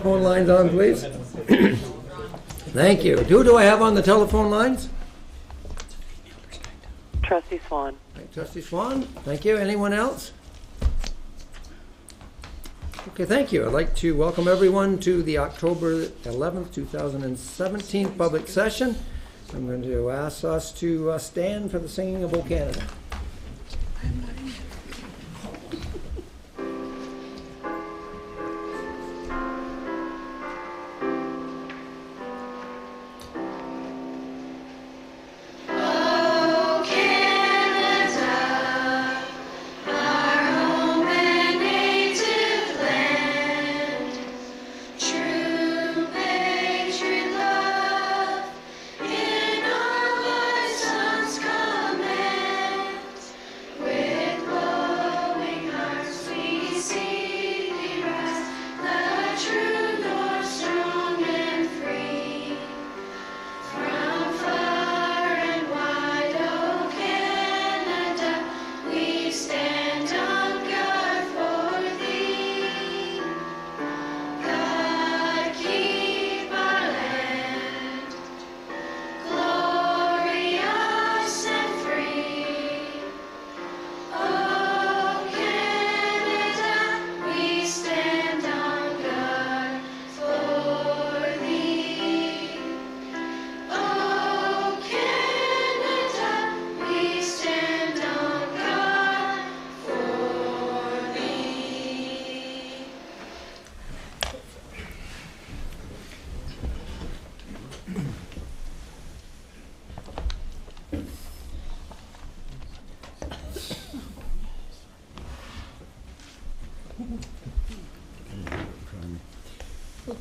Phone lines on, please. Thank you. Who do I have on the telephone lines? Trustee Swan. Trustee Swan. Thank you. Anyone else? Okay, thank you. I'd like to welcome everyone to the October 11th, 2017 public session. I'm going to ask us to stand for the singing of O Canada.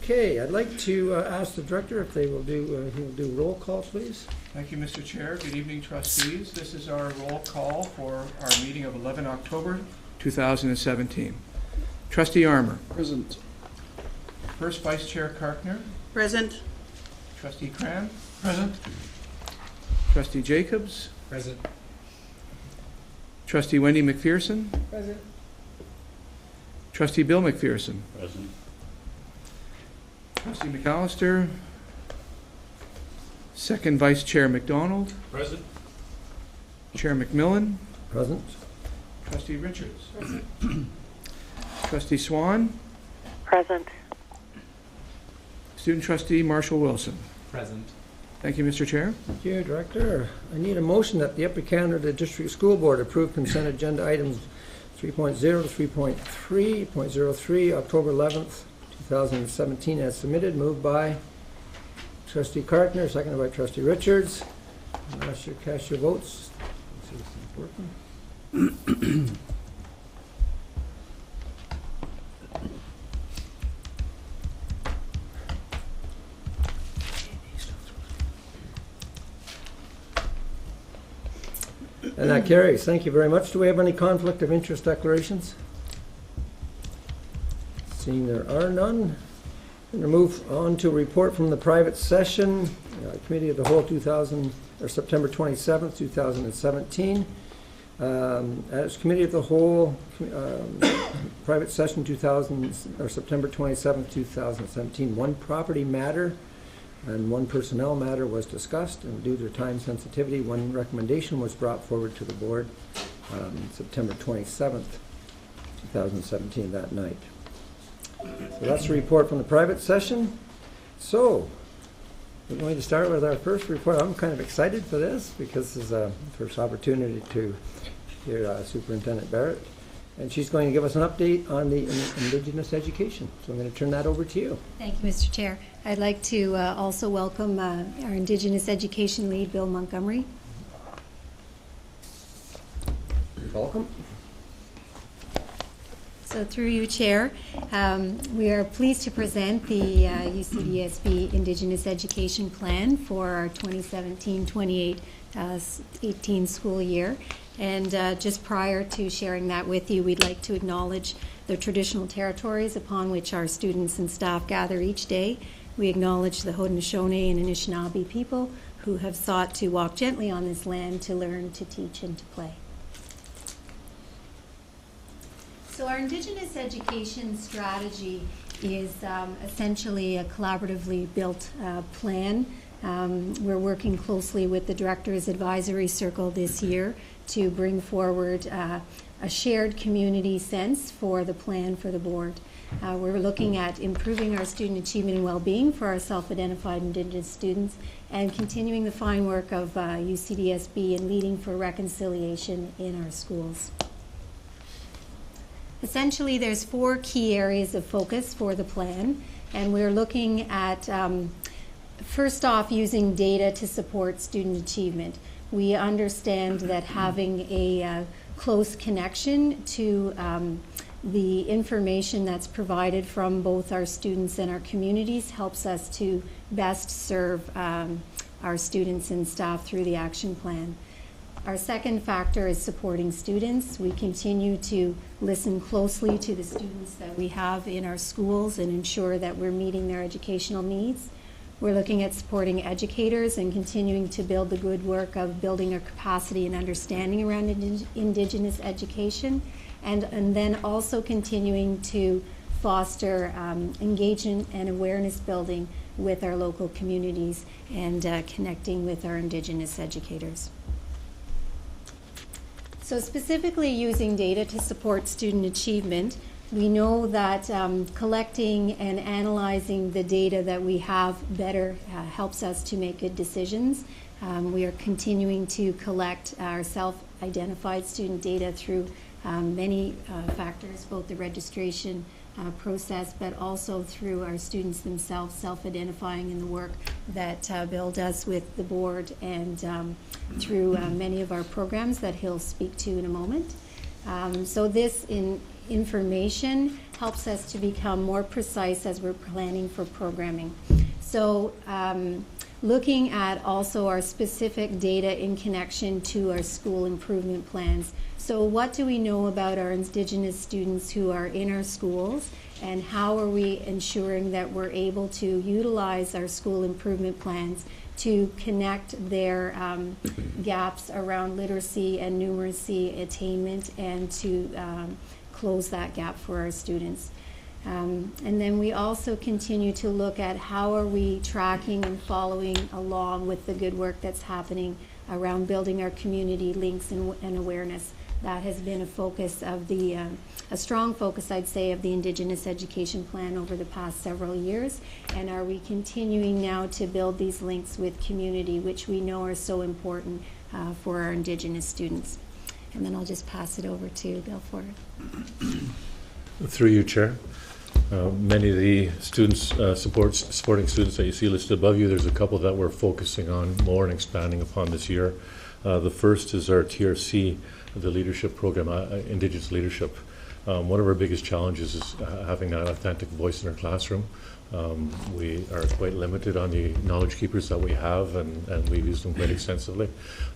Okay, I'd like to ask the director if they will do roll call, please. Thank you, Mr. Chair. Good evening, trustees. This is our roll call for our meeting of 11 October 2017. Trustee Armour. Present. First Vice Chair Karkner. Present. Trustee Cram. Present. Trustee Jacobs. Present. Trustee Wendy McPherson. Present. Trustee Bill McPherson. Present. Trustee McAllister. Second Vice Chair McDonald. Present. Chair McMillan. Present. Trustee Richards. Present. Trustee Swan. Present. Student Trustee Marshall Wilson. Present. Thank you, Mr. Chair. Thank you, Director. I need a motion that the Upper Canada District School Board approve consent agenda items 3.0 to 3.3, October 11th, 2017 as submitted. Moved by Trustee Karkner, seconded by Trustee Richards. Ask you to cast your votes. Let's see if this is working. And that carries. Thank you very much. Do we have any conflict of interest declarations? Seeing there are none, I'm going to move on to a report from the private session, Committee of the Whole September 27th, 2017. As Committee of the Whole, private session September 27th, 2017, one property matter and one personnel matter was discussed, and due to time sensitivity, one recommendation was brought forward to the board September 27th, 2017, that night. So that's the report from the private session. So we're going to start with our first report. I'm kind of excited for this because this is a first opportunity to hear Superintendent Barrett, and she's going to give us an update on the Indigenous education. So I'm going to turn that over to you. Thank you, Mr. Chair. I'd like to also welcome our Indigenous education lead, Bill Montgomery. Welcome. So through you, Chair, we are pleased to present the UCDSB Indigenous Education Plan for our 2017-2018 school year. And just prior to sharing that with you, we'd like to acknowledge the traditional territories upon which our students and staff gather each day. We acknowledge the Haudenosaunee and Anishinaabe people who have sought to walk gently on this land to learn, to teach, and to play. So our Indigenous education strategy is essentially a collaboratively built plan. We're working closely with the Directors Advisory Circle this year to bring forward a shared community sense for the plan for the board. We're looking at improving our student achievement and well-being for our self-identified Indigenous students and continuing the fine work of UCDSB and leading for reconciliation in our schools. Essentially, there's 4 key areas of focus for the plan, and we're looking at, first off, using data to support student achievement. We understand that having a close connection to the information that's provided from both our students and our communities helps us to best serve our students and staff through the action plan. Our second factor is supporting students. We continue to listen closely to the students that we have in our schools and ensure that we're meeting their educational needs. We're looking at supporting educators and continuing to build the good work of building our capacity and understanding around Indigenous education, and then also continuing to foster engagement and awareness building with our local communities and connecting with our Indigenous educators. So specifically using data to support student achievement, we know that collecting and analyzing the data that we have better helps us to make good decisions. We are continuing to collect our self-identified student data through many factors, both the registration process, but also through our students themselves self-identifying in the work that Bill does with the board and through many of our programs that he'll speak to in a moment. So this information helps us to become more precise as we're planning for programming. So looking at also our specific data in connection to our school improvement plans. So what do we know about our Indigenous students who are in our schools, and how are we ensuring that we're able to utilize our school improvement plans to connect their gaps around literacy and numeracy attainment and to close that gap for our students. And then we also continue to look at how are we tracking and following along with the good work that's happening around building our community links and awareness. That has been a focus of the, a strong focus, I'd say, of the Indigenous Education Plan over the past several years. And are we continuing now to build these links with community, which we know are so important for our Indigenous students? And then I'll just pass it over to Bill Ford. Through you, Chair. Many of the students, supporting students that you see listed above you, there's a couple that we're focusing on more and expanding upon this year. The first is our TRC, the leadership program, Indigenous leadership. One of our biggest challenges is having that authentic voice in our classroom. We are quite limited on the knowledge keepers that we have, and we use them quite extensively.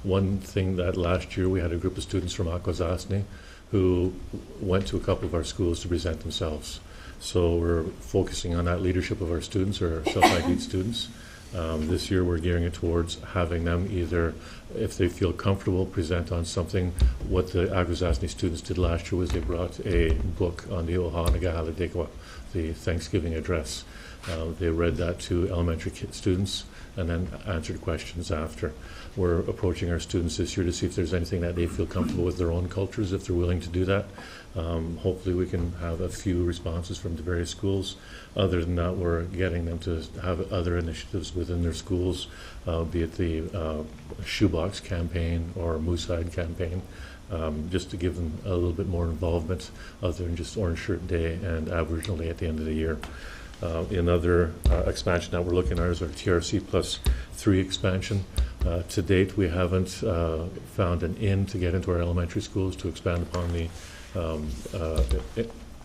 One thing that last year we had a group of students from Akwesasne who went to a couple of our schools to present themselves. So we're focusing on that leadership of our students, or our self-ID students. This year we're gearing it towards having them either, if they feel comfortable, present on something. What the Akwesasne students did last year was they brought a book on the Ohanaga, the Thanksgiving address. They read that to elementary students and then answered questions after. We're approaching our students this year to see if there's anything that they feel comfortable with their own cultures, if they're willing to do that. Hopefully we can have a few responses from the various schools. Other than that, we're getting them to have other initiatives within their schools, be it the shoebox campaign or Moose Hide campaign, just to give them a little bit more involvement other than just Orange Shirt Day and Aboriginal Day at the end of the year. Another expansion that we're looking at is our TRC+3 expansion. To date, we haven't found an in to get into our elementary schools to expand upon the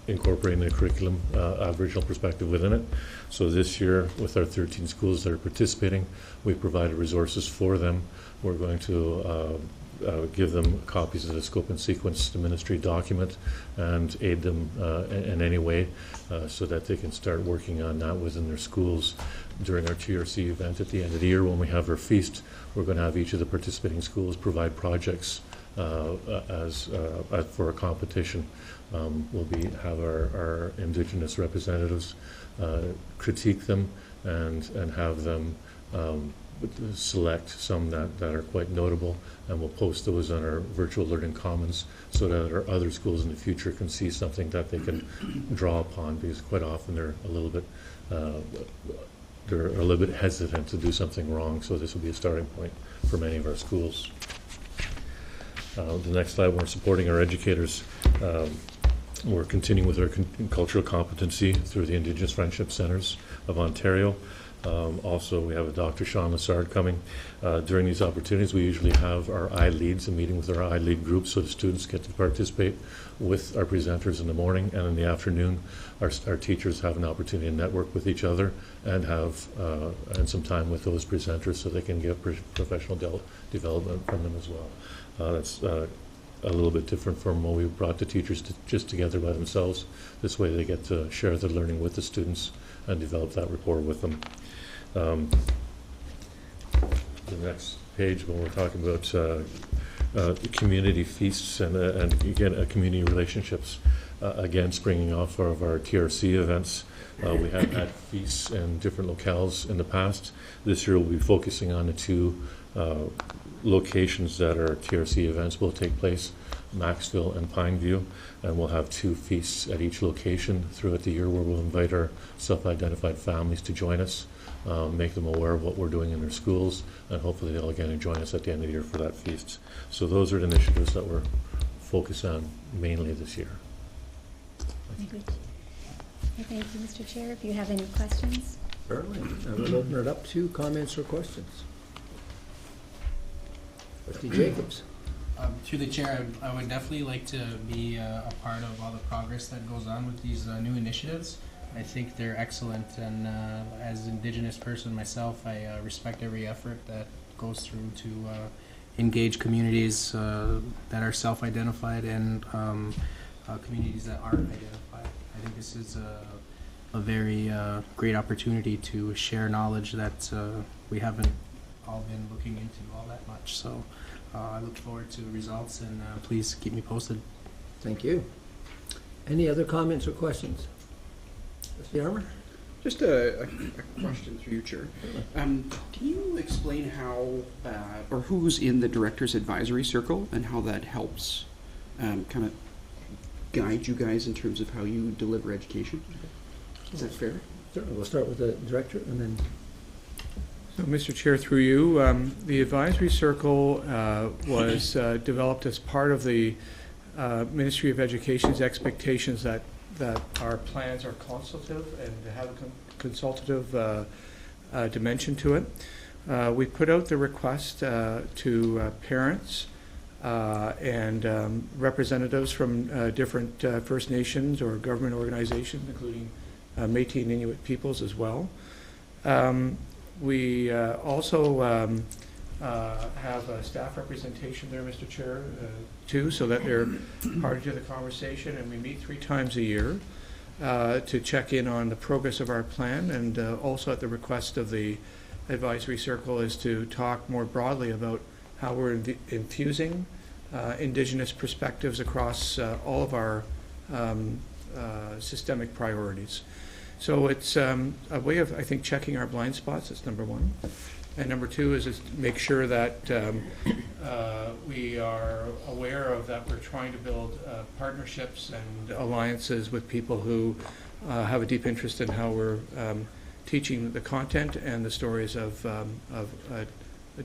incorporating the curriculum Aboriginal perspective within it. So this year, with our 13 schools that are participating, we provided resources for them. We're going to give them copies of the scope and sequence to ministry document and aid them in any way so that they can start working on that within their schools. During our TRC event at the end of the year, when we have our feast, we're going to have each of the participating schools provide projects for a competition. We'll have our Indigenous representatives critique them and have them select some that are quite notable, and we'll post those on our virtual learning commons so that our other schools in the future can see something that they can draw upon, because quite often they're a little bit hesitant to do something wrong, so this will be a starting point for many of our schools. The next slide, we're supporting our educators. We're continuing with our cultural competency through the Indigenous Friendship Centres of Ontario. Also, we have Dr. Sean Lassard coming. During these opportunities, we usually have our iLeads, a meeting with our iLead group, so the students get to participate with our presenters in the morning, and in the afternoon, our teachers have an opportunity to network with each other and have some time with those presenters so they can get professional development from them as well. That's a little bit different from what we brought the teachers just together by themselves. This way they get to share their learning with the students and develop that rapport with them. The next page, when we're talking about community feasts and again, community relationships, again, springing off of our TRC events. We have had feasts in different locales in the past. This year we'll be focusing on the two locations that our TRC events will take place, Maxville and Pineview, and we'll have 2 feasts at each location throughout the year where we'll invite our self-identified families to join us, make them aware of what we're doing in their schools, and hopefully they'll again join us at the end of the year for that feast. So those are the initiatives that we're focused on mainly this year. Thank you, Mr. Chair. If you have any questions. Certainly. I will open it up to comments or questions. Trustee Jacobs. Through the chair, I would definitely like to be a part of all the progress that goes on with these new initiatives. I think they're excellent, and as an Indigenous person myself, I respect every effort that goes through to engage communities that are self-identified and communities that aren't identified. I think this is a very great opportunity to share knowledge that we haven't all been looking into all that much. So I look forward to the results, and please keep me posted. Thank you. Any other comments or questions? Trustee Armour? Just a question through you, Chair. Can you explain how or who's in the Director's Advisory Circle and how that helps kind of guide you guys in terms of how you deliver education? Is that fair? Certainly. We'll start with the Director and then... So, Mr. Chair, through you, the advisory circle was developed as part of the Ministry of Education's expectations that our plans are consultative and have a consultative dimension to it. We put out the request to parents and representatives from different First Nations or government organizations, including Métis and Inuit peoples as well. We also have a staff representation there, Mr. Chair, too, so that they're party to the conversation, and we meet 3 times a year to check in on the progress of our plan, and also at the request of the advisory circle is to talk more broadly about how we're infusing Indigenous perspectives across all of our systemic priorities. So it's a way of, I think, checking our blind spots. That's number 1. And number 2 is make sure that we are aware of that we're trying to build partnerships and alliances with people who have a deep interest in how we're teaching the content and the stories of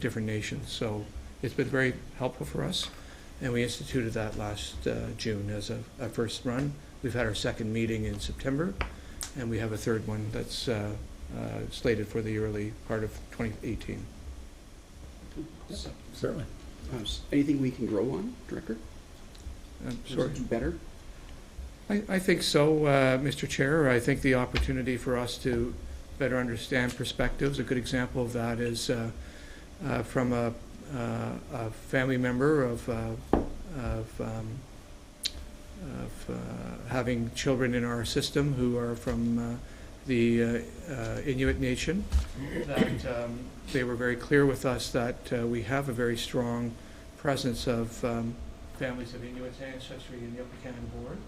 different nations. So it's been very helpful for us, and we instituted that last June as a first run. We've had our 2nd meeting in September, and we have a 3rd one that's slated for the early part of 2018. Certainly. Anything we can grow on, Director? Sorry. Do better? I think so, Mr. Chair. I think the opportunity for us to better understand perspectives, a good example of that is from a family member of having children in our system who are from the Inuit Nation, that they were very clear with us that we have a very strong presence of families of Inuits ancestry in the Upper Canada Board.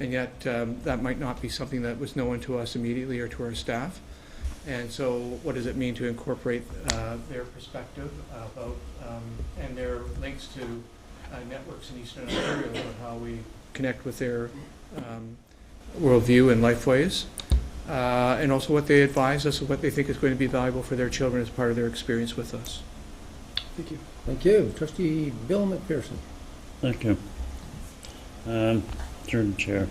And yet, that might not be something that was known to us immediately or to our staff. And so what does it mean to incorporate their perspective about and their links to networks in Eastern Ontario about how we connect with their worldview and life ways, and also what they advise us of what they think is going to be valuable for their children as part of their experience with us. Thank you. Thank you. Trustee Bill McPherson. Thank you. Through the chair,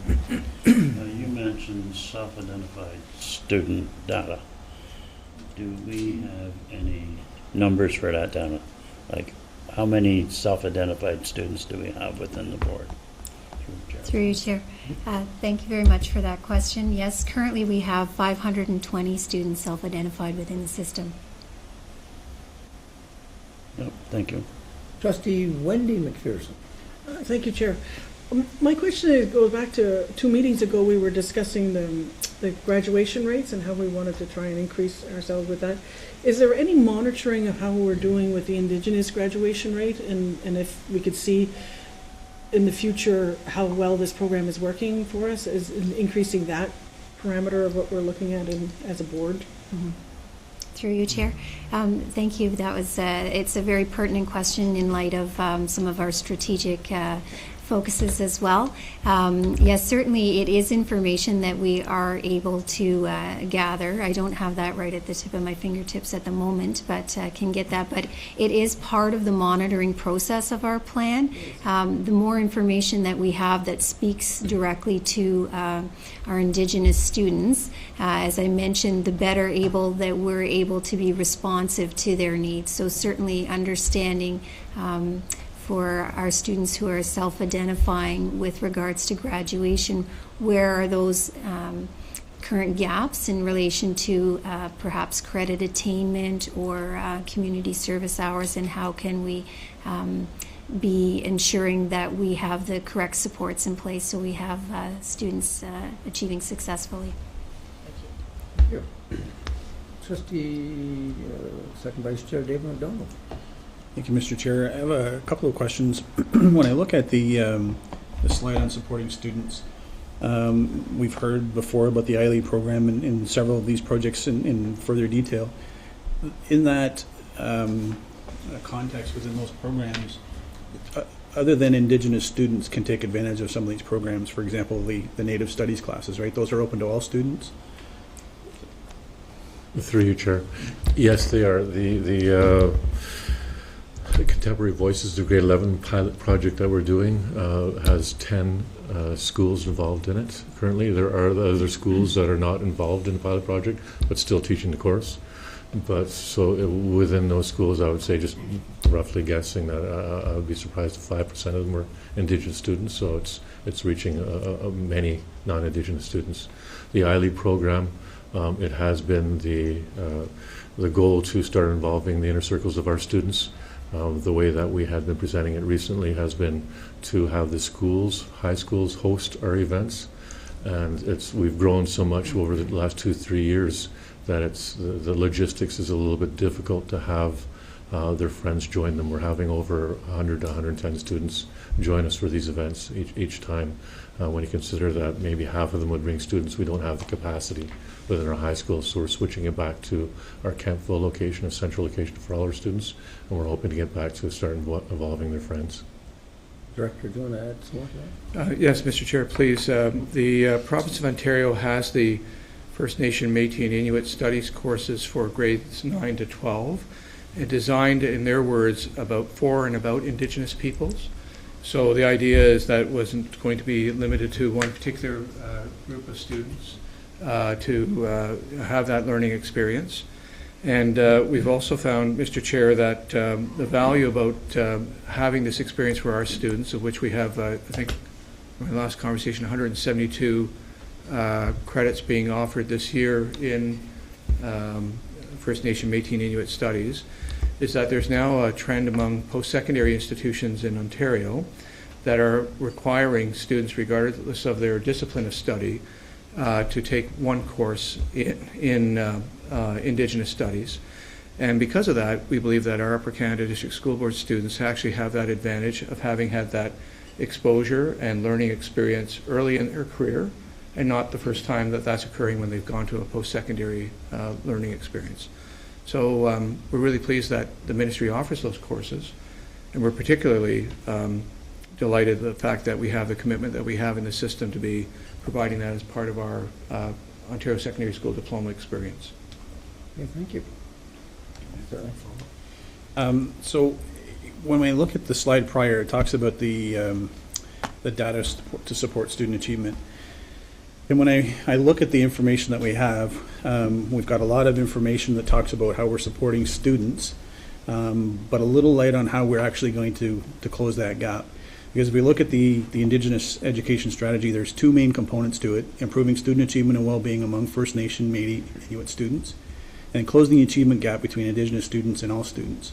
you mentioned self-identified student data. Do we have any numbers for that data? Like, how many self-identified students do we have within the board? Through you, Chair. Thank you very much for that question. Yes, currently we have 520 students self-identified within the system. Yep, thank you. Trustee Wendy McPherson. Thank you, Chair. My question goes back to 2 meetings ago. We were discussing the graduation rates and how we wanted to try and increase ourselves with that. Is there any monitoring of how we're doing with the Indigenous graduation rate, and if we could see in the future how well this program is working for us, is increasing that parameter of what we're looking at as a board? Mm-hmm. Through you, Chair. Thank you. That was it's a very pertinent question in light of some of our strategic focuses as well. Yes, certainly it is information that we are able to gather. I don't have that right at the tip of my fingertips at the moment, but can get that. But it is part of the monitoring process of our plan. The more information that we have that speaks directly to our Indigenous students, as I mentioned, the better able that we're able to be responsive to their needs. So certainly understanding for our students who are self-identifying with regards to graduation, where are those current gaps in relation to perhaps credit attainment or community service hours, and how can we be ensuring that we have the correct supports in place so we have students achieving successfully. Thank you. Trustee, Second Vice Chair David McDonald. Thank you, Mr. Chair. I have a couple of questions. When I look at the slide on supporting students, we've heard before about the ILE program in several of these projects in further detail. In that context within those programs, other than Indigenous students can take advantage of some of these programs, for example, the Native Studies classes, right? Those are open to all students? Through you, Chair. Yes, they are. The Contemporary Voices, the grade 11 pilot project that we're doing, has 10 schools involved in it currently. There are other schools that are not involved in the pilot project, but still teaching the course. But so within those schools, I would say, just roughly guessing, that I would be surprised if 5% of them were Indigenous students. So it's reaching many non-Indigenous students. The ILE program, it has been the goal to start involving the inner circles of our students. The way that we had been presenting it recently has been to have the schools, high schools, host our events, and we've grown so much over the last 2-3 years that the logistics is a little bit difficult to have their friends join them. We're having over 100 to 110 students join us for these events each time. When you consider that maybe half of them would bring students, we don't have the capacity within our high schools, so we're switching it back to our Kentville location, a central location for all our students, and we're hoping to get back to start involving their friends. Director, do you want to add some more to that? Yes, Mr. Chair, please. The province of Ontario has the First Nation, Métis, and Inuit studies courses for grades 9 to 12, and designed, in their words, for and about Indigenous peoples. So the idea is that it wasn't going to be limited to one particular group of students to have that learning experience. And we've also found, Mr. Chair, that the value about having this experience for our students, of which we have, I think, in my last conversation, 172 credits being offered this year in First Nation, Métis, and Inuit studies, is that there's now a trend among post-secondary institutions in Ontario that are requiring students, regardless of their discipline of study, to take one course in Indigenous studies. And because of that, we believe that our Upper Canada District School Board students actually have that advantage of having had that exposure and learning experience early in their career, and not the first time that that's occurring when they've gone to a post-secondary learning experience. So we're really pleased that the ministry offers those courses, and we're particularly delighted at the fact that we have the commitment that we have in the system to be providing that as part of our Ontario Secondary School Diploma experience. Okay, thank you. Sorry. So when we look at the slide prior, it talks about the data to support student achievement. And when I look at the information that we have, we've got a lot of information that talks about how we're supporting students, but a little light on how we're actually going to close that gap. Because if we look at the Indigenous education strategy, there's two main components to it: improving student achievement and well-being among First Nation, Métis, Inuit students, and closing the achievement gap between Indigenous students and all students.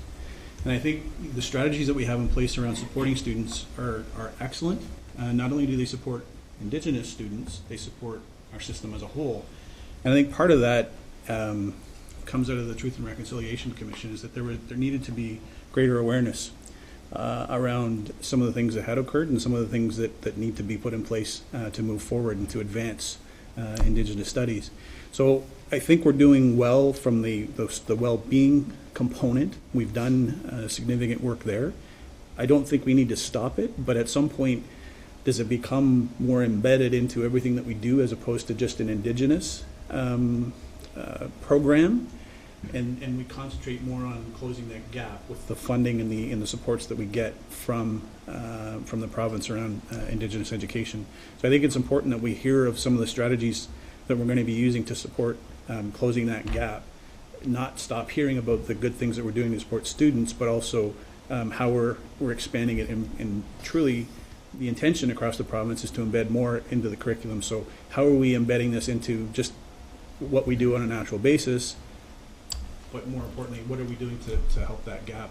And I think the strategies that we have in place around supporting students are excellent. Not only do they support Indigenous students, they support our system as a whole. And I think part of that comes out of the Truth and Reconciliation Commission, is that there needed to be greater awareness around some of the things that had occurred and some of the things that need to be put in place to move forward and to advance Indigenous studies. So I think we're doing well from the well-being component. We've done significant work there. I don't think we need to stop it, but at some point, does it become more embedded into everything that we do as opposed to just an Indigenous program? And we concentrate more on closing that gap with the funding and the supports that we get from the province around Indigenous education. So I think it's important that we hear of some of the strategies that we're going to be using to support closing that gap, not stop hearing about the good things that we're doing to support students, but also how we're expanding it. And truly, the intention across the province is to embed more into the curriculum. So how are we embedding this into just what we do on a natural basis? But more importantly, what are we doing to help that gap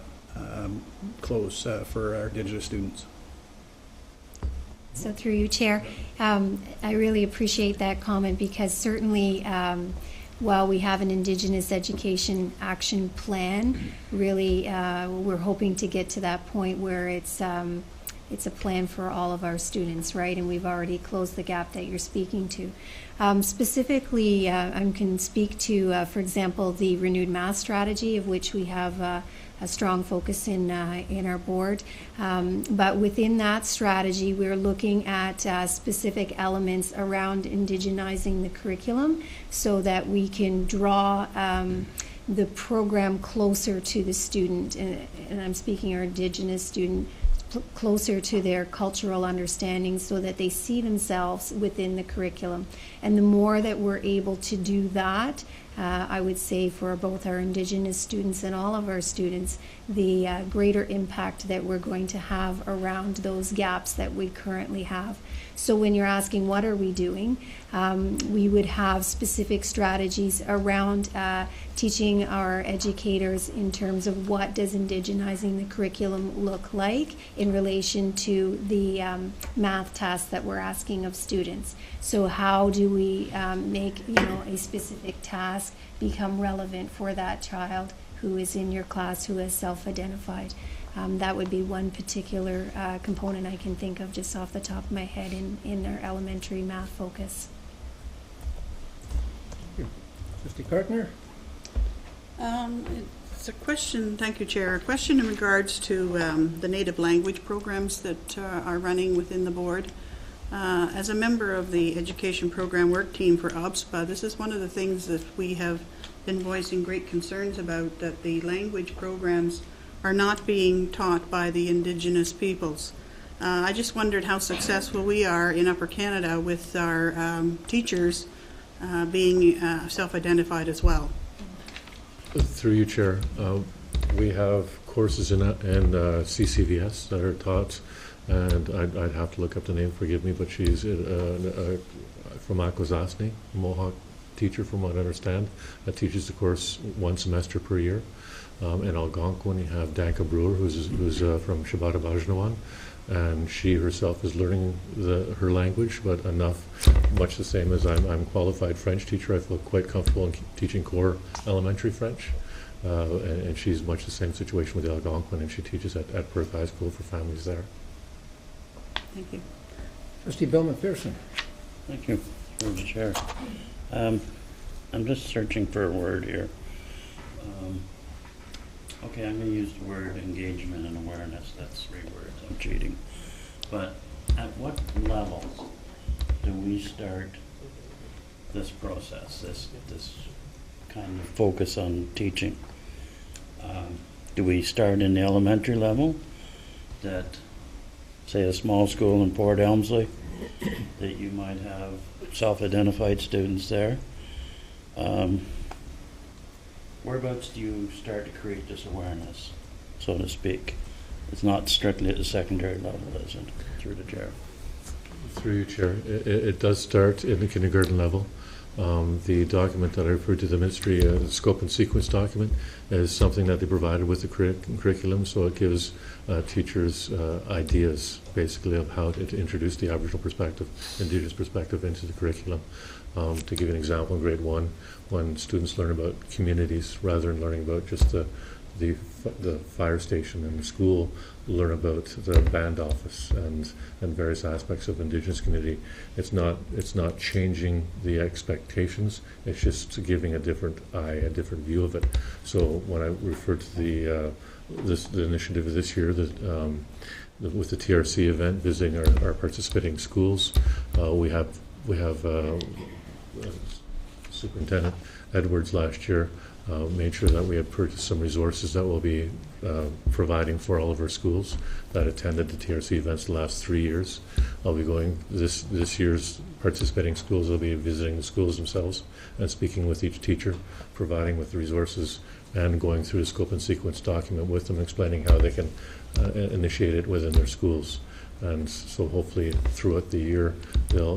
close for our Indigenous students? So through you, Chair, I really appreciate that comment, because certainly while we have an Indigenous Education Action Plan, really we're hoping to get to that point where it's a plan for all of our students, right? And we've already closed the gap that you're speaking to. Specifically, I can speak to, for example, the renewed math strategy, of which we have a strong focus in our board. But within that strategy, we're looking at specific elements around indigenizing the curriculum so that we can draw the program closer to the student. And I'm speaking our Indigenous student, closer to their cultural understanding, so that they see themselves within the curriculum. And the more that we're able to do that, I would say for both our Indigenous students and all of our students, the greater impact that we're going to have around those gaps that we currently have. So when you're asking what are we doing, we would have specific strategies around teaching our educators in terms of what does indigenizing the curriculum look like in relation to the math tasks that we're asking of students. So how do we make a specific task become relevant for that child who is in your class, who is self-identified? That would be one particular component I can think of just off the top of my head in our elementary math focus. Trustee Cartner? It's a question, thank you, Chair. A question in regards to the native language programs that are running within the board. As a member of the education program work team for OBSPA, this is one of the things that we have been voicing great concerns about, that the language programs are not being taught by the Indigenous peoples. I just wondered how successful we are in Upper Canada with our teachers being self-identified as well. Through you, Chair, we have courses in CCVS that are taught, and I'd have to look up the name, forgive me, but she's from Akwesasne, a Mohawk teacher from what I understand, that teaches the course one semester per year. In Algonquin, you have Danka Brewer, who's from Shabata Bajnawan, and she herself is learning her language, but enough, much the same as I'm a qualified French teacher. I feel quite comfortable in teaching core elementary French, and she's much the same situation with the Algonquin, and she teaches at Perth High School for families there. Thank you. Trustee Bill McPherson. Thank you, through the chair. I'm just searching for a word here. Okay, I'm going to use the word engagement and awareness. That's 3 words. I'm cheating. But at what levels do we start this process, this kind of focus on teaching? Do we start in the elementary level, that, say, a small school in Port Elmsley, that you might have self-identified students there? Whereabouts do you start to create this awareness, so to speak? It's not strictly at the secondary level, is it? Through the chair. Through you, Chair. It does start in the kindergarten level. The document that I referred to, the ministry scope and sequence document, is something that they provided with the curriculum, so it gives teachers ideas, basically, of how to introduce the Aboriginal perspective, Indigenous perspective into the curriculum. To give you an example, in grade 1, when students learn about communities, rather than learning about just the fire station and the school, learn about the band office and various aspects of Indigenous community. It's not changing the expectations. It's just giving a different different view of it. So when I refer to the initiative this year, with the TRC event, visiting our participating schools, we have Superintendent Edwards last year made sure that we had purchased some resources that we'll be providing for all of our schools that attended the TRC events the last 3 years. I'll be going this year's participating schools. I'll be visiting the schools themselves and speaking with each teacher, providing with the resources, and going through the scope and sequence document with them, explaining how they can initiate it within their schools. And so hopefully throughout the year,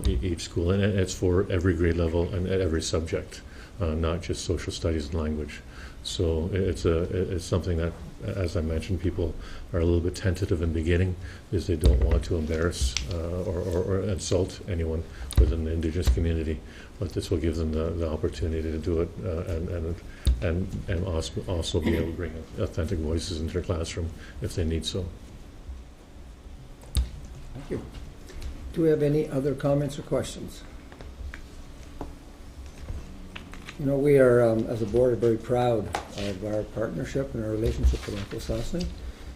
each school, and it's for every grade level and at every subject, not just social studies and language. So it's something that, as I mentioned, people are a little bit tentative in the beginning because they don't want to embarrass or insult anyone within the Indigenous community. But this will give them the opportunity to do it and also be able to bring authentic voices into their classroom if they need so. Thank you. Do we have any other comments or questions? You know, we are, as a board, are very proud of our partnership and our relationship with Uncle Sassney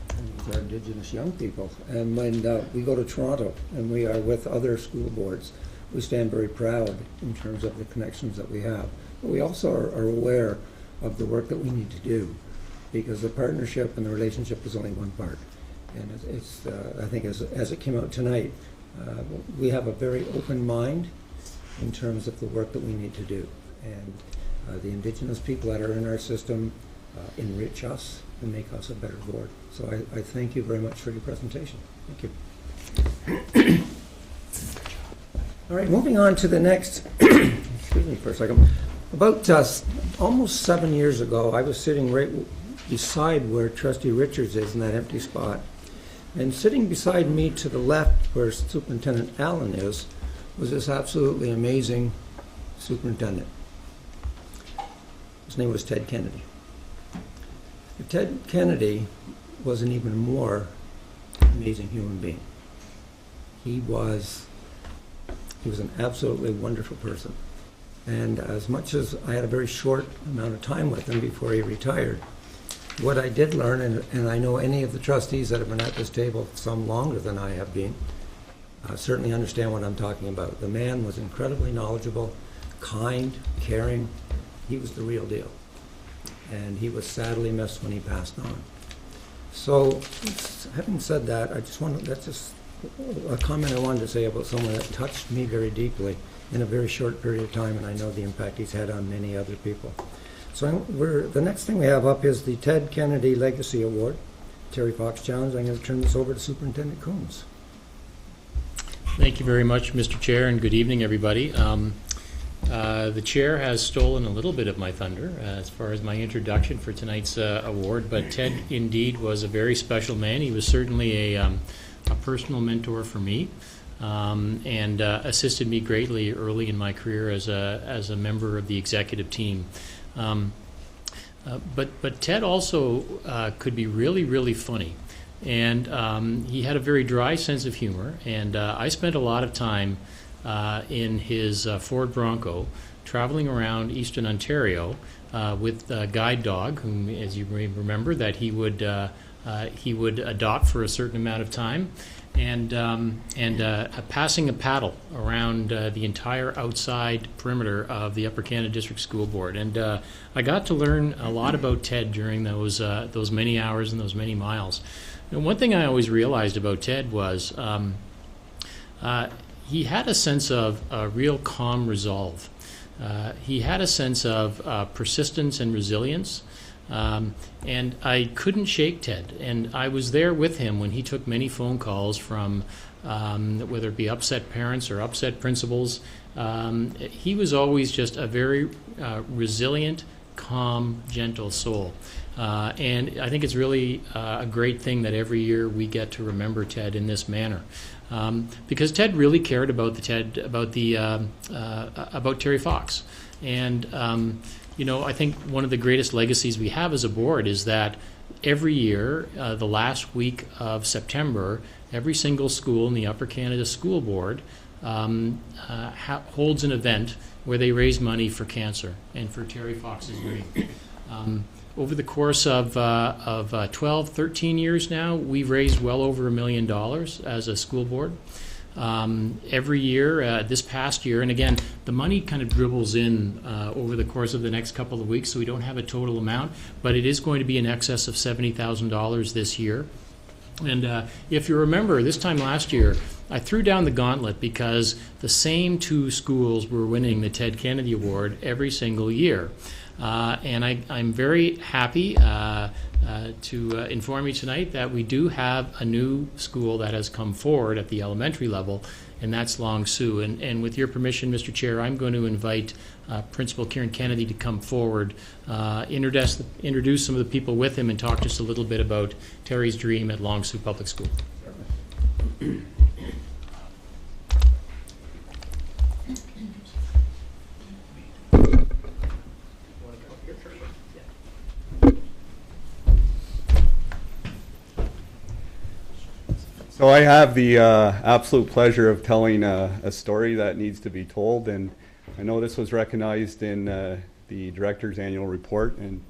and with our Indigenous young people. And when we go to Toronto and we are with other school boards, we stand very proud in terms of the connections that we have. But we also are aware of the work that we need to do, because the partnership and the relationship is only one part. And it's I think as it came out tonight, we have a very open mind in terms of the work that we need to do. And the Indigenous people that are in our system enrich us and make us a better board. So I thank you very much for your presentation. Thank you. All right, moving on to the next, excuse me for a second. About almost 7 years ago, I was sitting right beside where Trustee Richards is in that empty spot. And sitting beside me to the left where Superintendent Allen is was this absolutely amazing superintendent. His name was Ted Kennedy. Ted Kennedy was an even more amazing human being. He was an absolutely wonderful person. And as much as I had a very short amount of time with him before he retired, what I did learn, and I know any of the trustees that have been at this table some longer than I have been, certainly understand what I'm talking about. The man was incredibly knowledgeable, kind, caring. He was the real deal. And he was sadly missed when he passed on. So, having said that, that's just a comment I wanted to say about someone that touched me very deeply in a very short period of time, and I know the impact he's had on many other people. So the next thing we have up is the Ted Kennedy Legacy Award, Terry Fox Challenge. I'm going to turn this over to Superintendent Coombs. Thank you very much, Mr. Chair, and good evening, everybody. The chair has stolen a little bit of my thunder as far as my introduction for tonight's award, but Ted indeed was a very special man. He was certainly a personal mentor for me, and assisted me greatly early in my career as a member of the executive team. But Ted also could be really, really funny. And he had a very dry sense of humor, and I spent a lot of time in his Ford Bronco traveling around Eastern Ontario with a guide dog, whom, as you may remember, that he would adopt for a certain amount of time, and passing a paddle around the entire outside perimeter of the Upper Canada District School Board. And I got to learn a lot about Ted during those many hours and those many miles. And one thing I always realized about Ted was he had a sense of real calm resolve. He had a sense of persistence and resilience. And I couldn't shake Ted. And I was there with him when he took many phone calls from whether it be upset parents or upset principals. He was always just a very resilient, calm, gentle soul. And I think it's really a great thing that every year we get to remember Ted in this manner. Because Ted really cared about about Terry Fox. And I think one of the greatest legacies we have as a board is that every year, the last week of September, every single school in the Upper Canada School Board holds an event where they raise money for cancer and for Terry Fox's dream. Over the course of 12, 13 years now, we've raised well over $1 million as a school board. Every year, this past year, and again, the money kind of dribbles in over the course of the next couple of weeks, so we don't have a total amount, but it is going to be in excess of $70,000 this year. And if you remember, this time last year, I threw down the gauntlet because the same two schools were winning the Ted Kennedy Award every single year. And I'm very happy to inform you tonight that we do have a new school that has come forward at the elementary level, and that's Long Sault. And with your permission, Mr. Chair, I'm going to invite Principal Kieran Kennedy to come forward, introduce some of the people with him, and talk just a little bit about Terry's dream at Long Sault Public School. So I have the absolute pleasure of telling a story that needs to be told, and I know this was recognized in the director's annual report, and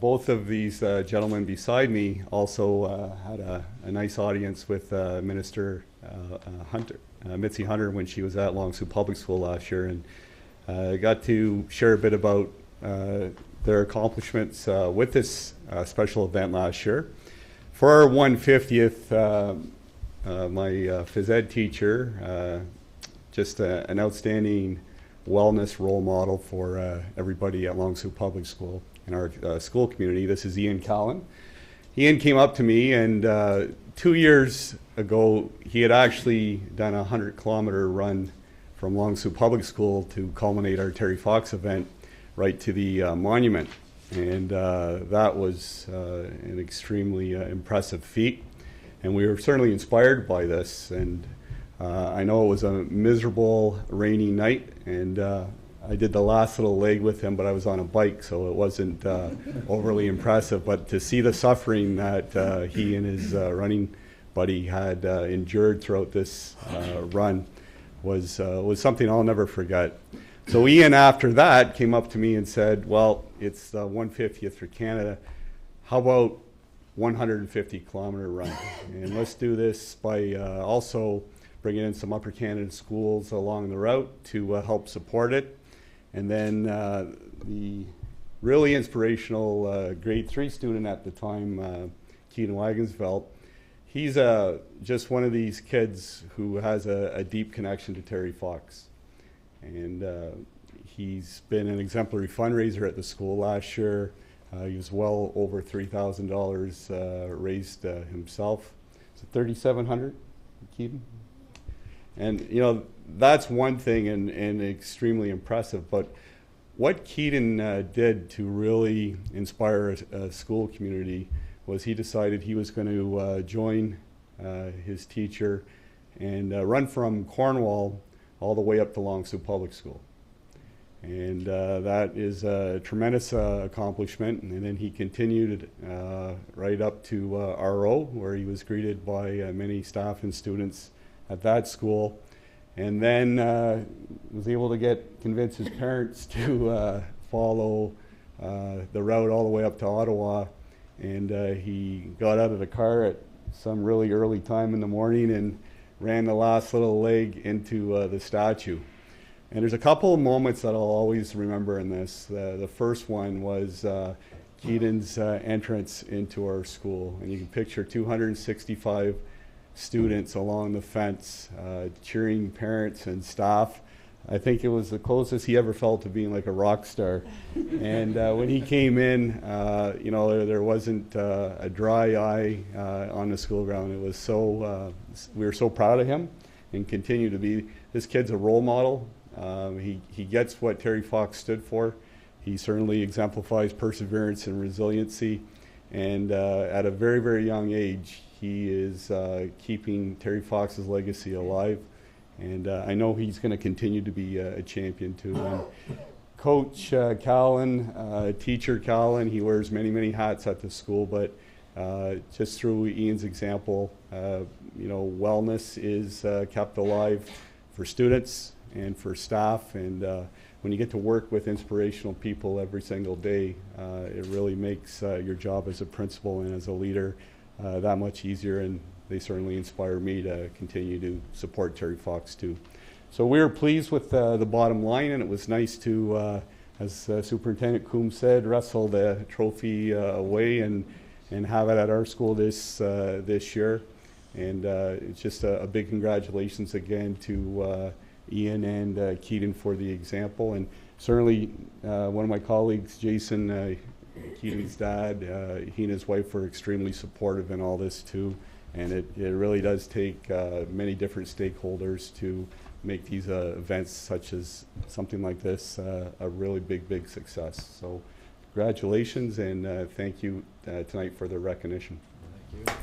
both of these gentlemen beside me also had a nice audience with Minister Mitzi Hunter when she was at Long Sault Public School last year, and I got to share a bit about their accomplishments with this special event last year. For our 150th, my phys ed teacher, just an outstanding wellness role model for everybody at Long Sault Public School in our school community. This is Ian Callan. Ian came up to me, and 2 years ago he had actually done a 100-kilometer run from Long Sault Public School to culminate our Terry Fox event right to the monument. And that was an extremely impressive feat. And we were certainly inspired by this. And I know it was a miserable, rainy night, and I did the last little leg with him, but I was on a bike, so it wasn't overly impressive. But to see the suffering that he and his running buddy had endured throughout this run was something I'll never forget. So Ian, after that, came up to me and said, well, it's the 150th for Canada. How about 150-kilometer run? And let's do this by also bringing in some Upper Canada schools along the route to help support it. And then the really inspirational grade 3 student at the time, Keaton Wagensveld, he's just one of these kids who has a deep connection to Terry Fox. And he's been an exemplary fundraiser at the school last year. He was well over $3,000 raised himself. So $3,700, Keaton? And, that's one thing and extremely impressive. But what Keaton did to really inspire a school community was he decided he was going to join his teacher and run from Cornwall all the way up to Long Sault Public School. And that is a tremendous accomplishment. And then he continued right up to RO, where he was greeted by many staff and students at that school. And then was able to convince his parents to follow the route all the way up to Ottawa. And he got out of the car at some really early time in the morning and ran the last little leg into the statue. And there's a couple of moments that I'll always remember in this. The first one was Keaton's entrance into our school. And you can picture 265 students along the fence cheering parents and staff. I think it was the closest he ever felt to being like a rock star. And when he came in, there wasn't a dry eye on the school ground. It was so, we were so proud of him and continue to be. This kid's a role model. He gets what Terry Fox stood for. He certainly exemplifies perseverance and resiliency. And at a very, very young age, he is keeping Terry Fox's legacy alive. And I know he's going to continue to be a champion too. And Coach Callan, teacher Callan, he wears many, many hats at the school, but just through Ian's example, wellness is kept alive for students and for staff. And when you get to work with inspirational people every single day, it really makes your job as a principal and as a leader that much easier. And they certainly inspire me to continue to support Terry Fox too. So we were pleased with the bottom line, and it was nice to, as Superintendent Coombs said, wrestle the trophy away and have it at our school this year. And it's just a big congratulations again to Ian and Keaton for the example. And certainly one of my colleagues, Jason, Keaton's dad, he and his wife were extremely supportive in all this too. And it really does take many different stakeholders to make these events such as something like this a really big, big success. So congratulations, and thank you tonight for the recognition. Thank you.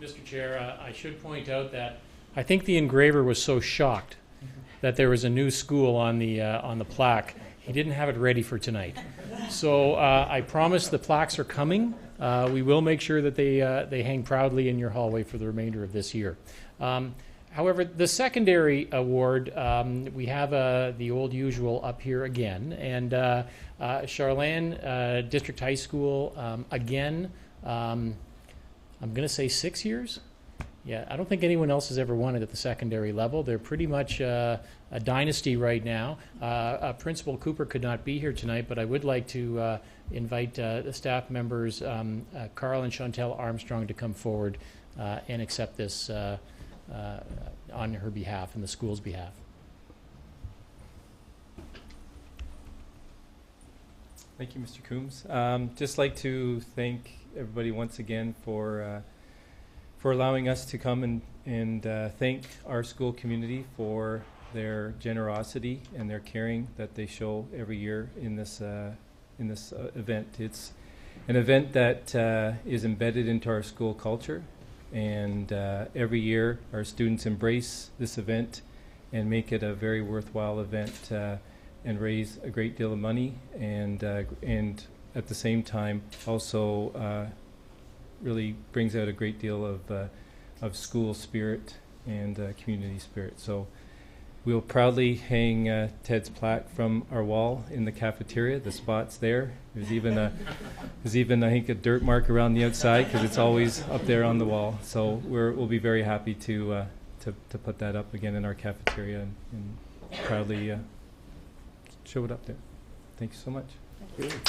Mr. Chair, I should point out that I think the engraver was so shocked that there was a new school on the plaque. He didn't have it ready for tonight. So I promise the plaques are coming. We will make sure that they hang proudly in your hallway for the remainder of this year. However, the secondary award, we have the old usual up here again. And Charlene District High School, again, I'm going to say 6 years. Yeah, I don't think anyone else has ever won it at the secondary level. They're pretty much a dynasty right now. Principal Cooper could not be here tonight, but I would like to invite the staff members, Carl and Chantel Armstrong, to come forward and accept this on her behalf and the school's behalf. Thank you, Mr. Coombs. Just like to thank everybody once again for allowing us to come and thank our school community for their generosity and their caring that they show every year in this event. It's an event that is embedded into our school culture, and every year our students embrace this event and make it a very worthwhile event and raise a great deal of money, and at the same time also really brings out a great deal of school spirit and community spirit. So we'll proudly hang Ted's plaque from our wall in the cafeteria. The spot's there. There's even I think a dirt mark around the outside because it's always up there on the wall. So we'll be very happy to put that up again in our cafeteria and proudly show it up there. Thank you so much. Thank you.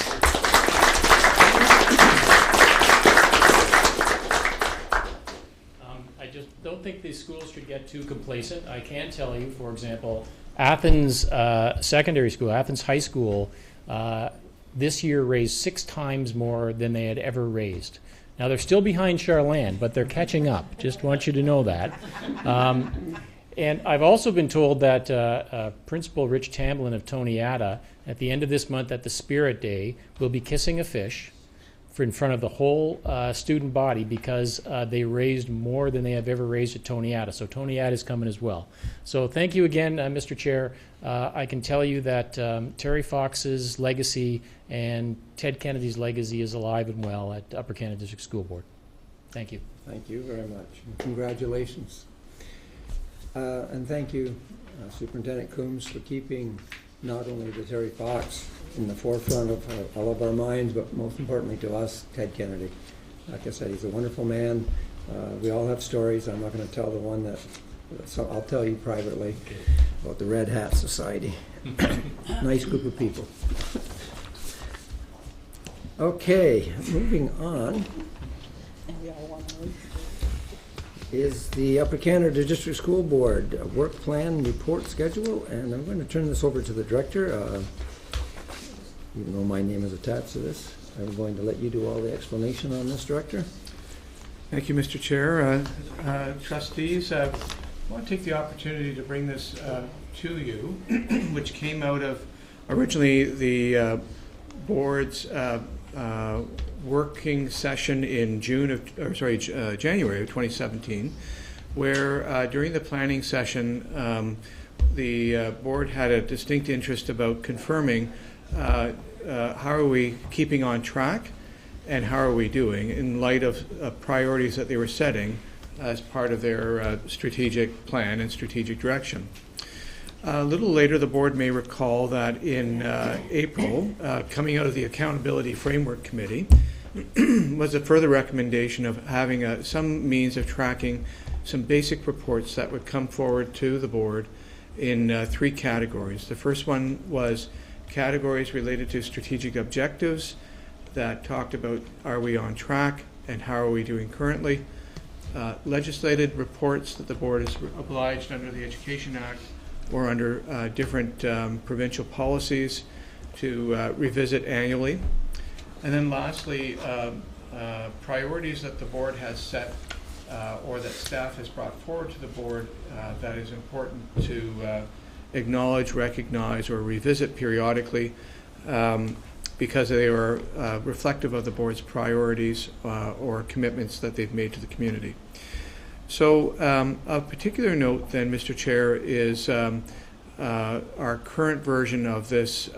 I just don't think these schools should get too complacent. I can tell you, for example, Athens Secondary School, Athens High School, this year raised 6 times more than they had ever raised. Now, they're still behind Charlene, but they're catching up. Just want you to know that. And I've also been told that Principal Rich Tamblin of Toniata, at the end of this month at the Spirit Day, will be kissing a fish in front of the whole student body because they raised more than they have ever raised at Toniata. So Toniata is coming as well. So thank you again, Mr. Chair. I can tell you that Terry Fox's legacy and Ted Kennedy's legacy is alive and well at Upper Canada District School Board. Thank you. Thank you very much. Congratulations. And thank you, Superintendent Coombs, for keeping not only the Terry Fox in the forefront of all of our minds, but most importantly to us, Ted Kennedy. Like I said, he's a wonderful man. We all have stories. I'm not going to tell the one that, so I'll tell you privately about the Red Hat Society. Nice group of people. Okay, moving on is the Upper Canada District School Board work plan report schedule, and I'm going to turn this over to the director. Even though my name is attached to this, I'm going to let you do all the explanation on this, Director. Thank you, Mr. Chair. Trustees, I want to take the opportunity to bring this to you, which came out of originally the board's working session in January of 2017, where during the planning session, the board had a distinct interest about confirming how are we keeping on track and how are we doing in light of priorities that they were setting as part of their strategic plan and strategic direction. A little later, the board may recall that in April, coming out of the Accountability Framework Committee, was a further recommendation of having some means of tracking some basic reports that would come forward to the board in 3 categories. The first one was categories related to strategic objectives that talked about are we on track and how are we doing currently. Legislated reports that the board is obliged under the Education Act or under different provincial policies to revisit annually. And then lastly, priorities that the board has set or that staff has brought forward to the board that is important to acknowledge, recognize, or revisit periodically because they are reflective of the board's priorities or commitments that they've made to the community. So of particular note then, Mr. Chair, is our current version of this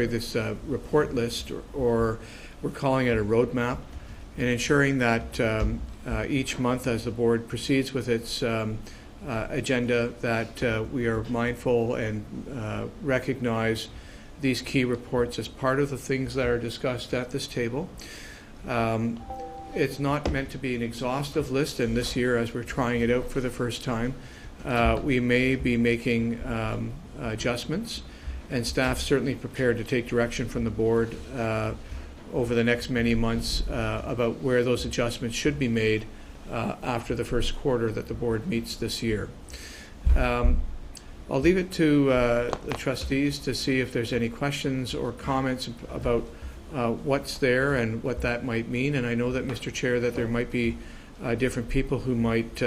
this report list, or we're calling it a roadmap, and ensuring that each month as the board proceeds with its agenda that we are mindful and recognize these key reports as part of the things that are discussed at this table. It's not meant to be an exhaustive list, and this year, as we're trying it out for the first time, we may be making adjustments, and staff certainly prepared to take direction from the board over the next many months about where those adjustments should be made after the first quarter that the board meets this year. I'll leave it to the trustees to see if there's any questions or comments about what's there and what that might mean. And I know that, Mr. Chair, that there might be different people who might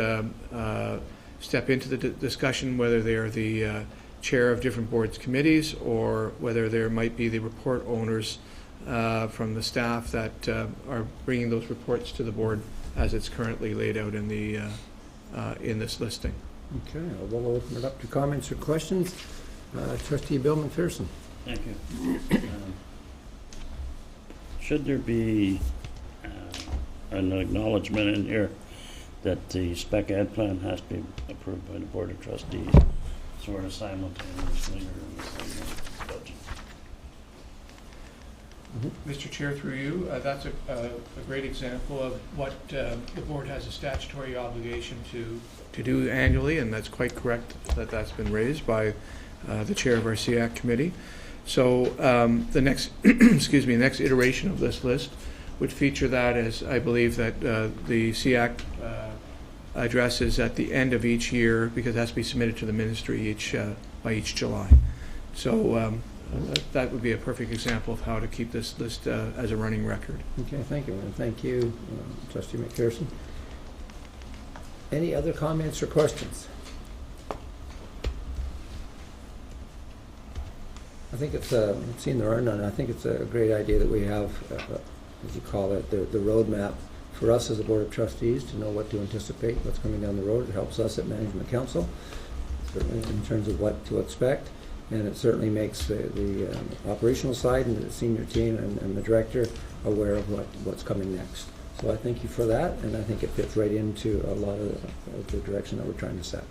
step into the discussion, whether they are the chair of different boards committees or whether there might be the report owners from the staff that are bringing those reports to the board as it's currently laid out in the in this listing. Okay, we'll open it up to comments or questions. Trustee Bill McPherson. Thank you. Should there be an acknowledgement in here that the spec ed plan has to be approved by the Board of Trustees sort of simultaneously or in the same budget? Mr. Chair, through you, that's a great example of what the board has a statutory obligation to do annually, and that's quite correct that that's been raised by the chair of our SEAC committee. So the next, next iteration of this list would feature that, as I believe that the SEAC addresses at the end of each year, because it has to be submitted to the ministry by each July. So that would be a perfect example of how to keep this list as a running record. Okay, thank you, and thank you, Trustee McPherson. Any other comments or questions? I think it's, seeing there are none, I think it's a great idea that we have, as you call it, the roadmap for us as a Board of Trustees to know what to anticipate, what's coming down the road. It helps us at Management Council, certainly in terms of what to expect, and it certainly makes the operational side and the senior team and the director aware of what's coming next. So I thank you for that, and I think it fits right into a lot of the direction that we're trying to set.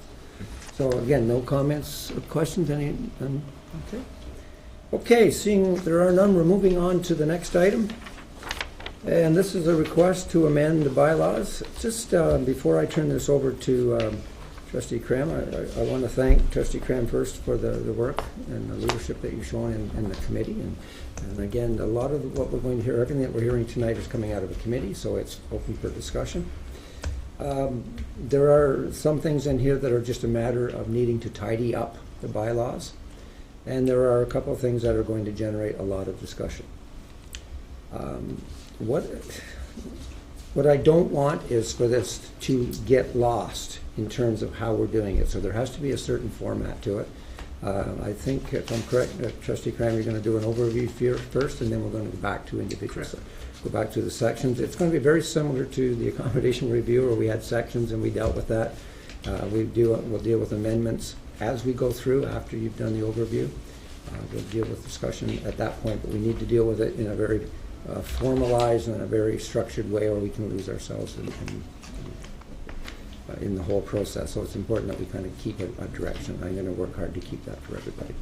So again, no comments or questions? Any? Okay. Okay, seeing there are none, we're moving on to the next item. And this is a request to amend the bylaws. Just before I turn this over to Trustee Cram, I want to thank Trustee Cram first for the work and the leadership that you've shown in the committee. And again, a lot of what we're going to hear, everything that we're hearing tonight is coming out of the committee, so it's open for discussion. There are some things in here that are just a matter of needing to tidy up the bylaws. And there are a couple of things that are going to generate a lot of discussion. What I don't want is for this to get lost in terms of how we're doing it. So there has to be a certain format to it. I think, if I'm correct, Trustee Cram, you're going to do an overview first, and then we're going to go back to individuals. Go back to the sections. It's going to be very similar to the accommodation review, where we had sections and we dealt with that. We'll deal with amendments as we go through, after you've done the overview. We'll deal with discussion at that point, but we need to deal with it in a very formalized and a very structured way, or we can lose ourselves in the whole process. So it's important that we kind of keep a direction. I'm going to work hard to keep that for everybody.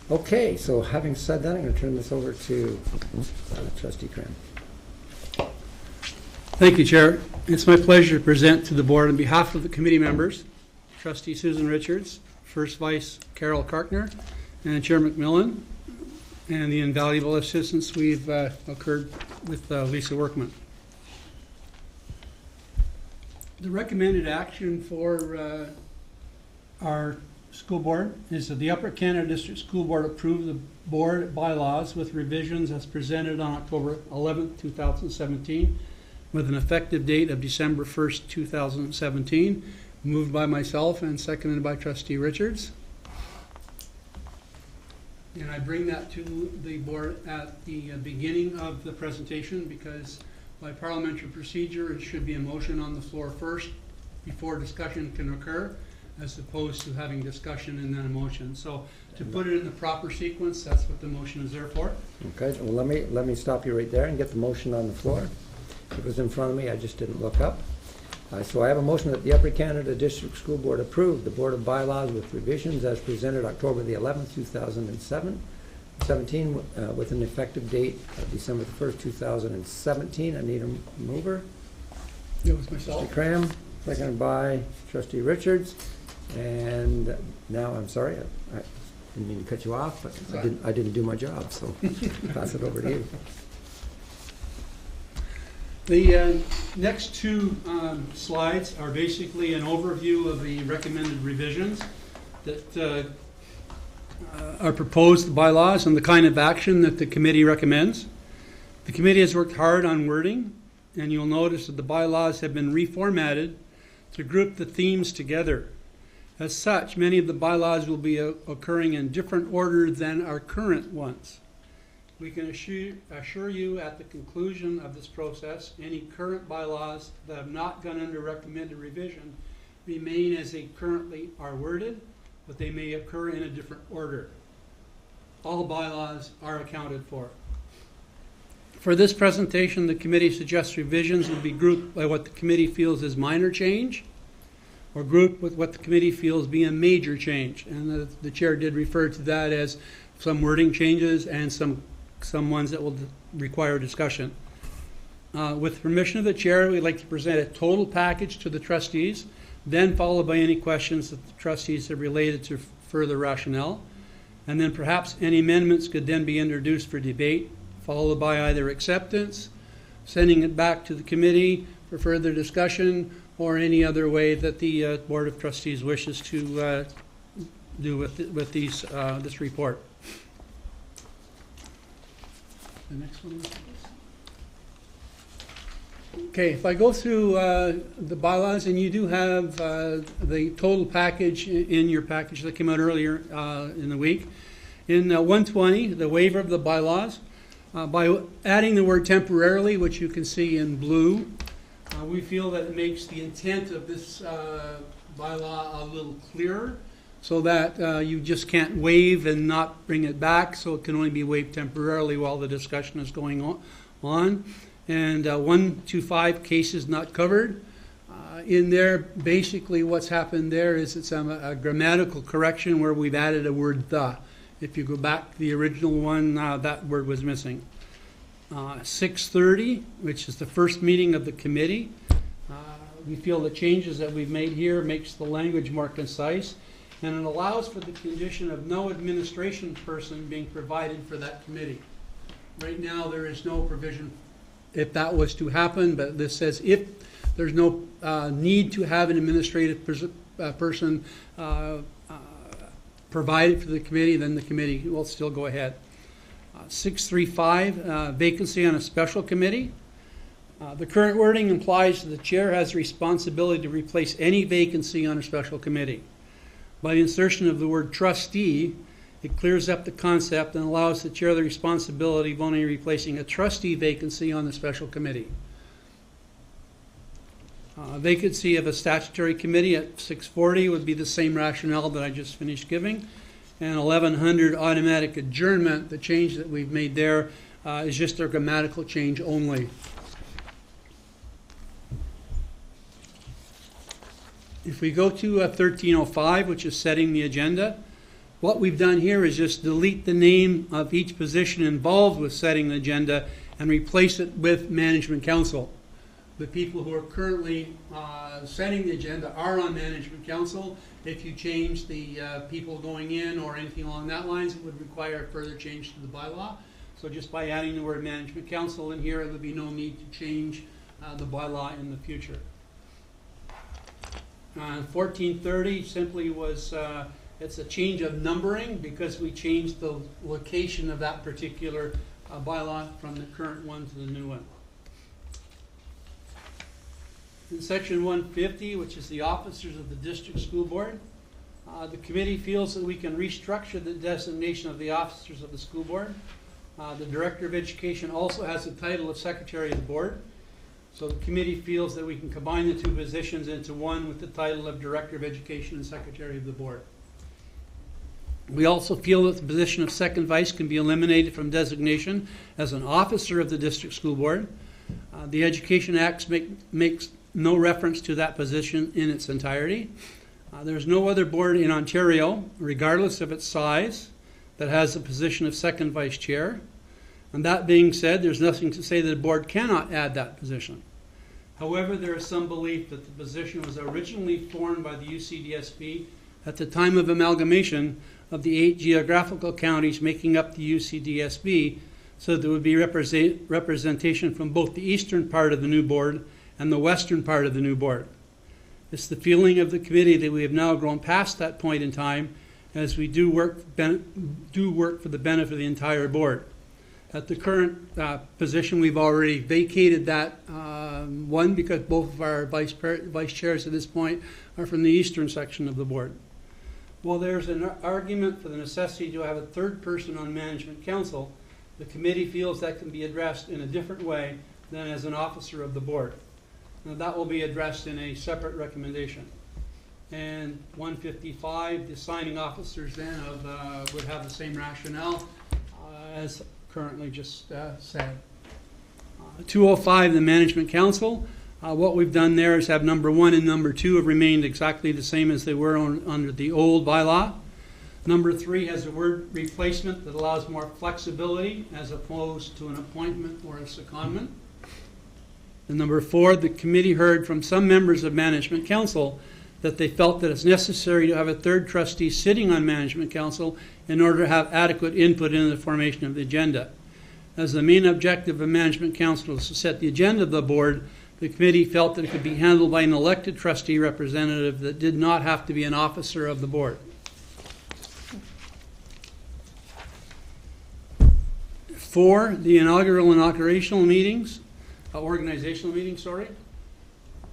Okay, so having said that, I'm going to turn this over to Trustee Cram. Thank you, Chair. It's my pleasure to present to the board on behalf of the committee members, Trustee Susan Richards, First Vice Carol Karkner, and Chair McMillan, and the invaluable assistance we've occurred with Lisa Workman. The recommended action for our school board is that the Upper Canada District School Board approve the board bylaws with revisions as presented on October 11th, 2017, with an effective date of December 1st, 2017, moved by myself and seconded by Trustee Richards. And I bring that to the board at the beginning of the presentation because by parliamentary procedure, it should be a motion on the floor first before discussion can occur, as opposed to having discussion and then a motion. So to put it in the proper sequence, that's what the motion is there for. Okay, well, let me stop you right there and get the motion on the floor. It was in front of me, I just didn't look up. So I have a motion that the Upper Canada District School Board approve the Board of Bylaws with revisions as presented October the 11th, 2017, with an effective date of December the 1st, 2017. I need a mover. It was myself. Trustee Cram, seconded by Trustee Richards. And now, I'm sorry, I didn't mean to cut you off, but I didn't do my job, so pass it over to you. The next two slides are basically an overview of the recommended revisions that are proposed bylaws and the kind of action that the committee recommends. The committee has worked hard on wording, and you'll notice that the bylaws have been reformatted to group the themes together. As such, many of the bylaws will be occurring in different order than our current ones. We can assure you at the conclusion of this process, any current bylaws that have not gone under recommended revision remain as they currently are worded, but they may occur in a different order. All bylaws are accounted for. For this presentation, the committee suggests revisions will be grouped by what the committee feels is minor change, or grouped with what the committee feels be a major change. And the chair did refer to that as some wording changes and some ones that will require discussion. With permission of the chair, we'd like to present a total package to the trustees, then followed by any questions that the trustees have related to further rationale. And then perhaps any amendments could then be introduced for debate, followed by either acceptance, sending it back to the committee for further discussion, or any other way that the Board of Trustees wishes to do with this report. The next one. Okay, if I go through the bylaws, and you do have the total package in your package that came out earlier in the week, In 120, the waiver of the bylaws, by adding the word temporarily, which you can see in blue, we feel that it makes the intent of this bylaw a little clearer, so that you just can't waive and not bring it back, so it can only be waived temporarily while the discussion is going on. And 125, cases not covered. In there, basically what's happened there is it's a grammatical correction where we've added a word "the." If you go back to the original one, that word was missing. 630, which is the first meeting of the committee. We feel the changes that we've made here makes the language more concise, and it allows for the condition of no administration person being provided for that committee. Right now, there is no provision if that was to happen, but this says if there's no need to have an administrative person provided for the committee, then the committee will still go ahead. 635, vacancy on a special committee. The current wording implies that the chair has the responsibility to replace any vacancy on a special committee. By the insertion of the word trustee, it clears up the concept and allows the chair the responsibility of only replacing a trustee vacancy on the special committee. Vacancy of a statutory committee at 640 would be the same rationale that I just finished giving. And 1100 automatic adjournment, the change that we've made there is just a grammatical change only. If we go to 1305, which is setting the agenda, what we've done here is just delete the name of each position involved with setting the agenda and replace it with management council. The people who are currently setting the agenda are on management council. If you change the people going in or anything along that lines, it would require further change to the bylaw. So just by adding the word management council in here, there would be no need to change the bylaw in the future. 1430 simply was, it's a change of numbering because we changed the location of that particular bylaw from the current one to the new one. In section 150, which is the officers of the district school board, the committee feels that we can restructure the designation of the officers of the school board. The director of education also has the title of secretary of the board. So the committee feels that we can combine the two positions into one with the title of director of education and secretary of the board. We also feel that the position of second vice can be eliminated from designation as an officer of the district school board. The Education Act makes no reference to that position in its entirety. There's no other board in Ontario, regardless of its size, that has the position of second vice chair. And that being said, there's nothing to say that a board cannot add that position. However, there is some belief that the position was originally formed by the UCDSB at the time of amalgamation of the 8 geographical counties making up the UCDSB, so there would be representation from both the eastern part of the new board and the western part of the new board. It's the feeling of the committee that we have now grown past that point in time as we do work for the benefit of the entire board. At the current position, we've already vacated that one because both of our vice chairs at this point are from the eastern section of the board. While there's an argument for the necessity to have a third person on management council, the committee feels that can be addressed in a different way than as an officer of the board. Now that will be addressed in a separate recommendation. And 155, the signing officers then would have the same rationale as currently just said. 205, the management council. What we've done there is have number 1 and number 2 have remained exactly the same as they were under the old bylaw. Number 3 has a word replacement that allows more flexibility as opposed to an appointment or a secondment. And number 4, the committee heard from some members of management council that they felt that it's necessary to have a third trustee sitting on management council in order to have adequate input in the formation of the agenda. As the main objective of management council is to set the agenda of the board, the committee felt that it could be handled by an elected trustee representative that did not have to be an officer of the board. 4, the inaugural and organizational meetings.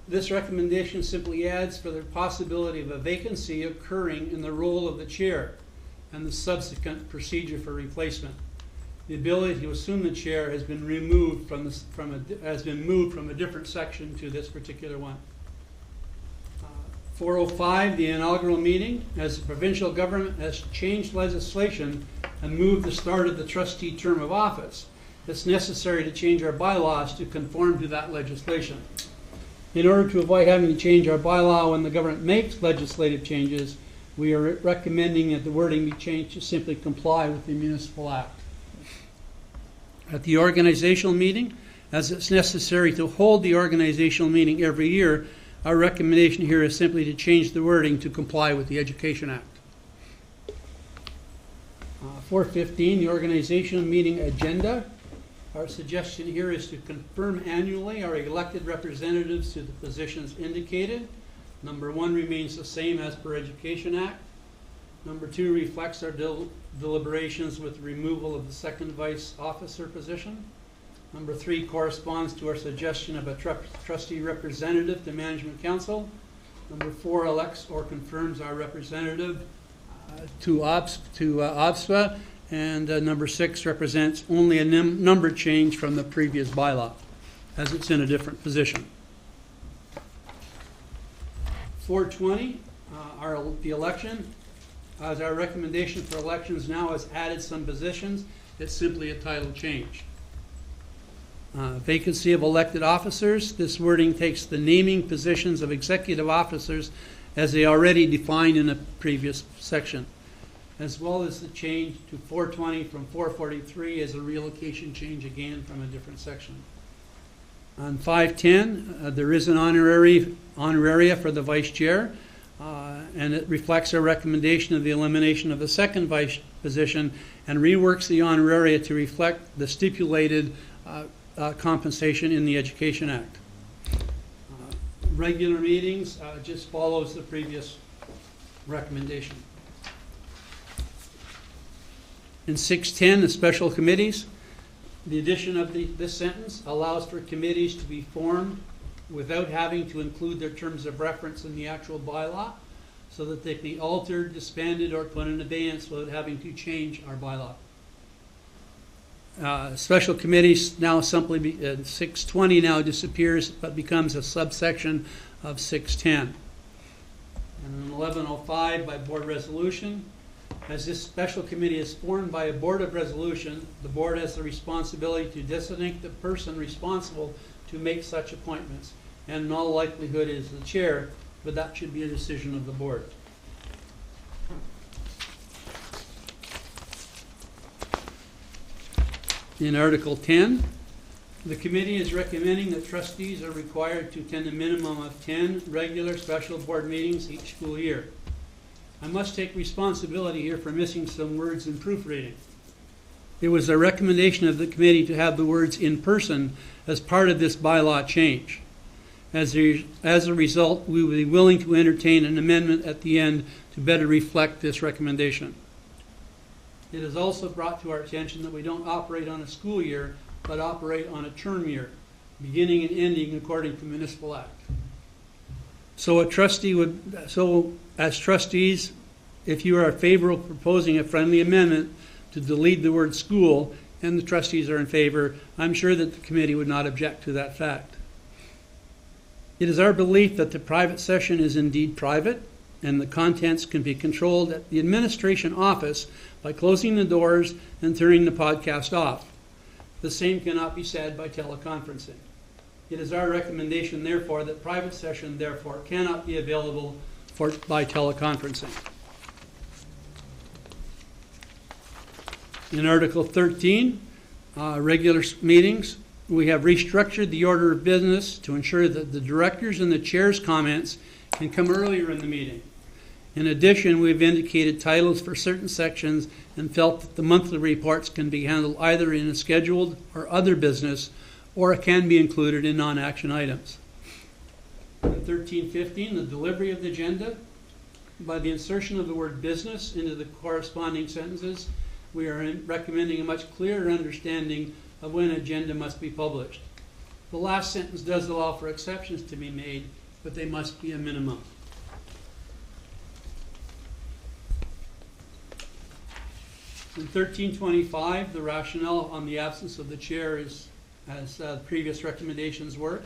This recommendation simply adds for the possibility of a vacancy occurring in the role of the chair. and the subsequent procedure for replacement. The ability to assume the chair has been removed has been moved from a different section to this particular one. 405, the inaugural meeting, as the provincial government has changed legislation and moved the start of the trustee term of office, it's necessary to change our bylaws to conform to that legislation. In order to avoid having to change our bylaw when the government makes legislative changes, we are recommending that the wording be changed to simply comply with the Municipal Act. At the organizational meeting, as it's necessary to hold the organizational meeting every year, our recommendation here is simply to change the wording to comply with the Education Act. 415, the organizational meeting agenda. Our suggestion here is to confirm annually our elected representatives to the positions indicated. Number 1 remains the same as per Education Act. Number 2 reflects our deliberations with removal of the second vice officer position. Number 3 corresponds to our suggestion of a trustee representative to Management Council. Number 4 elects or confirms our representative to OBSPA. And number 6 represents only a number change from the previous bylaw, as it's in a different position. 420, the election. As our recommendation for elections now has added some positions, it's simply a title change. Vacancy of elected officers. This wording takes the naming positions of executive officers as they already defined in a previous section, as well as the change to 420 from 443 as a relocation change again from a different section. On 510, there is an honoraria for the vice chair, and it reflects our recommendation of the elimination of the second vice position and reworks the honoraria to reflect the stipulated compensation in the Education Act. Regular meetings just follows the previous recommendation. In 610, the special committees, the addition of this sentence allows for committees to be formed without having to include their terms of reference in the actual bylaw, so that they can be altered, disbanded, or put in abeyance without having to change our bylaw. Special committees now simply 620 now disappears but becomes a subsection of 610. And in 1105 by board resolution, as this special committee is formed by a board of resolution, the board has the responsibility to designate the person responsible to make such appointments, and in all likelihood is the chair, but that should be a decision of the board. In Article 10, the committee is recommending that trustees are required to attend a minimum of 10 regular special board meetings each school year. I must take responsibility here for missing some words in proofreading. It was a recommendation of the committee to have the words "in person" as part of this bylaw change. As a result, we will be willing to entertain an amendment at the end to better reflect this recommendation. It is also brought to our attention that we don't operate on a school year, but operate on a term year, beginning and ending according to Municipal Act. So as trustees, if you are in favor of proposing a friendly amendment to delete the word "school," and the trustees are in favor, I'm sure that the committee would not object to that fact. It is our belief that the private session is indeed private, and the contents can be controlled at the administration office by closing the doors and turning the podcast off. The same cannot be said by teleconferencing. It is our recommendation, therefore, that private session, therefore, cannot be available by teleconferencing. In Article 13, regular meetings, we have restructured the order of business to ensure that the directors and the chair's comments can come earlier in the meeting. In addition, we've indicated titles for certain sections and felt that the monthly reports can be handled either in a scheduled or other business, or it can be included in non-action items. In 1315, the delivery of the agenda, by the insertion of the word "business" into the corresponding sentences, we are recommending a much clearer understanding of when an agenda must be published. The last sentence does allow for exceptions to be made, but they must be a minimum. In 1325, the rationale on the absence of the chair is as previous recommendations were.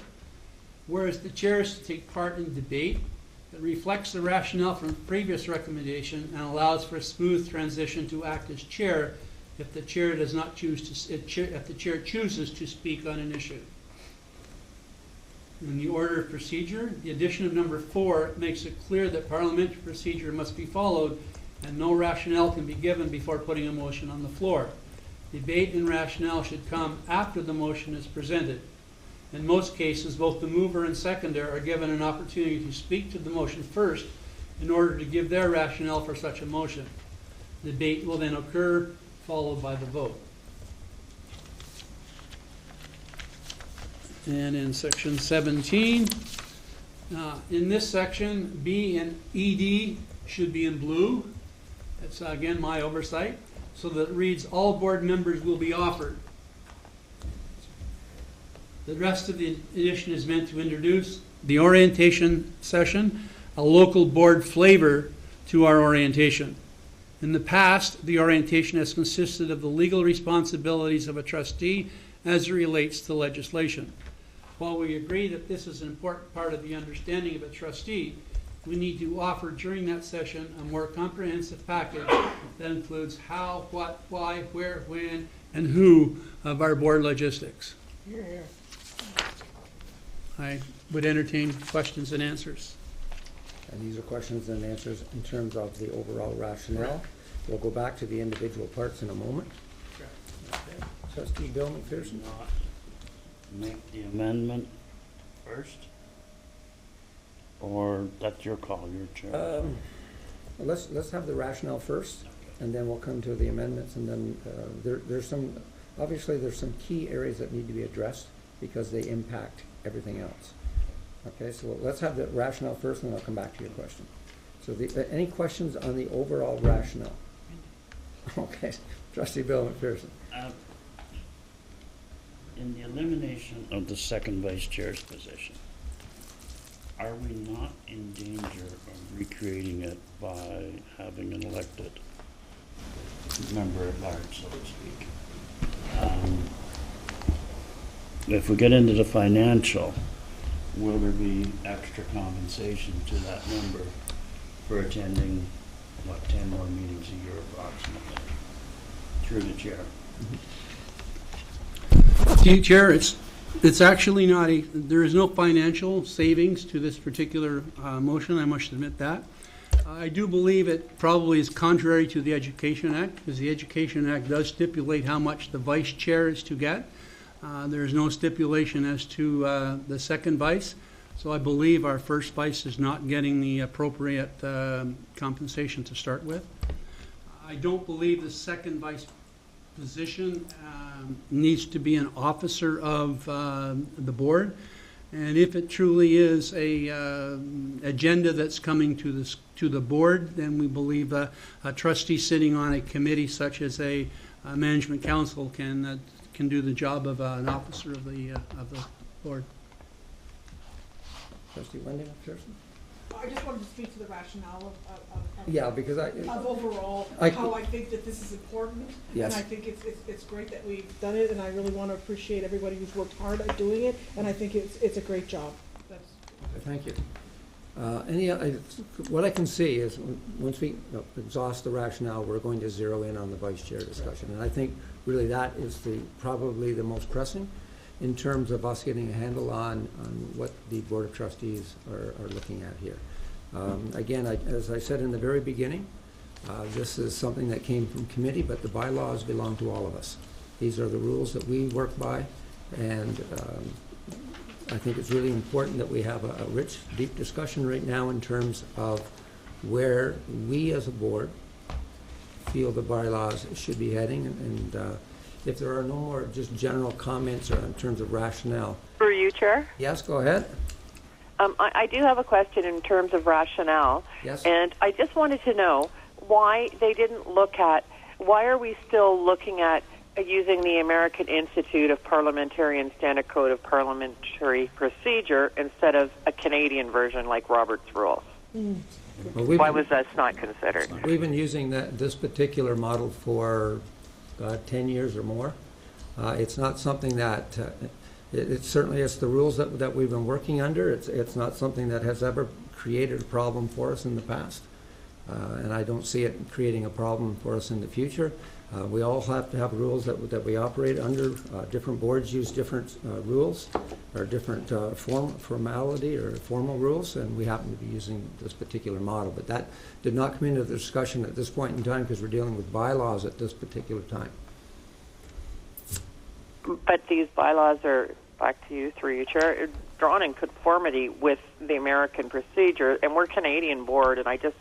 Whereas the chair is to take part in debate, it reflects the rationale from previous recommendation and allows for a smooth transition to act as chair if the chair does not choose to, if the chair chooses to speak on an issue. In the order of procedure, the addition of number 4 makes it clear that parliamentary procedure must be followed and no rationale can be given before putting a motion on the floor. Debate and rationale should come after the motion is presented. In most cases, both the mover and seconder are given an opportunity to speak to the motion first in order to give their rationale for such a motion. Debate will then occur, followed by the vote. And in section 17, in this section, B and ED should be in blue. That's again my oversight, so that it reads, all board members will be offered. The rest of the edition is meant to introduce the orientation session, a local board flavor to our orientation. In the past, the orientation has consisted of the legal responsibilities of a trustee as it relates to legislation. While we agree that this is an important part of the understanding of a trustee, we need to offer during that session a more comprehensive package that includes how, what, why, where, when, and who of our board logistics. Here, here. I would entertain questions and answers. And these are questions and answers in terms of the overall rationale. We'll go back to the individual parts in a moment. Okay. Trustee Bill McPherson. Not make the amendment first? Or that's your call, your chair? Let's have the rationale first, and then we'll come to the amendments, and then there's some, obviously there's some key areas that need to be addressed because they impact everything else. Okay, so let's have the rationale first, and then I'll come back to your question. So any questions on the overall rationale? Okay, Trustee Bill McPherson. In the elimination of the second vice chair's position, are we not in danger of recreating it by having an elected member at large, so to speak? If we get into the financial, will there be extra compensation to that member for attending, 10 more meetings a year approximately, through the chair? Chair, it's actually not there is no financial savings to this particular motion, I must admit that. I do believe it probably is contrary to the Education Act, because the Education Act does stipulate how much the vice chair is to get. There is no stipulation as to the second vice, so I believe our first vice is not getting the appropriate compensation to start with. I don't believe the second vice position needs to be an officer of the board, and if it truly is a agenda that's coming to the board, then we believe a trustee sitting on a committee such as a management council can do the job of an officer of the board. Trustee Wendy McPherson. I just wanted to speak to the rationale Because of overall how I think that this is important. Yes. And I think it's great that we've done it, and I really want to appreciate everybody who's worked hard at doing it, and I think it's a great job. Thank you. What I can see is once we exhaust the rationale, we're going to zero in on the vice chair discussion, and I think really that is probably the most pressing in terms of us getting a handle on what the Board of Trustees are looking at here. Again, as I said in the very beginning, this is something that came from committee, but the bylaws belong to all of us. These are the rules that we work by, and I think it's really important that we have a rich, deep discussion right now in terms of where we as a board feel the bylaws should be heading, and if there are no more just general comments or in terms of rationale. For you, Chair? Yes, go ahead. I do have a question in terms of rationale. Yes. And I just wanted to know why they didn't why are we still looking at using the American Institute of Parliamentary and Standard Code of Parliamentary Procedure instead of a Canadian version like Robert's Rules? Well, we've Why been- was that not considered? We've been using this particular model for 10 years or more. It's not something that, it certainly is the rules that we've been working under. It's not something that has ever created a problem for us in the past. And I don't see it creating a problem for us in the future. We all have to have rules that we operate under. Different boards use different rules or different formality or formal rules, and we happen to be using this particular model. But that did not come into the discussion at this point in time because we're dealing with bylaws at this particular time. But these bylaws are, back to you, through you, Chair, drawn in conformity with the American procedure, and we're Canadian board, and I just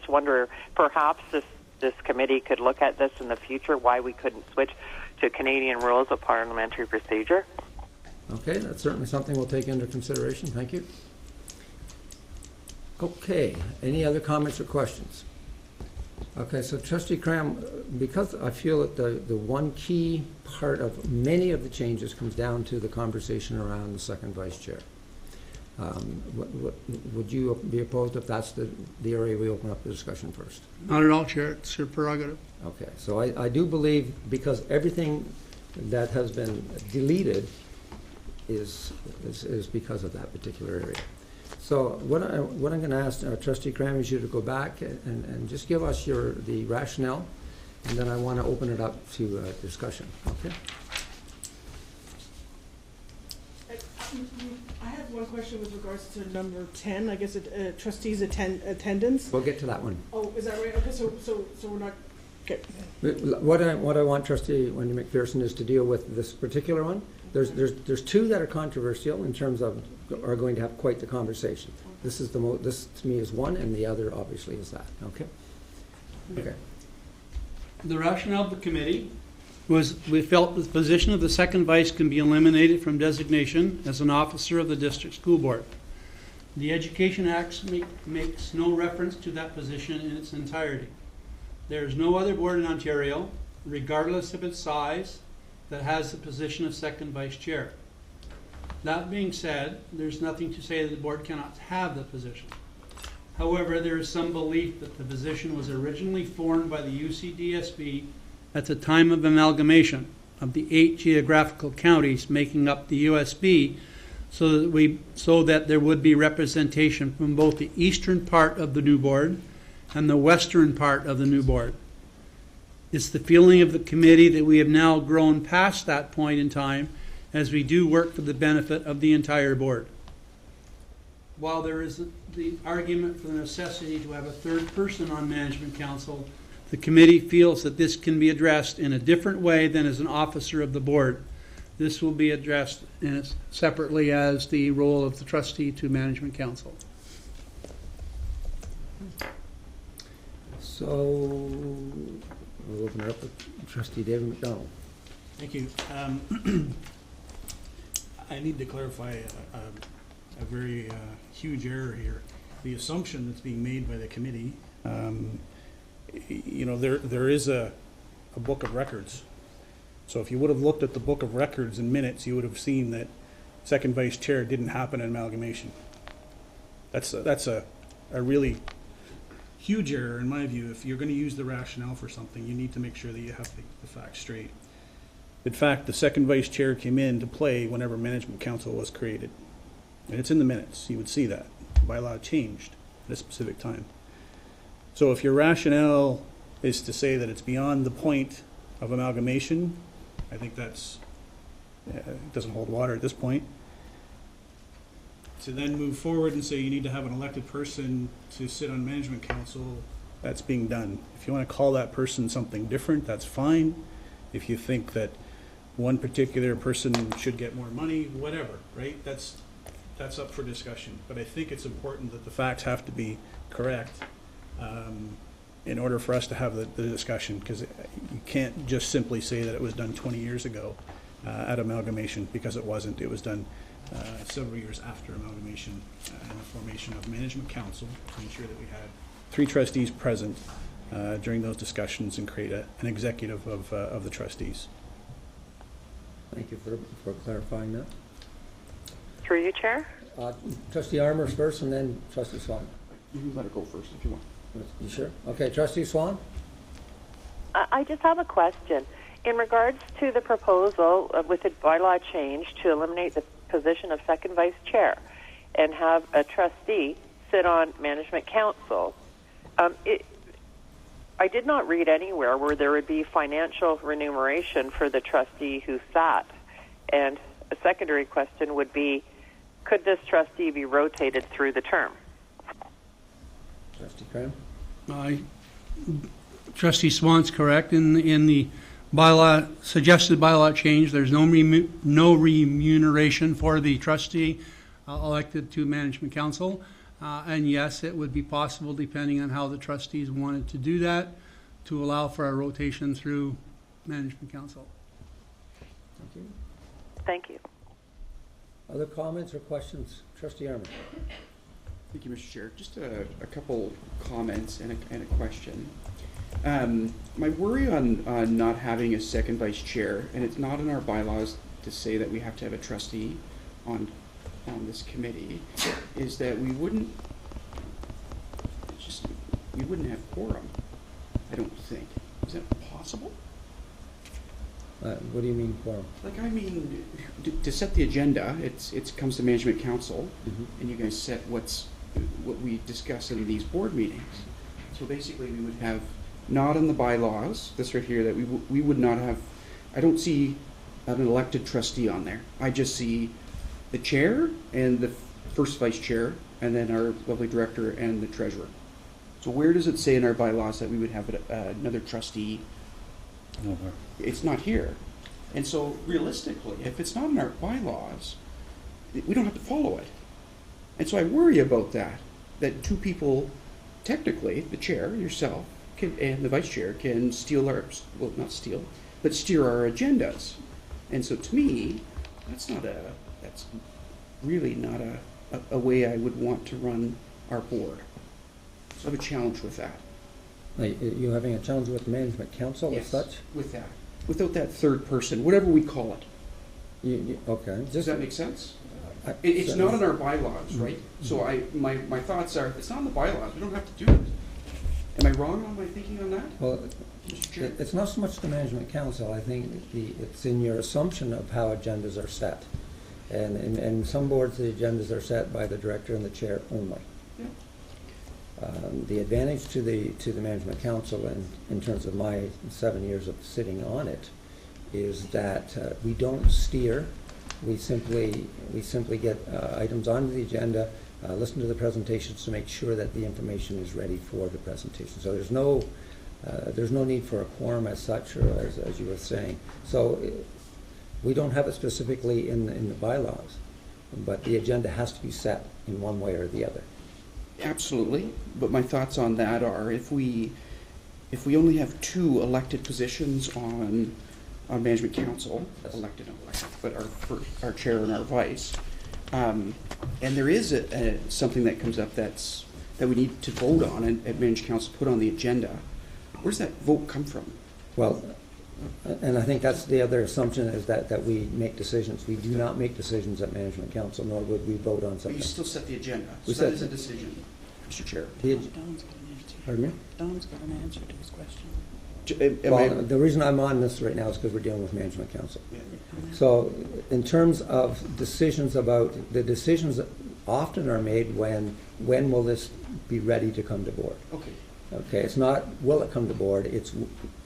wonder, perhaps this committee could look at this in the future, why we couldn't switch to Canadian rules of parliamentary procedure. Okay, that's certainly something we'll take into consideration. Thank you. Okay, any other comments or questions? Okay, so Trustee Cram, because I feel that the one key part of many of the changes comes down to the conversation around the second vice chair. Would you be opposed if that's the area we open up the discussion first? Not at all, Chair. It's your prerogative. Okay, so I do believe because everything that has been deleted is because of that particular area. So what I'm going to ask Trustee Cram is you to go back and just give us the rationale, and then I want to open it up to discussion. Okay. I have one question with regards to number 10, I guess, trustees attendance. We'll get to that one. Oh, is that right? Okay, so we're not, okay. What I want Trustee Wendy McPherson is to deal with this particular one. There's two that are controversial in terms of are going to have quite the conversation. This to me is one, and the other obviously is that. Okay. Okay. The rationale of the committee was we felt the position of the second vice can be eliminated from designation as an officer of the district school board. The Education Act makes no reference to that position in its entirety. There is no other board in Ontario, regardless of its size, that has the position of second vice chair. That being said, there's nothing to say that the board cannot have the position. However, there is some belief that the position was originally formed by the UCDSB at the time of amalgamation of the 8 geographical counties making up the USB, so that there would be representation from both the eastern part of the new board and the western part of the new board. It's the feeling of the committee that we have now grown past that point in time as we do work for the benefit of the entire board. While there is the argument for the necessity to have a third person on management council, the committee feels that this can be addressed in a different way than as an officer of the board. This will be addressed separately as the role of the trustee to management council. So we'll open it up with Trustee David McDonald. Thank you. I need to clarify a very huge error here. The assumption that's being made by the committee, there is a book of records. So if you would have looked at the book of records and minutes, you would have seen that second vice chair didn't happen in amalgamation. That's a really huge error in my view. If you're going to use the rationale for something, you need to make sure that you have the facts straight. In fact, the second vice chair came into play whenever management council was created. And it's in the minutes. You would see that. The bylaw changed at a specific time. So if your rationale is to say that it's beyond the point of amalgamation, I think it doesn't hold water at this point. To then move forward and say you need to have an elected person to sit on management council, that's being done. If you want to call that person something different, that's fine. If you think that one particular person should get more money, whatever, right? That's up for discussion. But I think it's important that the facts have to be correct in order for us to have the discussion, because you can't just simply say that it was done 20 years ago at amalgamation, because it wasn't. It was done several years after amalgamation and the formation of management council to ensure that we had 3 trustees present during those discussions and create an executive of the trustees. Thank you for clarifying that. Through you, Chair. Trustee Armour first, and then Trustee Swan. You can let her go first if you want. You sure? Okay, Trustee Swan? I just have a question. In regards to the proposal with the bylaw change to eliminate the position of second vice chair and have a trustee sit on management council, I did not read anywhere where there would be financial remuneration for the trustee who sat. And a secondary question would be, could this trustee be rotated through the term? Trustee Cram? Trustee Swan's correct. In the suggested bylaw change, there's no remuneration for the trustee elected to management council. And yes, it would be possible, depending on how the trustees wanted to do that, to allow for a rotation through management council. Thank you. Thank you. Other comments or questions? Trustee Armour? Thank you, Mr. Chair. Just a couple comments and a question. My worry on not having a second vice chair, and it's not in our bylaws to say that we have to have a trustee on this committee, is that we wouldn't have quorum. I don't think. Is that possible? What do you mean quorum? Like, I mean, to set the agenda, it comes to management council, and you guys set what we discuss in these board meetings. So basically, we would have not in the bylaws, this right here, that we would not have. I don't see an elected trustee on there. I just see the chair and the first vice chair, and then our lovely director and the treasurer. So where does it say in our bylaws that we would have another trustee? Nowhere. It's not here. And so realistically, if it's not in our bylaws, we don't have to follow it. And so I worry about that two people, technically, the chair, yourself, and the vice chair can steal not steal, but steer our agendas. And so to me, that's really not a way I would want to run our board. So I have a challenge with that. You having a challenge with the management council as such? With that. Without that third person, whatever we call it. Okay. Does that make sense? It's not in our bylaws, right? So my thoughts are, if it's not in the bylaws, we don't have to do it. Am I wrong on my thinking on that? Well, it's not so much the management council. I think it's in your assumption of how agendas are set. And in some boards, the agendas are set by the director and the chair only. Yeah. The advantage to the management council, and in terms of my 7 years of sitting on it, is that we don't steer. We simply get items onto the agenda, listen to the presentations to make sure that the information is ready for the presentation. So there's no need for a quorum as such, or as you were saying. So we don't have it specifically in the bylaws, but the agenda has to be set in one way or the other. Absolutely, but my thoughts on that are, if we only have two elected positions on management council, elected, but our chair and our vice, and there is something that comes up that we need to vote on and management council put on the agenda, where's that vote come from? Well, and I think that's the other assumption, is that we make decisions. We do not make decisions at management council, nor would we vote on something. But you still set the agenda. We So that is a decision, Mr. Chair. Don's got an answer. Pardon me? Don's got an answer to his question. Well, the reason I'm on this right now is because we're dealing with management council. So in terms of decisions the decisions often are made when will this be ready to come to board? Okay. Okay, it's not will it come to board, it's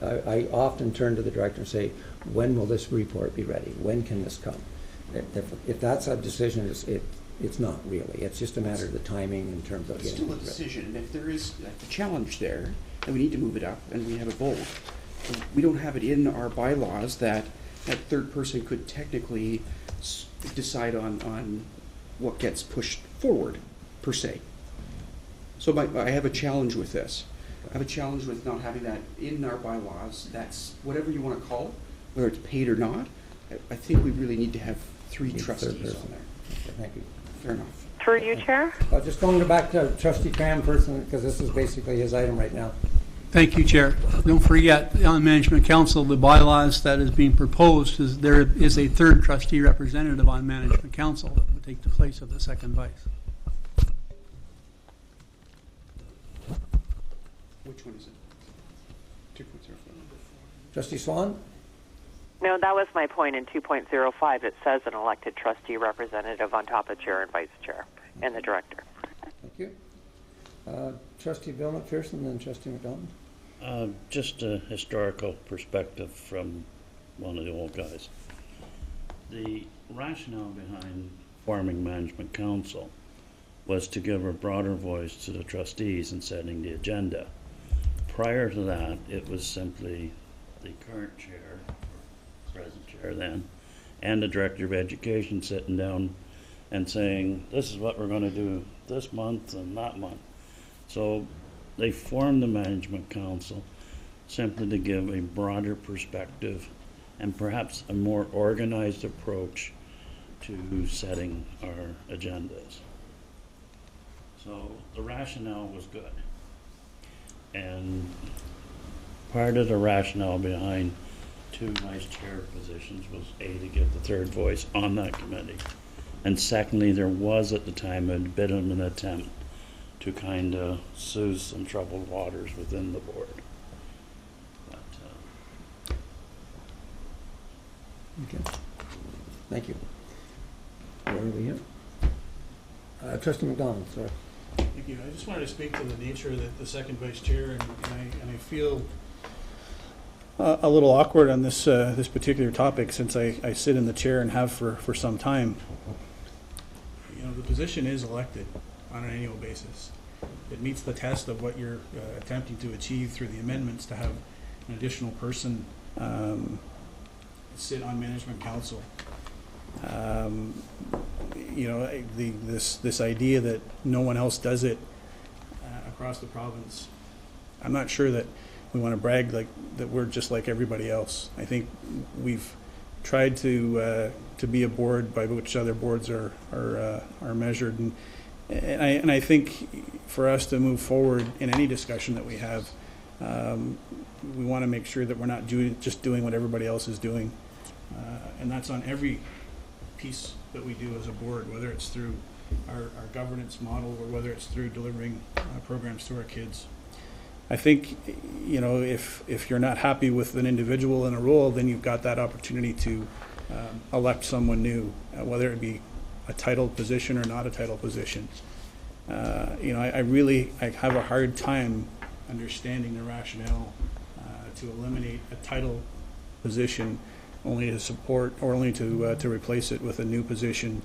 I often turn to the director and say, when will this report be ready? When can this come? If that's a decision, it's not really. It's just a matter of the timing in terms of It's getting still a it ready. decision, and if there is a challenge there, then we need to move it up and we have a vote. We don't have it in our bylaws that third person could technically decide on what gets pushed forward, per se. So I have a challenge with this. I have a challenge with not having that in our bylaws. That's whatever you want to call it, whether it's paid or not. I think we really need to have three trustees on there. Okay, thank you. Fair enough. Through you, Chair? I'll just going back to Trustee Cram first, because this is basically his item right now. Thank you, Chair. Don't forget, on Management Council, the bylaws that is being proposed is there is a third trustee representative on Management Council that would take the place of the second vice. Which one is it? 2.05. Trustee Swan? No, that was my point in 2.05. It says an elected trustee representative on top of chair and vice chair and the director. Thank you. Trustee Bill McPherson, then Trustee McDonald. Just a historical perspective from one of the old guys. The rationale behind forming Management Council was to give a broader voice to the trustees in setting the agenda. Prior to that, it was simply the current chair, present chair then, and the director of education sitting down and saying, this is what we're going to do this month and that month. So they formed the Management Council simply to give a broader perspective and perhaps a more organized approach to setting our agendas. So the rationale was good. And part of the rationale behind 2 vice chair positions was A, to give the third voice on that committee. And secondly, there was at the time a bit of an attempt to kind of soothe some troubled waters within the board. But, Okay. Thank you. Where are we here? Trustee McDonald, sorry. Thank you. I just wanted to speak to the nature of the second vice chair, and I feel a little awkward on this this particular topic since I sit in the chair and have for some time. You know, the position is elected on an annual basis. It meets the test of what you're attempting to achieve through the amendments to have an additional person sit on Management Council. You know, this idea that no one else does it across the province, I'm not sure that we want to brag like that we're just like everybody else. I think we've tried to be a board by which other boards are measured, and I think for us to move forward in any discussion that we have, we want to make sure that we're not just doing what everybody else is doing, and that's on every piece that we do as a board, whether it's through our governance model or whether it's through delivering programs to our kids. I think, you know, if you're not happy with an individual in a role, then you've got that opportunity to elect someone new, whether it be a titled position or not a titled position. You know, I have a hard time understanding the rationale to eliminate a title position only to support or only to replace it with a new position,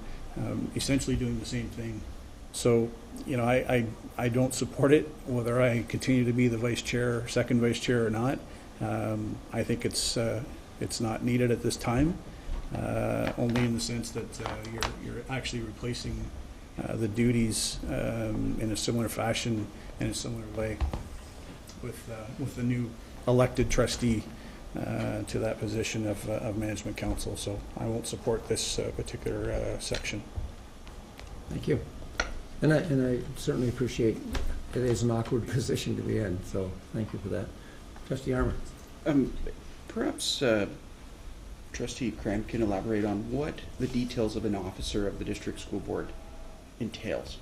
essentially doing the same thing. So, you know, I don't support it, whether I continue to be the vice chair, second vice chair or not. I think it's not needed at this time, only in the sense that you're actually replacing the duties in a similar fashion, in a similar way, with the new elected trustee to that position of Management Council. So I won't support this particular section. Thank you. And I certainly appreciate it is an awkward position to be in, so thank you for that. Trustee Armour. Perhaps Trustee Cram can elaborate on what the details of an officer of the district school board entails.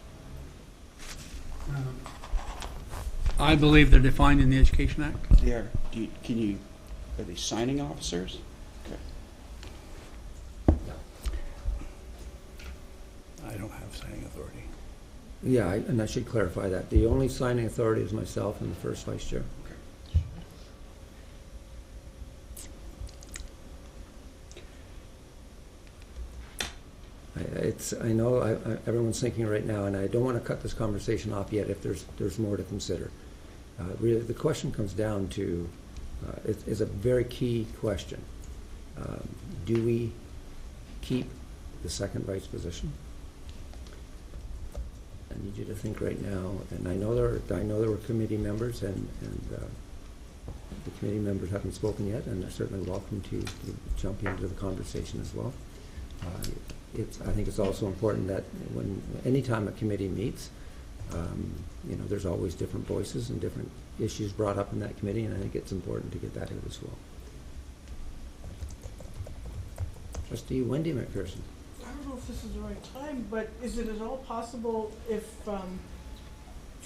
I believe they're defined in the Education Act. They are. Are they signing officers? Okay. I don't have signing authority. Yeah, and I should clarify that. The only signing authority is myself and the first vice chair. I know everyone's thinking right now, and I don't want to cut this conversation off yet if there's more to consider. Really, the question comes down to, is a very key question. Do we keep the second vice position? I need you to think right now, and I know there were committee members, and the committee members haven't spoken yet, and they're certainly welcome to jump into the conversation as well. I think it's also important that anytime a committee meets, you know, there's always different voices and different issues brought up in that committee, and I think it's important to get that in as well. Trustee Wendy McPherson. I don't know if this is the right time, but is it at all possible if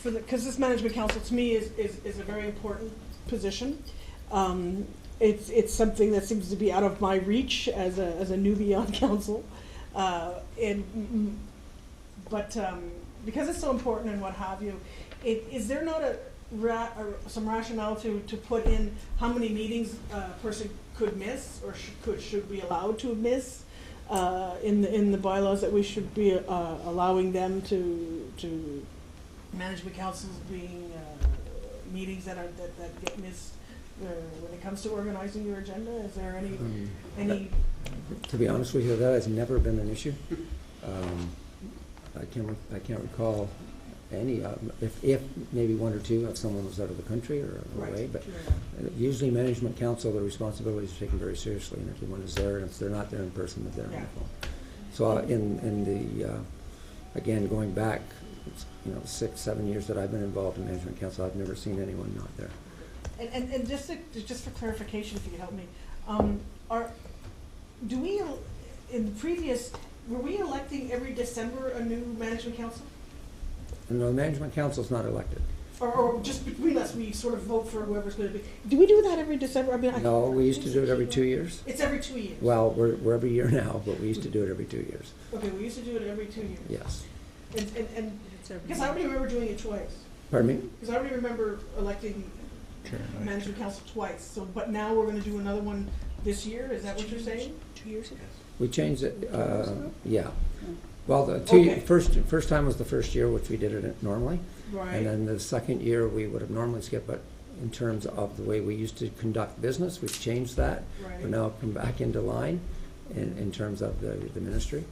because this management council to me is a very important position. It's something that seems to be out of my reach as a newbie on council, but because it's so important and what have you, is there not some rationale to put in how many meetings a person could miss or should be allowed to miss in the bylaws, that we should be allowing them to management councils being meetings that get missed when it comes to organizing your agenda? Is there any? To be honest with you, that has never been an issue. I can't recall any, if maybe one or two, if someone was out of the country or away, but usually management council, the responsibilities are taken very seriously, and everyone is there, and if they're not there in person, they're there on the phone. So in the, again, going back, 6-7 years that I've been involved in management council, I've never seen anyone not there. And just for clarification, if you could help me, were we electing every December a new management council? No, the management council's not elected. Or just between us, we sort of vote for whoever's going to be. Do we do that every December? I mean, no, we used to do it every 2 years. It's every 2 years. Well, we're every year now, but we used to do it every 2 years. Okay, we used to do it every 2 years. Yes. And because I already remember doing it twice. Pardon me? Because I already remember electing a management council twice. So, but now we're going to do another one this year. Is that what you're saying? 2 years ago. We changed it. Yeah. Well, the first time was the first year, which we did it normally. Right. And then the second year, we would have normally skipped, but in terms of the way we used to conduct business, we've changed that. Right. We're now come back into line in terms of the ministry.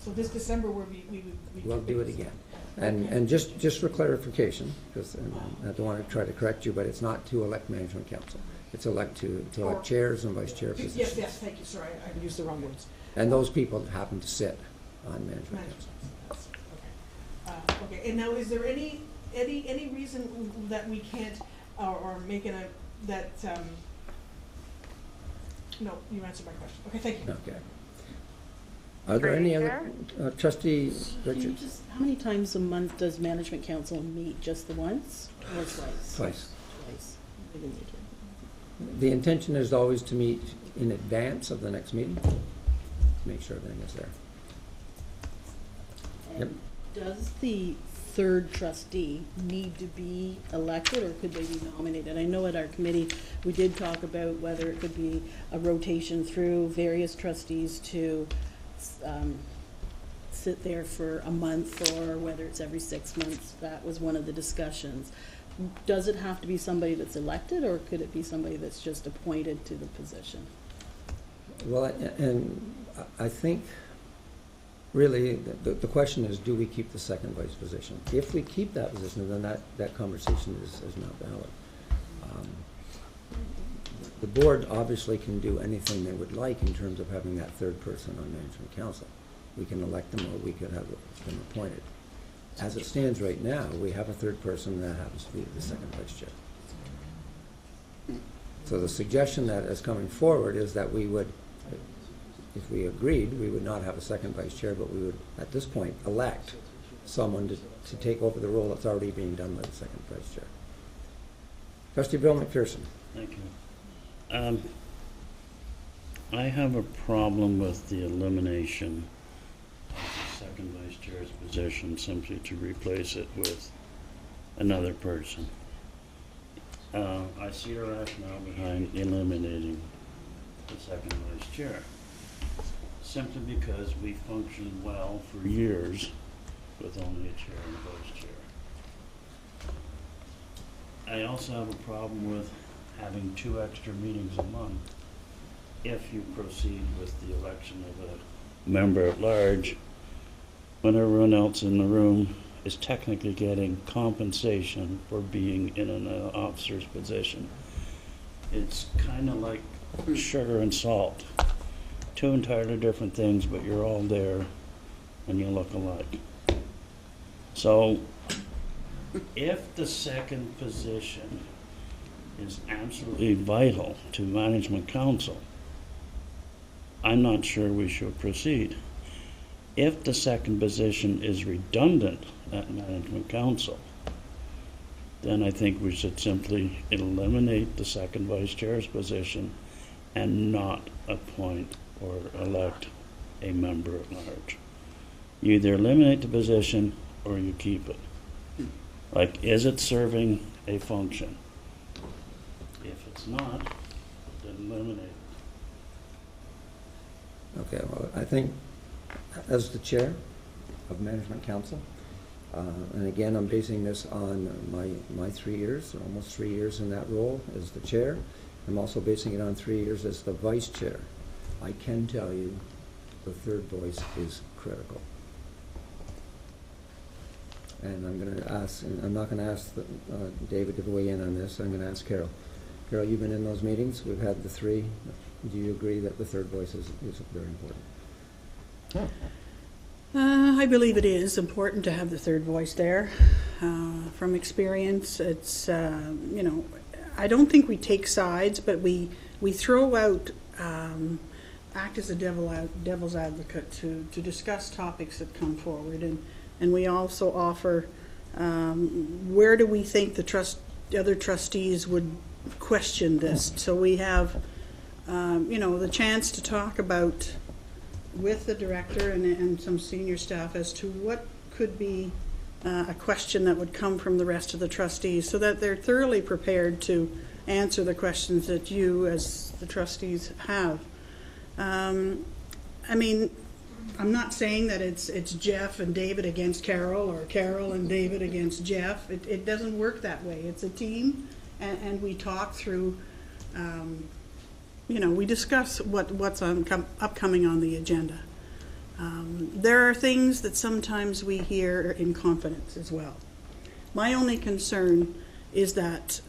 So this December, we'll do it again. And just for clarification, because I don't want to try to correct you, but it's not to elect management council. It's to elect chairs and vice chair positions. Yes, thank you. Sorry, I used the wrong words. And those people happen to sit on management council. Okay. Okay. And now, is there any reason that we can't or make it that? No, you answered my question. Okay, thank you. Okay. Are there any other Trustee Richards? How many times a month does management council meet? Just the once or twice? Twice. Twice. The intention is always to meet in advance of the next meeting to make sure everything is there. Yep. Does the third trustee need to be elected, or could they be nominated? I know at our committee we did talk about whether it could be a rotation through various trustees to sit there for a month, or whether it's every 6 months. That was one of the discussions. Does it have to be somebody that's elected, or could it be somebody that's just appointed to the position? Well, and I think really the question is, do we keep the second vice position? If we keep that position, then that conversation is not valid. The board obviously can do anything they would like in terms of having that third person on management council. We can elect them, or we could have them appointed. As it stands right now, we have a third person that happens to be the second vice chair. So the suggestion that is coming forward is that we would, if we agreed, we would not have a second vice chair, but we would, at this point, elect someone to take over the role that's already being done by the second vice chair. Trustee Bill McPherson. Thank you. I have a problem with the elimination of the second vice chair's position simply to replace it with another person. I see the rationale behind eliminating the second vice chair, simply because we functioned well for years with only a chair and a vice chair. I also have a problem with having 2 extra meetings a month if you proceed with the election of a member at large, when everyone else in the room is technically getting compensation for being in an officer's position. It's kind of like sugar and salt. 2 entirely different things, but you're all there and you look alike. So if the second position is absolutely vital to management council, I'm not sure we should proceed. If the second position is redundant at management council, then I think we should simply eliminate the second vice chair's position and not appoint or elect a member at large. You either eliminate the position or you keep it. Like, is it serving a function? If it's not, then eliminate it. Okay, well, I think as the chair of Management Council, and again, I'm basing this on my 3 years, almost 3 years in that role as the chair. I'm also basing it on 3 years as the vice chair. I can tell you the third voice is critical. And I'm going to ask, and I'm not going to ask David to weigh in on this, I'm going to ask Carol. Carol, you've been in those meetings, we've had the three. Do you agree that the third voice is very important? I believe it is important to have the third voice there. From experience, it's, I don't think we take sides, but we throw out, act as a devil's advocate to discuss topics that come forward. And we also offer, where do we think the other trustees would question this? So we have, the chance to talk about with the director and some senior staff as to what could be a question that would come from the rest of the trustees, so that they're thoroughly prepared to answer the questions that you as the trustees have. I'm not saying that it's Jeff and David against Carol, or Carol and David against Jeff. It doesn't work that way. It's a team, and we talk through, we discuss what's upcoming on the agenda. There are things that sometimes we hear in confidence as well. My only concern is that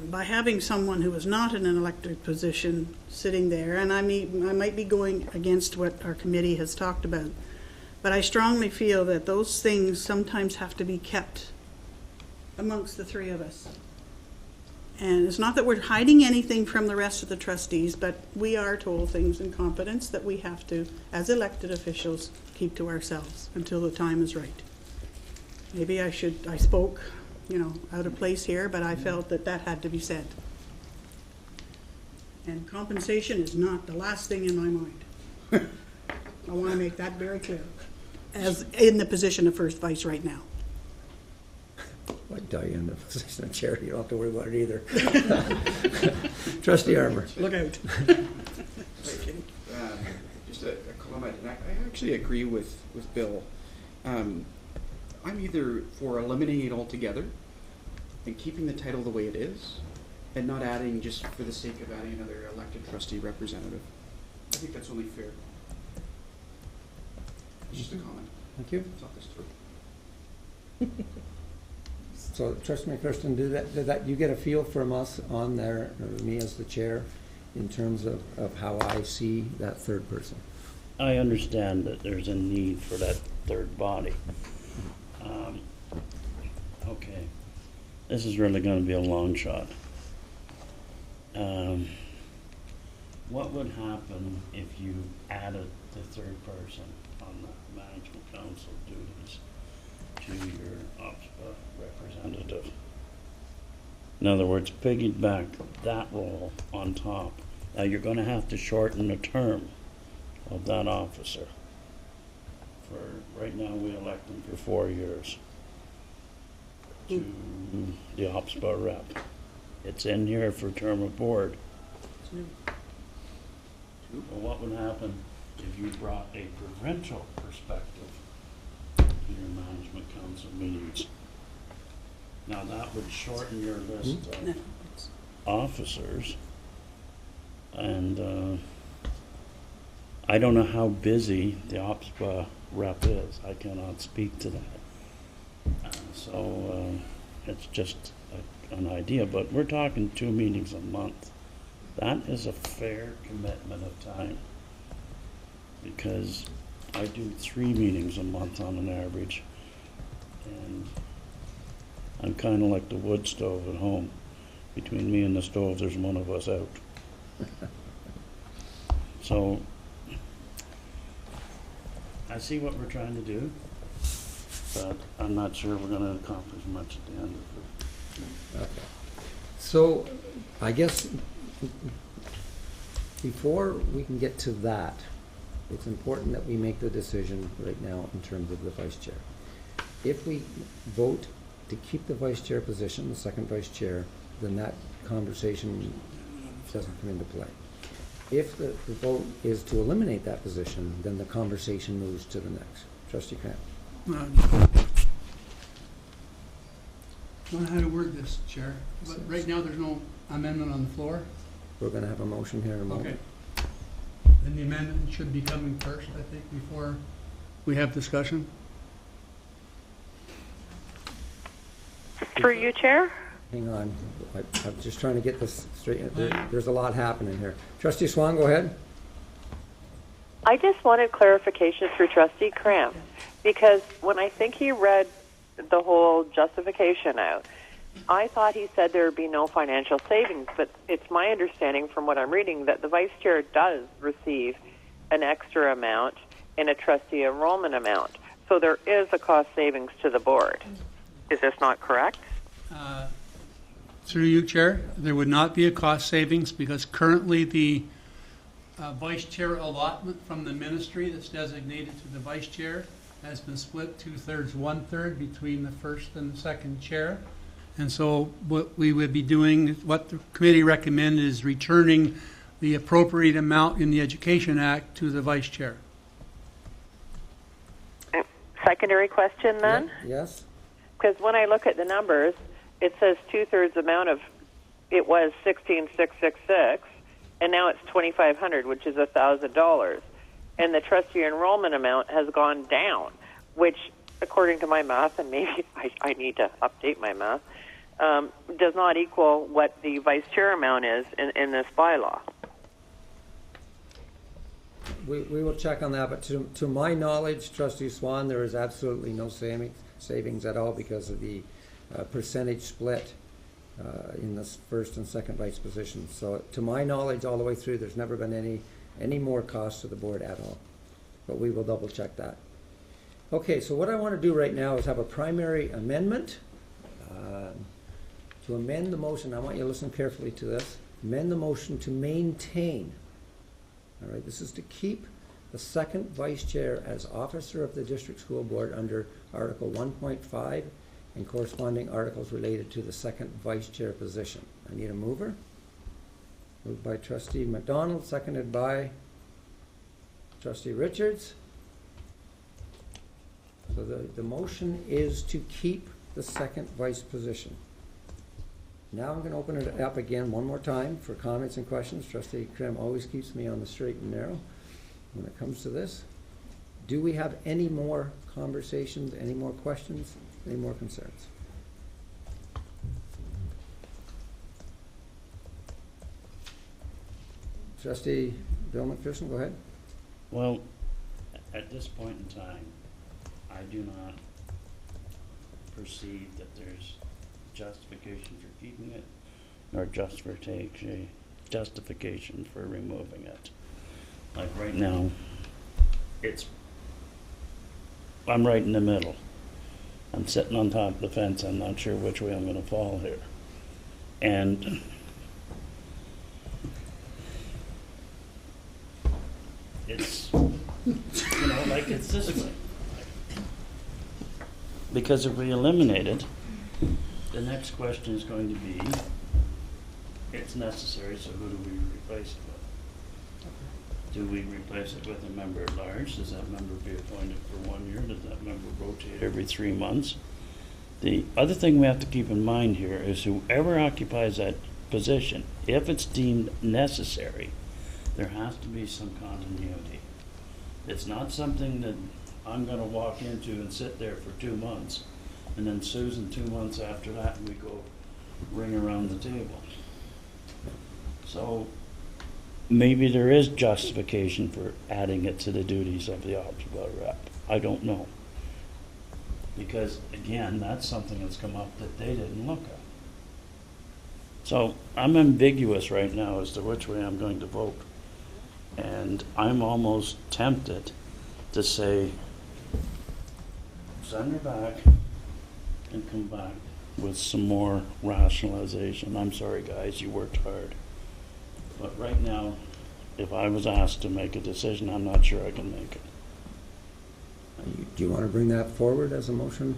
by having someone who is not in an elected position sitting there, and I might be going against what our committee has talked about, but I strongly feel that those things sometimes have to be kept amongst the three of us. And it's not that we're hiding anything from the rest of the trustees, but we are told things in confidence that we have to, as elected officials, keep to ourselves until the time is right. Maybe I spoke, out of place here, but I felt that had to be said. And compensation is not the last thing in my mind. I want to make that very clear, as in the position of first vice right now. I tell you, in the position of chair, you don't have to worry about it either. Trustee Armour. Look out. Just a comment, and I actually agree with Bill. I'm either for eliminating it altogether and keeping the title the way it is, and not adding just for the sake of adding another elected trustee representative. I think that's only fair. It's just a comment. Thank you. Thought this through. So, Trustee McPherson, did that you get a feel from us on there, or me as the chair, in terms of how I see that third person? I understand that there's a need for that third body. Okay, this is really going to be a long shot. What would happen if you added the third person on the management council duties to your OPSPA representative? In other words, piggyback that role on top. Now you're going to have to shorten the term of that officer. For right now, we elect them for 4 years to the OPSPA rep. It's in here for term of board. Well, what would happen if you brought a provincial perspective to your management council meetings? Now that would shorten your list of officers, and I don't know how busy the OPSPA rep is. I cannot speak to that. So it's just an idea, but we're talking 2 meetings a month. That is a fair commitment of time, because I do 3 meetings a month on an average, and I'm kind of like the wood stove at home. Between me and the stove, there's one of us out. So I see what we're trying to do, but I'm not sure we're going to accomplish much at the end of it. Okay. So, I guess before we can get to that, it's important that we make the decision right now in terms of the vice chair. If we vote to keep the vice chair position, the second vice chair, then that conversation doesn't come into play. If the vote is to eliminate that position, then the conversation moves to the next. Trustee Cramp. I don't know how to word this, Chair, but right now there's no amendment on the floor. We're going to have a motion here in a moment. Okay. Then the amendment should be coming first, I think, before we have discussion. Through you, Chair. Hang on. I'm just trying to get this straight. There's a lot happening here. Trustee Swan, go ahead. I just wanted clarification through Trustee Cramp, because when I think he read the whole justification out, I thought he said there would be no financial savings, but it's my understanding from what I'm reading that the vice chair does receive an extra amount in a trustee enrollment amount. So there is a cost savings to the board. Is this not correct? Through you, Chair, there would not be a cost savings because currently the vice chair allotment from the ministry that's designated to the vice chair has been split 2/3, 1/3 between the first and the second chair. And so what we would be doing, what the committee recommended, is returning the appropriate amount in the Education Act to the vice chair. Secondary question then? Yeah. Yes. Because when I look at the numbers, it says 2/3 amount of, it was 16,666, and now it's 2,500, which is $1,000. And the trustee enrollment amount has gone down, which, according to my math, and maybe I need to update my math, does not equal what the vice chair amount is in this bylaw. We will check on that, but to my knowledge, Trustee Swan, there is absolutely no savings at all because of the percentage split in the first and second vice positions. So to my knowledge, all the way through, there's never been any more cost to the board at all. But we will double check that. Okay, so what I want to do right now is have a primary amendment. To amend the motion, I want you to listen carefully to this. Amend the motion to maintain. All right, this is to keep the second vice chair as officer of the district school board under Article 1.5 and corresponding articles related to the second vice chair position. I need a mover. Moved by Trustee McDonald, seconded by Trustee Richards. So the motion is to keep the second vice position. Now I'm going to open it up again one more time for comments and questions. Trustee Krim always keeps me on the straight and narrow when it comes to this. Do we have any more conversations, any more questions, any more concerns? Trustee Bill McPherson, go ahead. Well, at this point in time, I do not perceive that there's justification for keeping it, nor justification for removing it. Like right now, I'm right in the middle. I'm sitting on top of the fence. I'm not sure which way I'm going to fall here. And it's, like it's this way. Because if we eliminate it, the next question is going to be, it's necessary, so who do we replace it with? Do we replace it with a member at large? Does that member be appointed for 1 year? Does that member rotate every 3 months? The other thing we have to keep in mind here is whoever occupies that position, if it's deemed necessary, there has to be some continuity. It's not something that I'm going to walk into and sit there for 2 months, and then Susan 2 months after that, and we go ring around the table. So maybe there is justification for adding it to the duties of the Observer rep. I don't know. Because, again, that's something that's come up that they didn't look at. So I'm ambiguous right now as to which way I'm going to vote. And I'm almost tempted to say, send her back and come back with some more rationalization. I'm sorry, guys, you worked hard. But right now, if I was asked to make a decision, I'm not sure I can make it. Do you want to bring that forward as a motion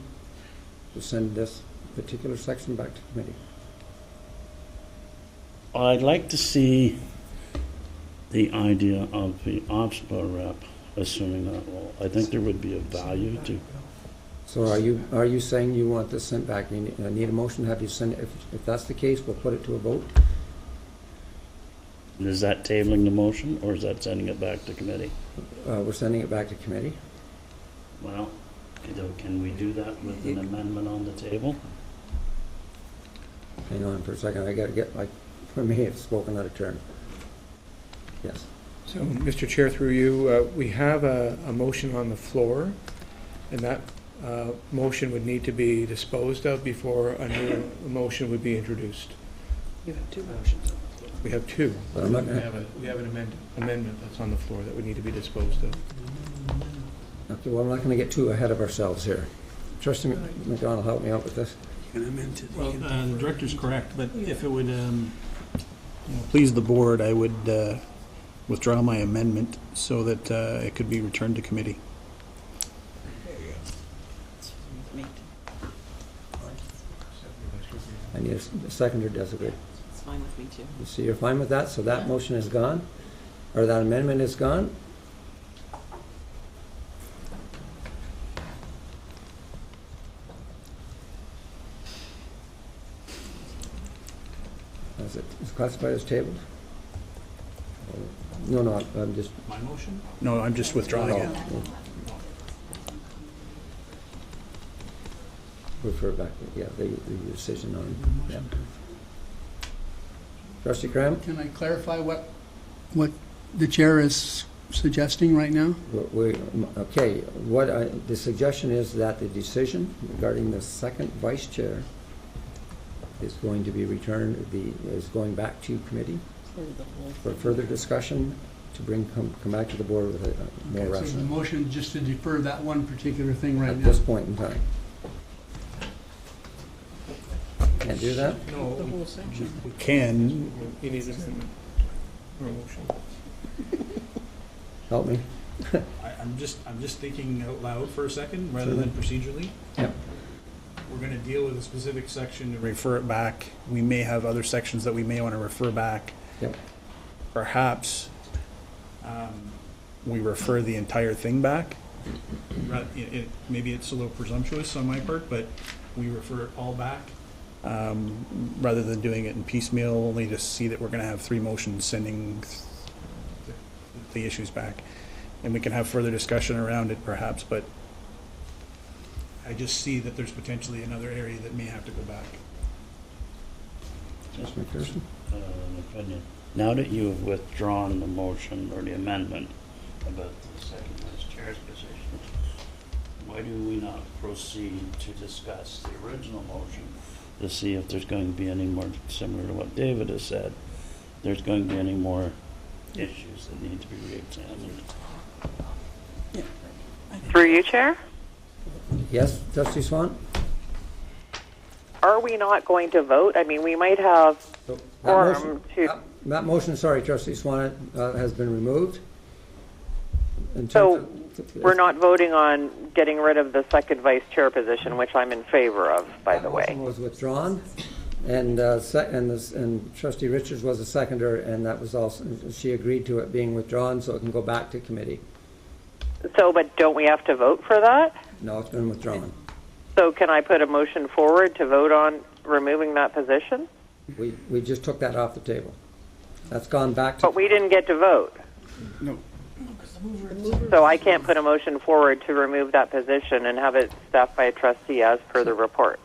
to send this particular section back to committee? I'd like to see the idea of the OPSPA rep assuming that role. I think there would be a value to. So are you saying you want this sent back? You need a motion to have you send it? If that's the case, we'll put it to a vote. Is that tabling the motion, or is that sending it back to committee? We're sending it back to committee. Well, can we do that with an amendment on the table? Hang on for a second. I got to get, like, for me, it's spoken out of turn. Yes. So, Mr. Chair, through you, we have a motion on the floor, and that motion would need to be disposed of before a new motion would be introduced. You have two motions. We have two. But I'm not We have an amendment that's on the floor that would need to be disposed of. Okay, well, I'm not going to get too ahead of ourselves here. Trustee McDonald, help me out with this. Well, the director's correct, but if it would please the board, I would withdraw my amendment so that it could be returned to committee. I need a seconder designate. It's fine with me too. So you're fine with that? So that motion is gone? Or that amendment is gone? Is it classified as tabled? No, I'm just... My motion? No, I'm just withdrawing it. Refer back, yeah, the decision on, yeah. Trustee Cram? Can I clarify what the chair is suggesting right now? Okay, the suggestion is that the decision regarding the second vice chair is going to be returned, is going back to committee for further discussion to come back to the board with a more So the rational. motion just to defer that one particular thing right At now? this point in time. Can't do that? No. The whole section. We can. You need an amendment or a motion. Help me? I'm just thinking out loud for a second, rather than procedurally. Yep. We're going to deal with a specific section and refer it back. We may have other sections that we may want to refer back. Yep. Perhaps we refer the entire thing back. Maybe it's a little presumptuous on my part, but we refer it all back rather than doing it in piecemeal, only to see that we're going to have three motions sending the issues back. And we can have further discussion around it perhaps, but I just see that there's potentially another area that may have to go back. Just McPherson? An opinion. Now that you have withdrawn the motion or the amendment about the second vice chair's position, why do we not proceed to discuss the original motion to see if there's going to be any more, similar to what David has said, there's going to be any more issues that need to be re-examined? Through you, Chair? Yes, Trustee Swan? Are we not going to vote? I mean, we might have So quorum to... that motion, sorry, Trustee Swan, has been removed. So we're not voting on getting rid of the second vice chair position, which I'm in favor of, by the way. That motion was withdrawn, and Trustee Richards was a seconder, and that was also, she agreed to it being withdrawn, so it can go back to committee. So, but don't we have to vote for that? No, it's been withdrawn. So can I put a motion forward to vote on removing that position? We just took that off the table. That's gone back to... But we didn't get to vote. No. So I can't put a motion forward to remove that position and have it staffed by a trustee as per the report.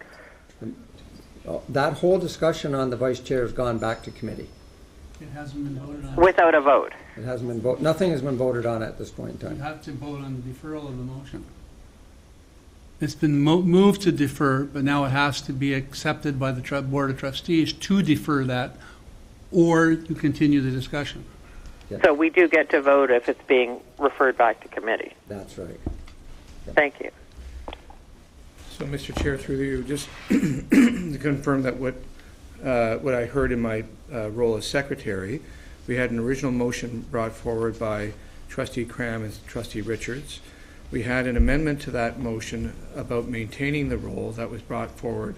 That whole discussion on the vice chair has gone back to committee. It hasn't been voted on. Without a vote. It hasn't been voted. Nothing has been voted on at this point in You time. have to vote on the deferral of the motion. It's been moved to defer, but now it has to be accepted by the Board of Trustees to defer that, or you continue the discussion. So we do get to vote if it's being referred back to committee. That's right. Thank you. So, Mr. Chair, through you, just to confirm that what I heard in my role as secretary, we had an original motion brought forward by Trustee Cram and Trustee Richards. We had an amendment to that motion about maintaining the role that was brought forward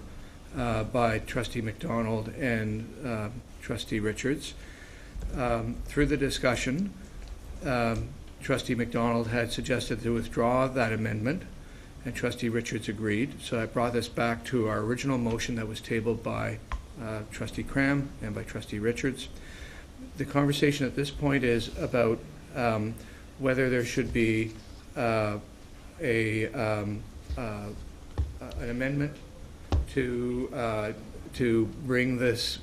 by Trustee McDonald and Trustee Richards. Through the discussion, Trustee McDonald had suggested to withdraw that amendment, and Trustee Richards agreed. So I brought this back to our original motion that was tabled by Trustee Cram and by Trustee Richards. The conversation at this point is about whether there should be an amendment to bring this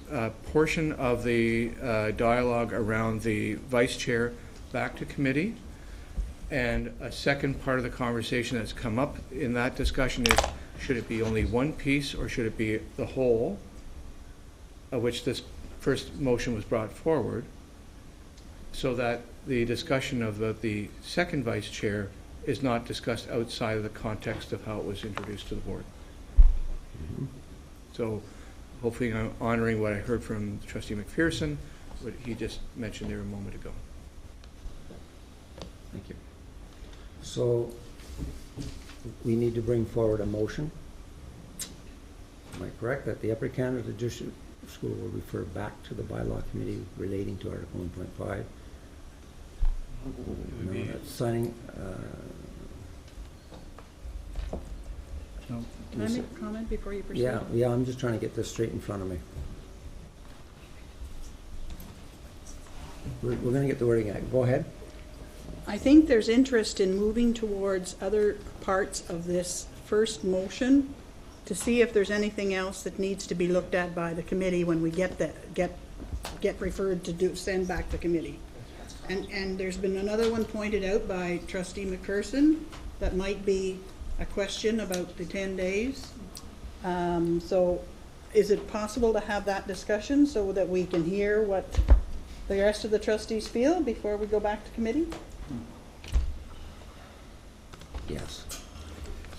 portion of the dialogue around the vice chair back to committee. And a second part of the conversation that's come up in that discussion is, should it be only one piece or should it be the whole, of which this first motion was brought forward, so that the discussion of the second vice chair is not discussed outside of the context of how it was introduced to the board. So hopefully I'm honoring what I heard from Trustee McPherson, what he just mentioned there a moment ago. Thank you. So we need to bring forward a motion. Am I correct that the Upper Canada District School will refer back to the bylaw committee relating to Article 1.5? No, that's signing. Can I make a comment before you proceed? Yeah, I'm just trying to get this straight in front of me. We're going to get the wording out. Go ahead. I think there's interest in moving towards other parts of this first motion to see if there's anything else that needs to be looked at by the committee when we get referred to send back to committee. And there's been another one pointed out by Trustee McPherson that might be a question about the 10 days. So is it possible to have that discussion so that we can hear what the rest of the trustees feel before we go back to committee? Yes.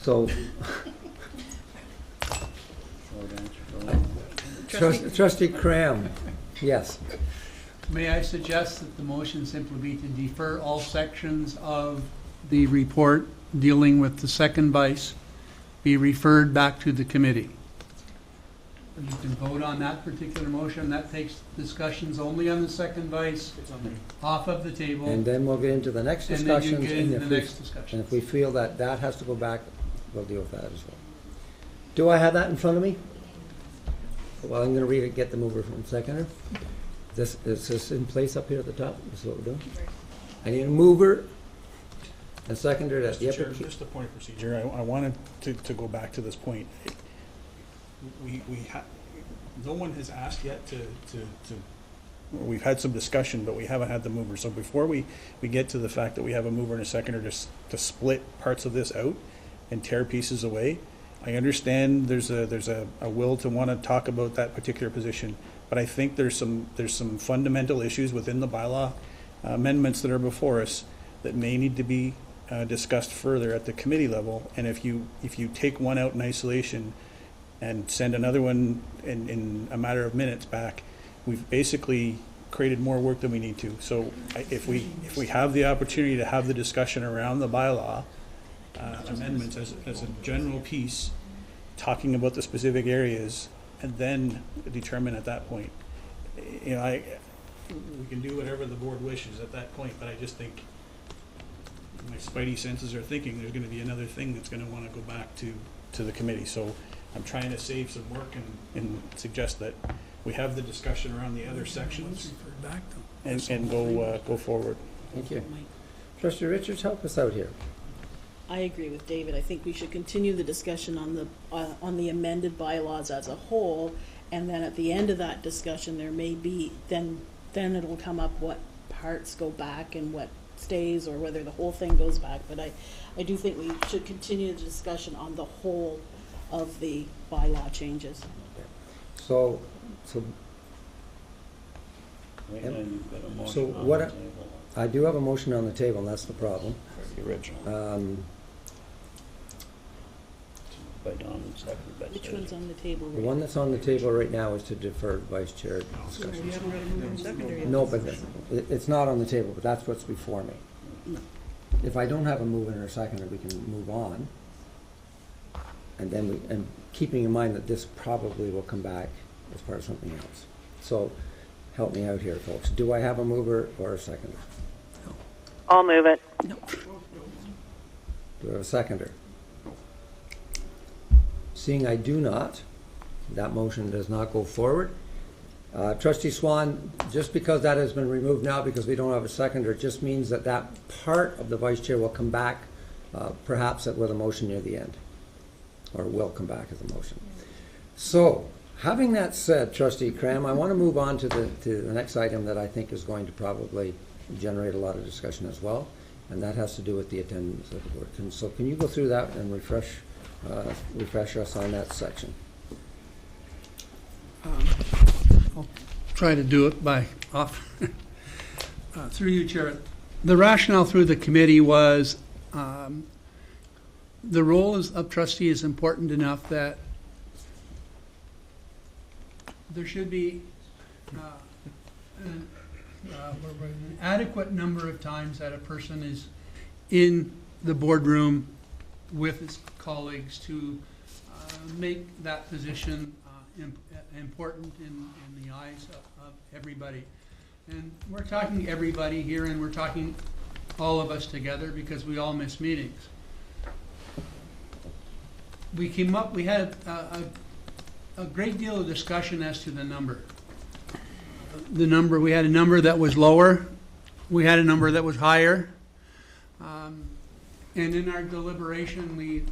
So, Trustee Cram, yes. May I suggest that the motion simply be to defer all sections of the report dealing with the second vice be referred back to the committee? You can vote on that particular motion. That takes discussions only on the second vice off of the table. And then we'll get into the next discussions. And then you get into the next discussion. And if we feel that that has to go back, we'll deal with that as well. Do I have that in front of me? Well, I'm going to read it, get the mover from seconder. Is this in place up here at the top? This is what we're doing. I need a mover and seconder. That's Mr. Chair, just a point of procedure. I wanted to go back to this point. No one has asked yet to we've had some discussion, but we haven't had the mover. So before we get to the fact that we have a mover and a seconder to split parts of this out and tear pieces away, I understand there's a will to want to talk about that particular position, but I think there's some fundamental issues within the bylaw amendments that are before us that may need to be discussed further at the committee level. And if you take one out in isolation and send another one in a matter of minutes back, we've basically created more work than we need to. So if we have the opportunity to have the discussion around the bylaw amendments as a general piece, talking about the specific areas, and then determine at that point, we can do whatever the board wishes at that point, but I just think my spidey senses are thinking there's going to be another thing that's going to want to go back to the committee. So I'm trying to save some work and suggest that we have the discussion around the other sections and go forward. Thank you. Trustee Richards, help us out here. I agree with David. I think we should continue the discussion on the amended bylaws as a whole, and then at the end of that discussion, there may be then it'll come up what parts go back and what stays, or whether the whole thing goes back. But I do think we should continue the discussion on the whole of the bylaw changes. So what I do have a motion on the table, and that's the problem. The original. by Don and seconded by Which Susan. one's on the table? The one that's on the table right now is to defer vice chair You discussions. haven't got a mover and seconder yet. No, but it's not on the table, but that's what's before me. If I don't have a mover or a seconder, we can move on. And then and keeping in mind that this probably will come back as part of something else. So help me out here, folks. Do I have a mover or a seconder? I'll move it. Do I have a seconder? Seeing I do not, that motion does not go forward. Trustee Swan, just because that has been removed now because we don't have a seconder, just means that that part of the vice chair will come back perhaps with a motion near the end, or will come back as a motion. So, having that said, Trustee Cram, I want to move on to the next item that I think is going to probably generate a lot of discussion as well, and that has to do with the attendance of the board. So can you go through that and refresh us on that section? I'll try to do it by through you, Chair. The rationale through the committee was the role of trustee is important enough that there should be an adequate number of times that a person is in the boardroom with his colleagues to make that position important in the eyes of everybody. And we're talking everybody here, and we're talking all of us together because we all miss meetings. We had a great deal of discussion as to the number. We had a number that was lower, we had a number that was higher, and in our deliberation we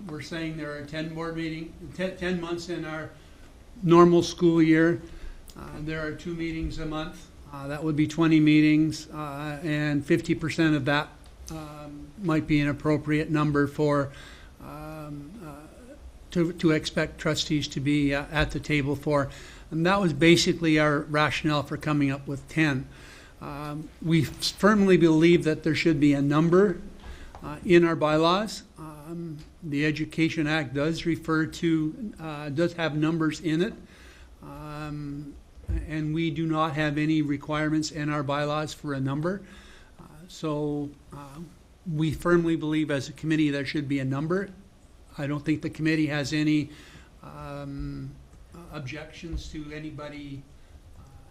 were saying there are 10 board meetings, 10 months in our normal school year. There are 2 meetings a month. That would be 20 meetings, and 50% of that might be an appropriate number for to expect trustees to be at the table for. And that was basically our rationale for coming up with 10. We firmly believe that there should be a number in our bylaws. The Education Act does refer to, does have numbers in it. And we do not have any requirements in our bylaws for a number. So we firmly believe as a committee there should be a number. I don't think the committee has any objections to anybody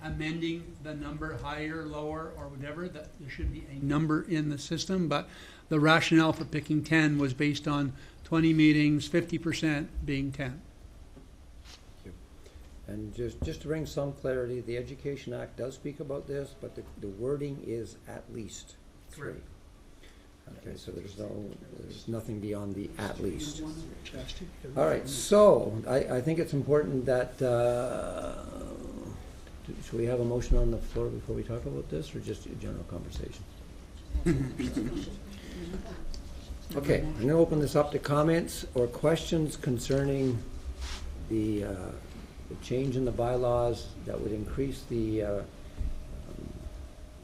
amending the number higher, lower, or whatever. That there should be a number in the system, but the rationale for picking 10 was based on 20 meetings, 50% being 10. And just to bring some clarity, the Education Act does speak about this, but the wording is at least 3. Okay, so there's nothing beyond the at least. All right, so I think it's important that, should we have a motion on the floor before we talk about this, or just a general conversation? Okay, I'm going to open this up to comments or questions concerning the change in the bylaws that would increase the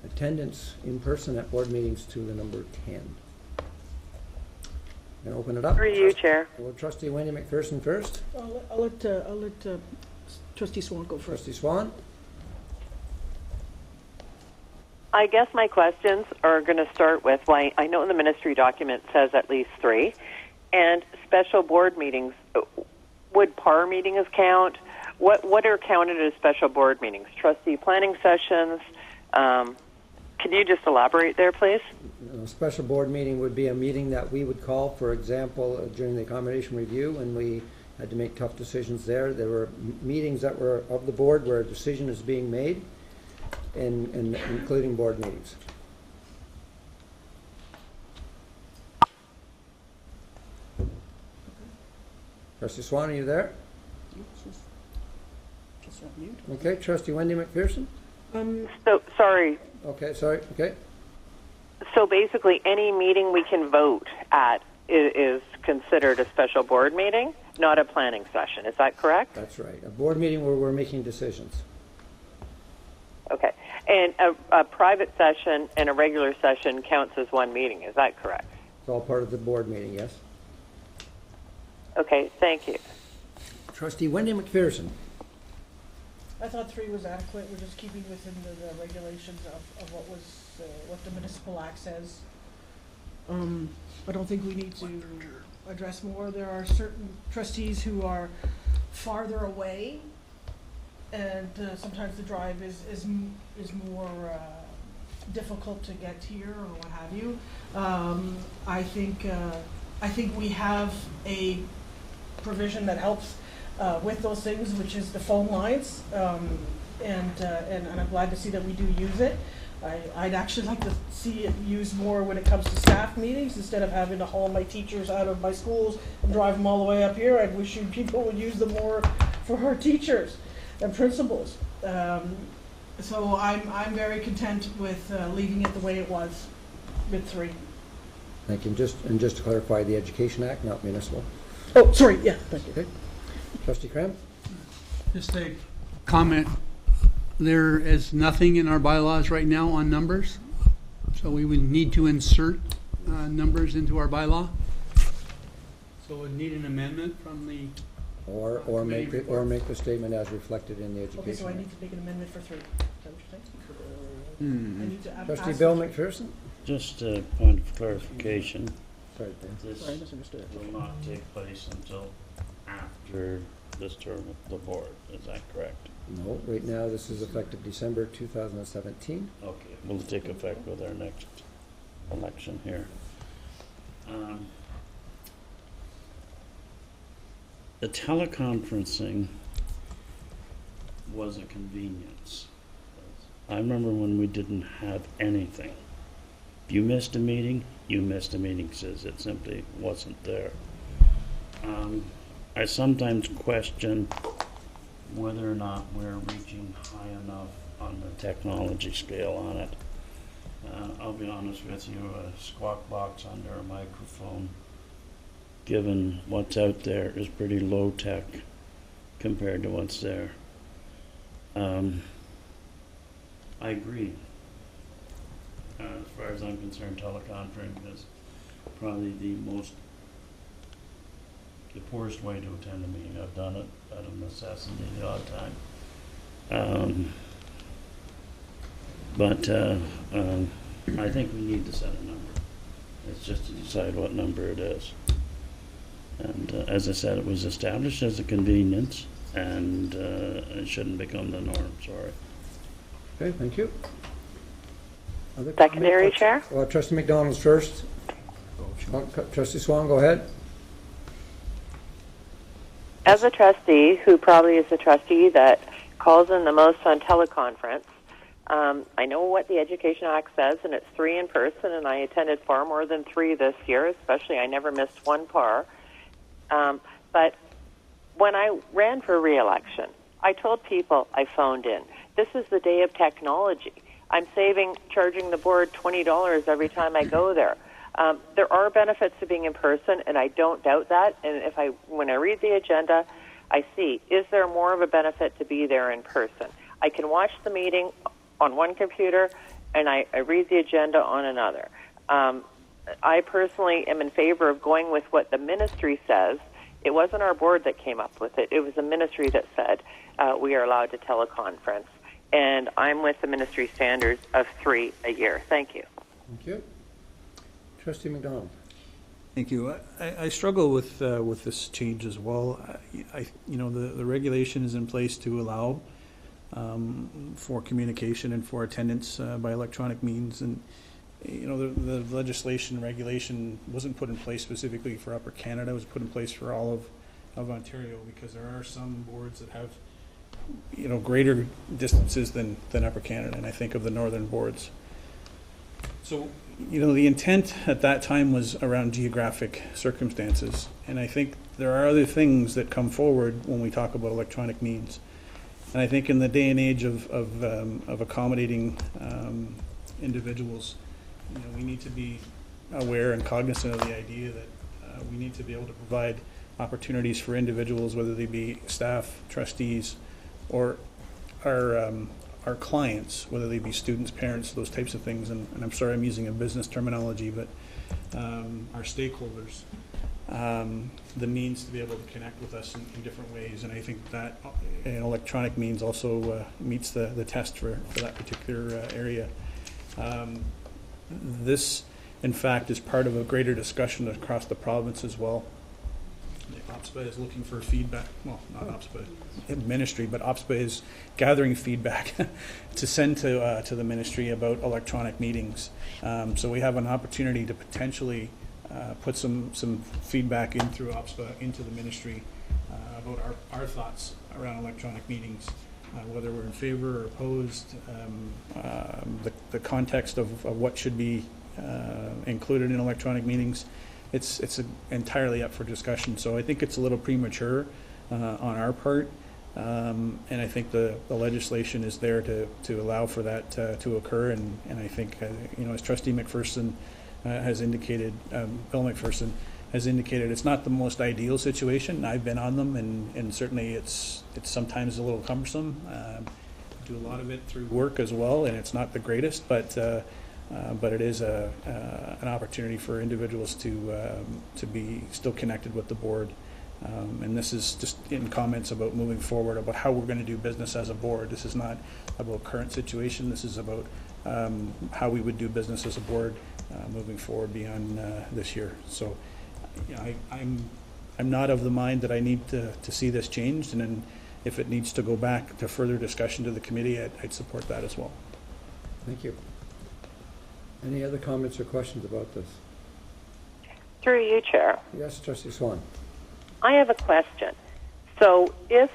attendance in person at board meetings to the number 10. I'm going to open it up. Through you, Chair. Well, Trustee Wendy McPherson first. I'll let Trustee Swan go first. Trustee Swan. I guess my questions are going to start with, why I know in the ministry document says at least 3, and special board meetings. Would PAR meetings count? What are counted as special board meetings? Trustee planning sessions? Can you just elaborate there, please? A special board meeting would be a meeting that we would call, for example, during the accommodation review when we had to make tough decisions there. There were meetings that were of the board where a decision is being made, and including board meetings. Trustee Swan, are you there? Okay, Trustee Wendy McPherson? So, sorry. Okay, sorry, okay. So basically, any meeting we can vote at is considered a special board meeting, not a planning session. Is that correct? That's right. A board meeting where we're making decisions. Okay. And a private session and a regular session counts as one meeting. Is that correct? It's all part of the board meeting, yes. Okay, thank you. Trustee Wendy McPherson. I thought 3 was adequate. We're just keeping within the regulations of what was, what the municipal act says. I don't think we need to address more. There are certain trustees who are farther away, and sometimes the drive is more difficult to get here or what have you. I think we have a provision that helps with those things, which is the phone lines, and I'm glad to see that we do use it. I'd actually like to see it used more when it comes to staff meetings, instead of having to haul my teachers out of my schools and drive them all the way up here. I'd wish people would use them more for our teachers and principals. So I'm very content with leaving it the way it was with 3. Thank you. And just to clarify, the Education Act, not municipal. Oh, sorry, yeah, thank you. Okay. Trustee Cram? Just a comment. There is nothing in our bylaws right now on numbers, so we would need to insert numbers into our bylaw. So we need an amendment from the Or make the statement as reflected in the Education Okay, so I Act. need to make an amendment for 3. Is that what you're saying? I need to Trustee ask Bill the- McPherson? Just a point of clarification. Sorry, Ben. This Sorry, I misunderstood. will not take place until after this term of the board. Is that correct? No, right now this is effective December 2017. Okay, will take effect with our next election here. The teleconferencing was a convenience. I remember when we didn't have anything. If you missed a meeting, you missed a meeting, because it simply wasn't there. I sometimes question whether or not we're reaching high enough on the technology scale on it. I'll be honest with you, a squawk box under a microphone, given what's out there, is pretty low tech compared to what's there. I agree. As far as I'm concerned, teleconferencing is probably the poorest way to attend a meeting. I've done it out of necessity the odd time. But I think we need to set a number. It's just to decide what number it is. And as I said, it was established as a convenience, and it shouldn't become the norm. Sorry. Okay, thank you. Other Secondary comments? Chair? Well, Trustee McDonald's first. Trustee Swan, go ahead. As a trustee, who probably is a trustee that calls in the most on teleconference, I know what the Education Act says, and it's 3 in person, and I attended far more than 3 this year, especially I never missed one par. But when I ran for re-election, I told people I phoned in. This is the day of technology. I'm charging the board $20 every time I go there. There are benefits to being in person, and I don't doubt that. And when I read the agenda, I see, is there more of a benefit to be there in person? I can watch the meeting on one computer, and I read the agenda on another. I personally am in favor of going with what the ministry says. It wasn't our board that came up with it. It was the ministry that said we are allowed to teleconference. And I'm with the ministry standards of 3 a year. Thank you. Thank you. Trustee McDonald. Thank you. I struggle with this change as well. The regulation is in place to allow for communication and for attendance by electronic means, and the legislation and regulation wasn't put in place specifically for Upper Canada. It was put in place for all of Ontario, because there are some boards that have greater distances than Upper Canada, and I think of the northern boards. So the intent at that time was around geographic circumstances, and I think there are other things that come forward when we talk about electronic means. And I think in the day and age of accommodating individuals, we need to be aware and cognizant of the idea that we need to be able to provide opportunities for individuals, whether they be staff, trustees, or our clients, whether they be students, parents, those types of things. And I'm sorry I'm using a business terminology, but our stakeholders. the means to be able to connect with us in different ways. And I think that electronic means also meets the test for that particular area. This, in fact, is part of a greater discussion across the province as well. The OPSPA is looking for feedback. Well, not OPSPA, ministry, but OPSPA is gathering feedback to send to the ministry about electronic meetings. So we have an opportunity to potentially put some feedback in through OPSPA into the ministry about our thoughts around electronic meetings, whether we're in favor or opposed, the context of what should be included in electronic meetings. It's entirely up for discussion. So I think it's a little premature on our part, and I think the legislation is there to allow for that to occur. And I think as Trustee McPherson has indicated, Bill McPherson has indicated, it's not the most ideal situation. I've been on them, and certainly it's sometimes a little cumbersome. Do a lot of it through work as well, and it's not the greatest, but it is an opportunity for individuals to be still connected with the board. And this is just in comments about moving forward, about how we're going to do business as a board. This is not about current situation. This is about how we would do business as a board moving forward beyond this year. So I'm not of the mind that I need to see this changed, and then if it needs to go back to further discussion to the committee, I'd support that as well. Thank you. Any other comments or questions about this? Through you, Chair. Yes, Trustee Swan. I have a question. So if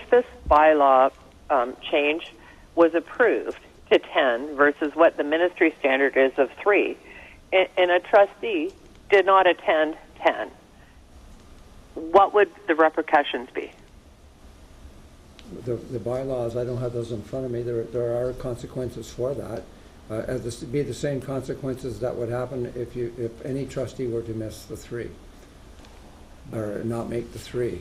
this bylaw change was approved to 10 versus what the ministry standard is of 3, and a trustee did not attend 10, what would the repercussions be? The bylaws, I don't have those in front of me. There are consequences for that. As this would be the same consequences that would happen if any trustee were to miss the 3 or not make the 3.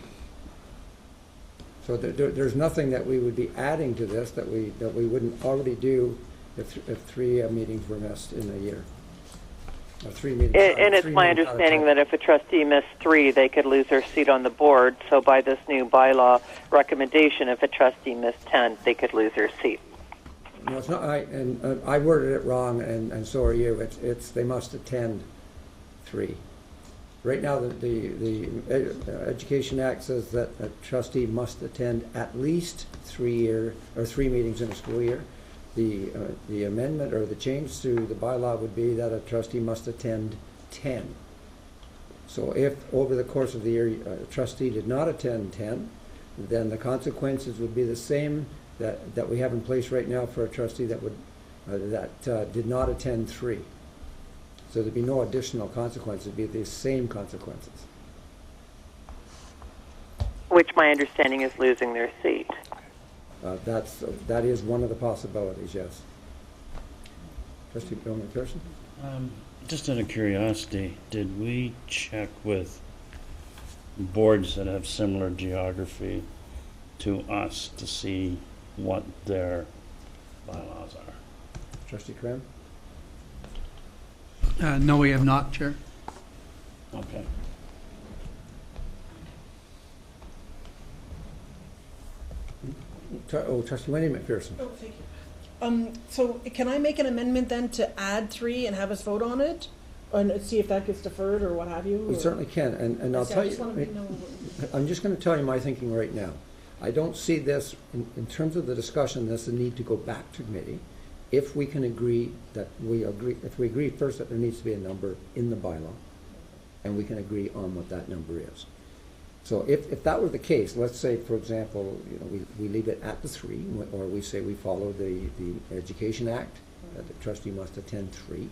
So there's nothing that we would be adding to this that we wouldn't already do if 3 meetings were missed in a year. Or 3 meetings. And it's my understanding that if a trustee missed 3, they could lose their seat on the board. So by this new bylaw recommendation, if a trustee missed 10, they could lose their seat. No, it's not. I worded it wrong, and so are you. It's they must attend 3. Right now, the Education Act says that a trustee must attend at least 3 meetings in a school year. The amendment or the change to the bylaw would be that a trustee must attend 10. So if over the course of the year a trustee did not attend 10, then the consequences would be the same that we have in place right now for a trustee that did not attend 3. So there'd be no additional consequences. It'd be the same consequences. Which my understanding is losing their seat. That is one of the possibilities, yes. Trustee Bill McPherson? Just out of curiosity, did we check with boards that have similar geography to us to see what their bylaws are? Trustee Cram? No, we have not, Chair. Okay. Trustee Wendy McPherson. Oh, thank you. So can I make an amendment then to add 3 and have us vote on it? And see if that gets deferred or what have you? We certainly can, and I'll tell you, I'm just going to tell you my thinking right now. I don't see this, in terms of the discussion, there's a need to go back to committee. If we can agree if we agree first that there needs to be a number in the bylaw, and we can agree on what that number is. So if that were the case, let's say, for example, we leave it at the 3, or we say we follow the Education Act, that the trustee must attend 3.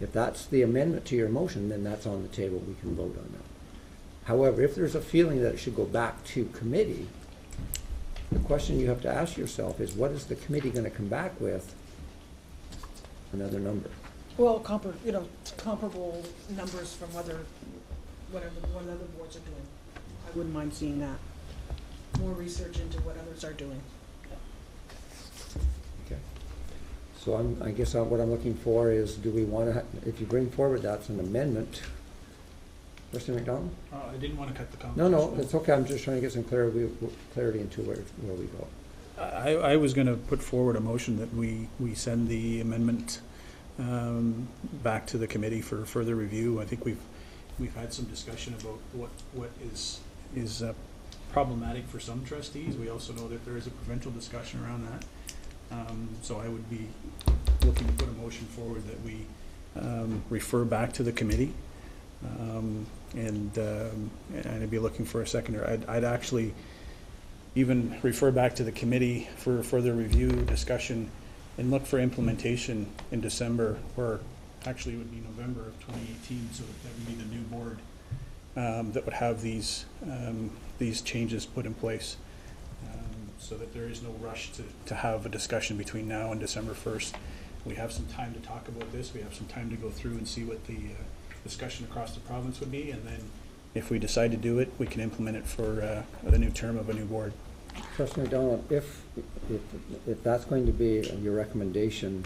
If that's the amendment to your motion, then that's on the table. We can vote on that. However, if there's a feeling that it should go back to committee, the question you have to ask yourself is, what is the committee going to come back with? Another number. Well, comparable numbers from what other boards are doing. I wouldn't mind seeing that. More research into what others are doing. Okay. So I guess what I'm looking for is, do we want to, if you bring forward that's an amendment, Trustee McDonald? I didn't want to cut the No, conversation. no, it's okay. I'm just trying to get some clarity into where we go. I was going to put forward a motion that we send the amendment back to the committee for further review. I think we've had some discussion about what is problematic for some trustees. We also know that there is a provincial discussion around that. So I would be looking to put a motion forward that we refer back to the committee. And I'd be looking for a seconder. I'd actually even refer back to the committee for further review, discussion, and look for implementation in December, or actually it would be November of 2018, so that would be the new board that would have these changes put in place, so that there is no rush to have a discussion between now and December 1st. We have some time to talk about this. We have some time to go through and see what the discussion across the province would be, and then if we decide to do it, we can implement it for the new term of a new board. Trustee McDonald, if that's going to be your recommendation,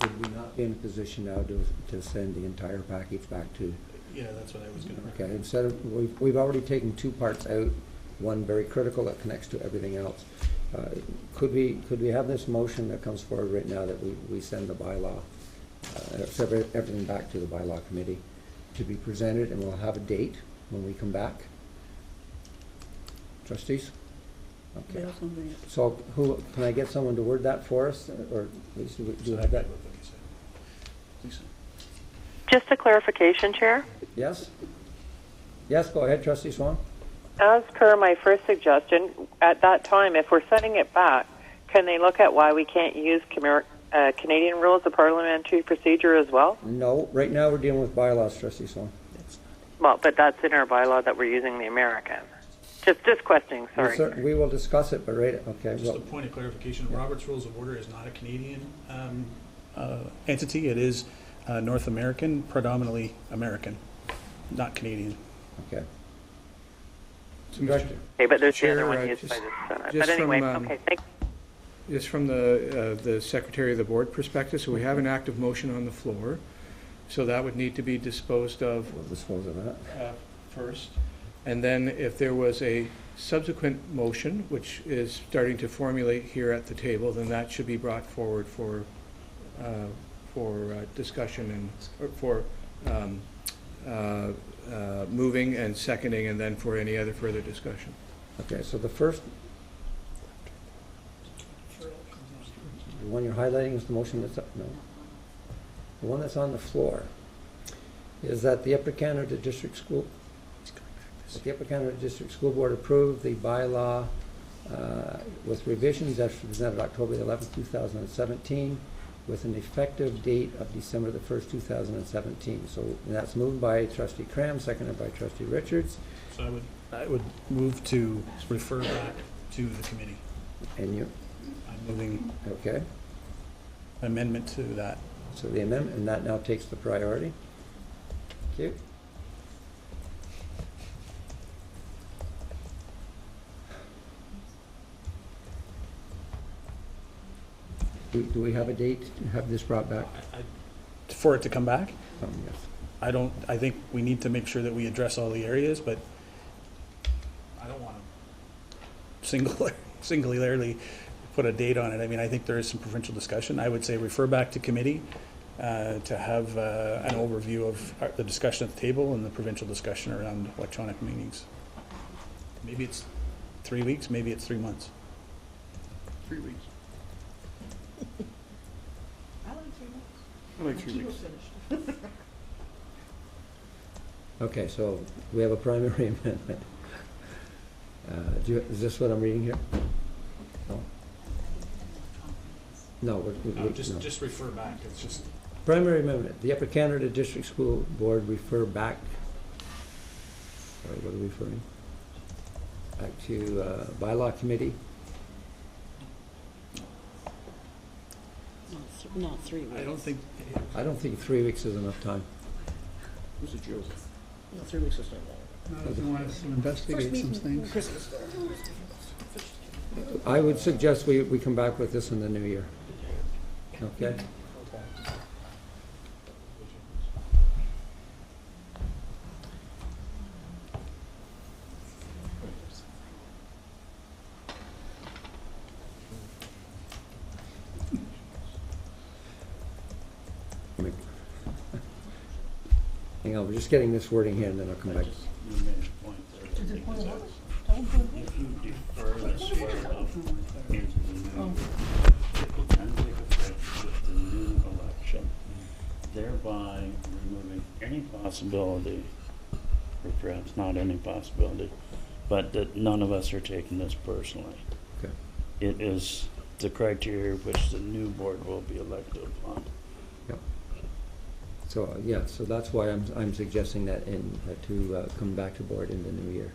would we not be in a position now to send the entire package back to? Yeah, that's what I was going to recommend. Okay, instead of, we've already taken two parts out, one very critical that connects to everything else. Could we have this motion that comes forward right now that we send the bylaw, send everything back to the bylaw committee to be presented, and we'll have a date when we come back? Trustees? Okay. So can I get someone to word that for us, or at least do you have that? Just a clarification, Chair. Yes? Yes, go ahead, Trustee Swan. As per my first suggestion, at that time, if we're sending it back, can they look at why we can't use Canadian rules of parliamentary procedure as well? No, right now we're dealing with bylaws, Trustee Swan. Well, but that's in our bylaw that we're using the American. Just questioning, sorry. We will discuss it, but okay. Just a point of clarification, Robert's Rules of Order is not a Canadian entity. It is North American, predominantly American, not Canadian. Okay. Okay, but there's Chair, the other one used by the Senate. just But anyway, from, okay, thanks. Just from the Secretary of the Board perspective, so we have an active motion on the floor, so that would need to be disposed of. We'll dispose of that first. And then if there was a subsequent motion, which is starting to formulate here at the table, then that should be brought forward for discussion and for moving and seconding, and then for any other further discussion. Okay, so the first, the one you're highlighting is the motion that's up, no. The one that's on the floor is that the Upper Canada District School Board approved the bylaw with revisions as presented October 11th, 2017, with an effective date of December the 1st, 2017. So that's moved by Trustee Cram, seconded by Trustee Richards. So I would move to refer back to the committee. And you? I'm moving. Okay. Amendment to that. So the amendment, and that now takes the priority. Thank you. Do we have a date to have this brought back? For it to come back? Yes. I think we need to make sure that we address all the areas, but I don't want to singularly put a date on it. I mean, I think there is some provincial discussion. I would say refer back to committee to have an overview of the discussion at the table and the provincial discussion around electronic meetings. Maybe it's 3 weeks, maybe it's 3 months. 3 weeks. I like 3 weeks. Okay, so we have a primary amendment. Is this what I'm reading here? No. No, just refer back. It's just primary amendment. The Upper Canada District School Board refer back. Sorry, what are we referring? Back to bylaw committee. Not 3 weeks. I don't think 3 weeks is enough time. It was a joke. No, 3 weeks is not long. Doesn't want us to investigate some things. I would suggest we come back with this in the new year. Okay? on, we're just getting this wording here, and then I'll come back. You made a point there. If you defer the swear of into the new, it will then take effect with the new election, thereby removing any possibility, or perhaps not any possibility, but that none of us are taking this personally. Okay. It is the criteria which the new board will be elected upon. Yep. So, yeah, so that's why I'm suggesting that to come back to board in the new year,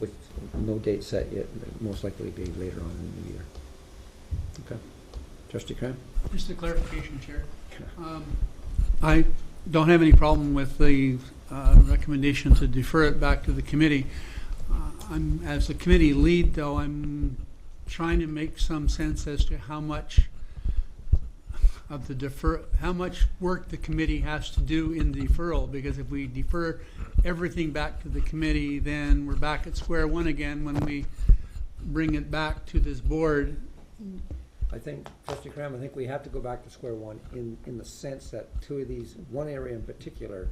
with no date set yet, but most likely be later on in the new year. Okay. Trustee Cram? Just a clarification, Chair. I don't have any problem with the recommendation to defer it back to the committee. As the committee lead, though, I'm trying to make some sense as to how much of the how much work the committee has to do in the deferral, because if we defer everything back to the committee, then we're back at square one again when we bring it back to this board. I think, Trustee Cram, I think we have to go back to square one in the sense that two of these, one area in particular,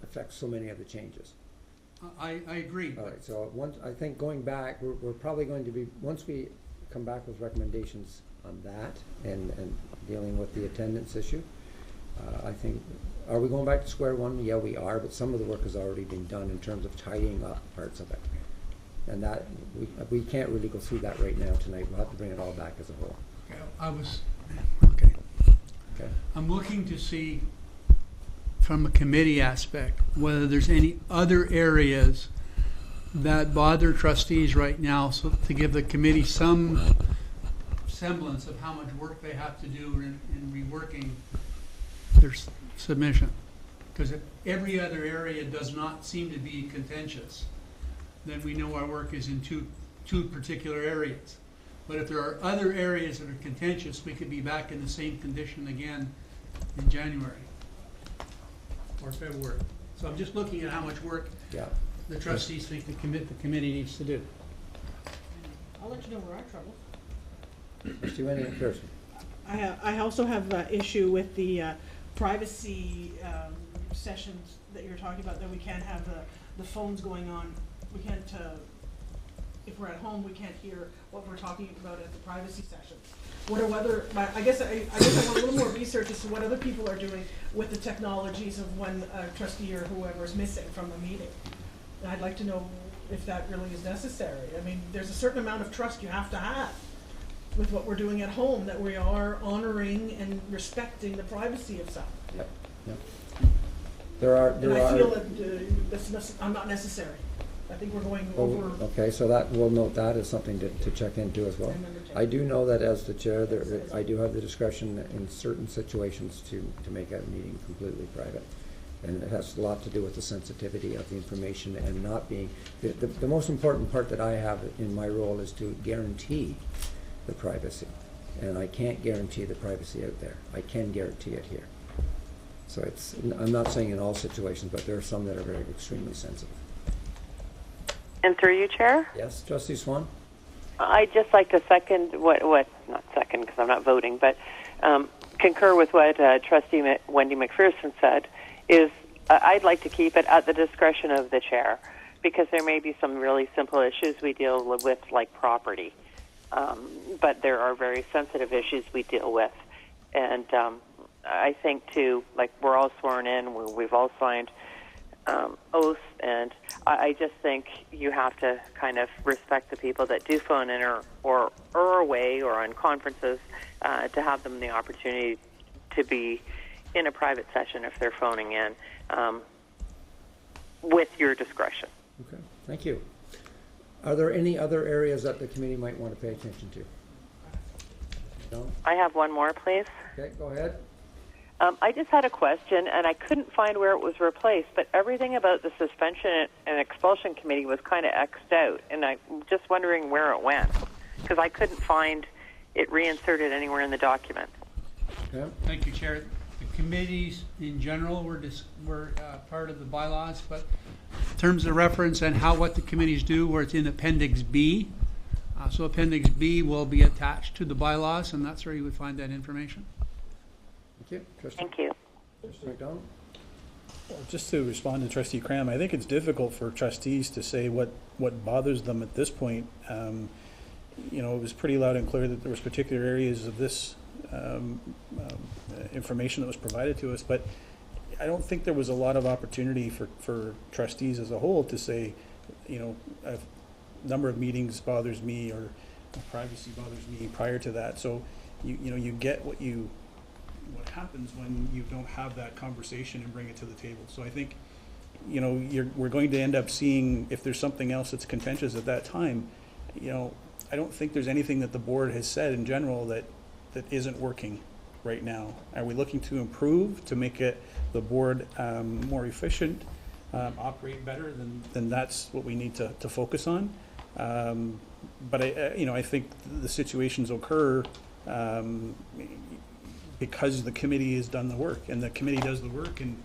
affects so many of the changes. I agree. All right, so I think going back, we're probably going to be, once we come back with recommendations on that and dealing with the attendance issue, I think, are we going back to square one? Yeah, we are, but some of the work has already been done in terms of tidying up parts of it. And that, we can't really go through that right now tonight. We'll have to bring it all back as a whole. Okay. Okay. I'm looking to see, from a committee aspect, whether there's any other areas that bother trustees right now, so to give the committee some semblance of how much work they have to do in reworking their submission. Because if every other area does not seem to be contentious, then we know our work is in two particular areas. But if there are other areas that are contentious, we could be back in the same condition again in January or February. So I'm just looking at how much work the trustees think the committee needs to do. I'll let you know where our trouble. Trustee Wendy McPherson. I also have an issue with the privacy sessions that you're talking about, that we can't have the phones going on. We can't, if we're at home, we can't hear what we're talking about at the privacy session. What are other, I guess I want a little more research as to what other people are doing with the technologies of when a trustee or whoever is missing from a meeting. And I'd like to know if that really is necessary. I mean, there's a certain amount of trust you have to have with what we're doing at home, that we are honoring and respecting the privacy of some. Yep. And I feel that that's not necessary. I think we're going over. Okay, so that, we'll note that as something to check into as well. I do know that as the chair, I do have the discretion in certain situations to make a meeting completely private. And it has a lot to do with the sensitivity of the information and not being, the most important part that I have in my role is to guarantee the privacy. And I can't guarantee the privacy out there. I can guarantee it here. So it's, I'm not saying in all situations, but there are some that are very extremely sensitive. And through you, Chair? Yes, Trustee Swan? I'd just like to second not second because I'm not voting, but concur with what Trustee Wendy McPherson said, is I'd like to keep it at the discretion of the chair, because there may be some really simple issues we deal with, like property. But there are very sensitive issues we deal with. And I think, too, like we're all sworn in, we've all signed oaths, and I just think you have to kind of respect the people that do phone in or away or on conferences, to have them the opportunity to be in a private session if they're phoning in, with your discretion. Okay, thank you. Are there any other areas that the committee might want to pay attention to? No? I have one more, please. Okay, go ahead. I just had a question, and I couldn't find where it was replaced, but everything about the suspension and expulsion committee was kind of X'd out, and I'm just wondering where it went, because I couldn't find it reinserted anywhere in the document. Okay. Thank you, Chair. The committees in general were part of the bylaws, but in terms of reference and what the committees do, where it's in Appendix B. So Appendix B will be attached to the bylaws, and that's where you would find that information. Thank you. Trustee. Thank you. Trustee McDonald? Just to respond to Trustee Cram, I think it's difficult for trustees to say what bothers them at this point. You know, it was pretty loud and clear that there was particular areas of this information that was provided to us, but I don't think there was a lot of opportunity for trustees as a whole to say, you know, a number of meetings bothers me or privacy bothers me prior to that. So you know, you get what happens when you don't have that conversation and bring it to the table. So I think, you know, we're going to end up seeing if there's something else that's contentious at that time. You know, I don't think there's anything that the board has said in general that isn't working right now. Are we looking to improve, to make the board more efficient, operate better? Then that's what we need to focus on. But I think the situations occur because the committee has done the work, and the committee does the work, and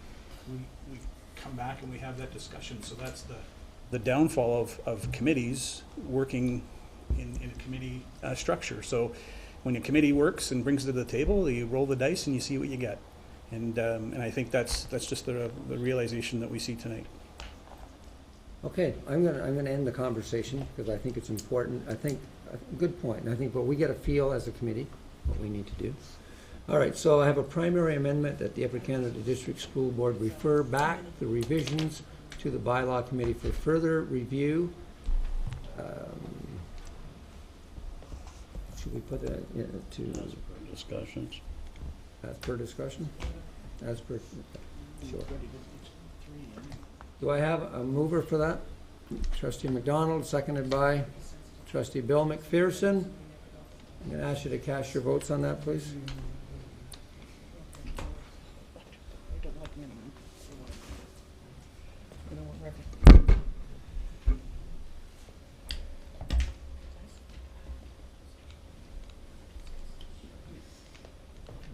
we come back and we have that discussion. So that's the downfall of committees working in a committee structure. So when a committee works and brings it to the table, you roll the dice and you see what you get. And I think that's just the realization that we see tonight. Okay, I'm gonna end the conversation because I think it's important. I think good point. And I think, but we get a feel as a committee what we need to do. All right, so I have a primary amendment that the Upper Canada District School Board refer back the revisions to the bylaw committee for further review. Should we put that to As per discussions? As per discussion? As per, sure. Do I have a mover for that? Trustee McDonald, seconded by Trustee Bill McPherson. I'm going to ask you to cast your votes on that, please.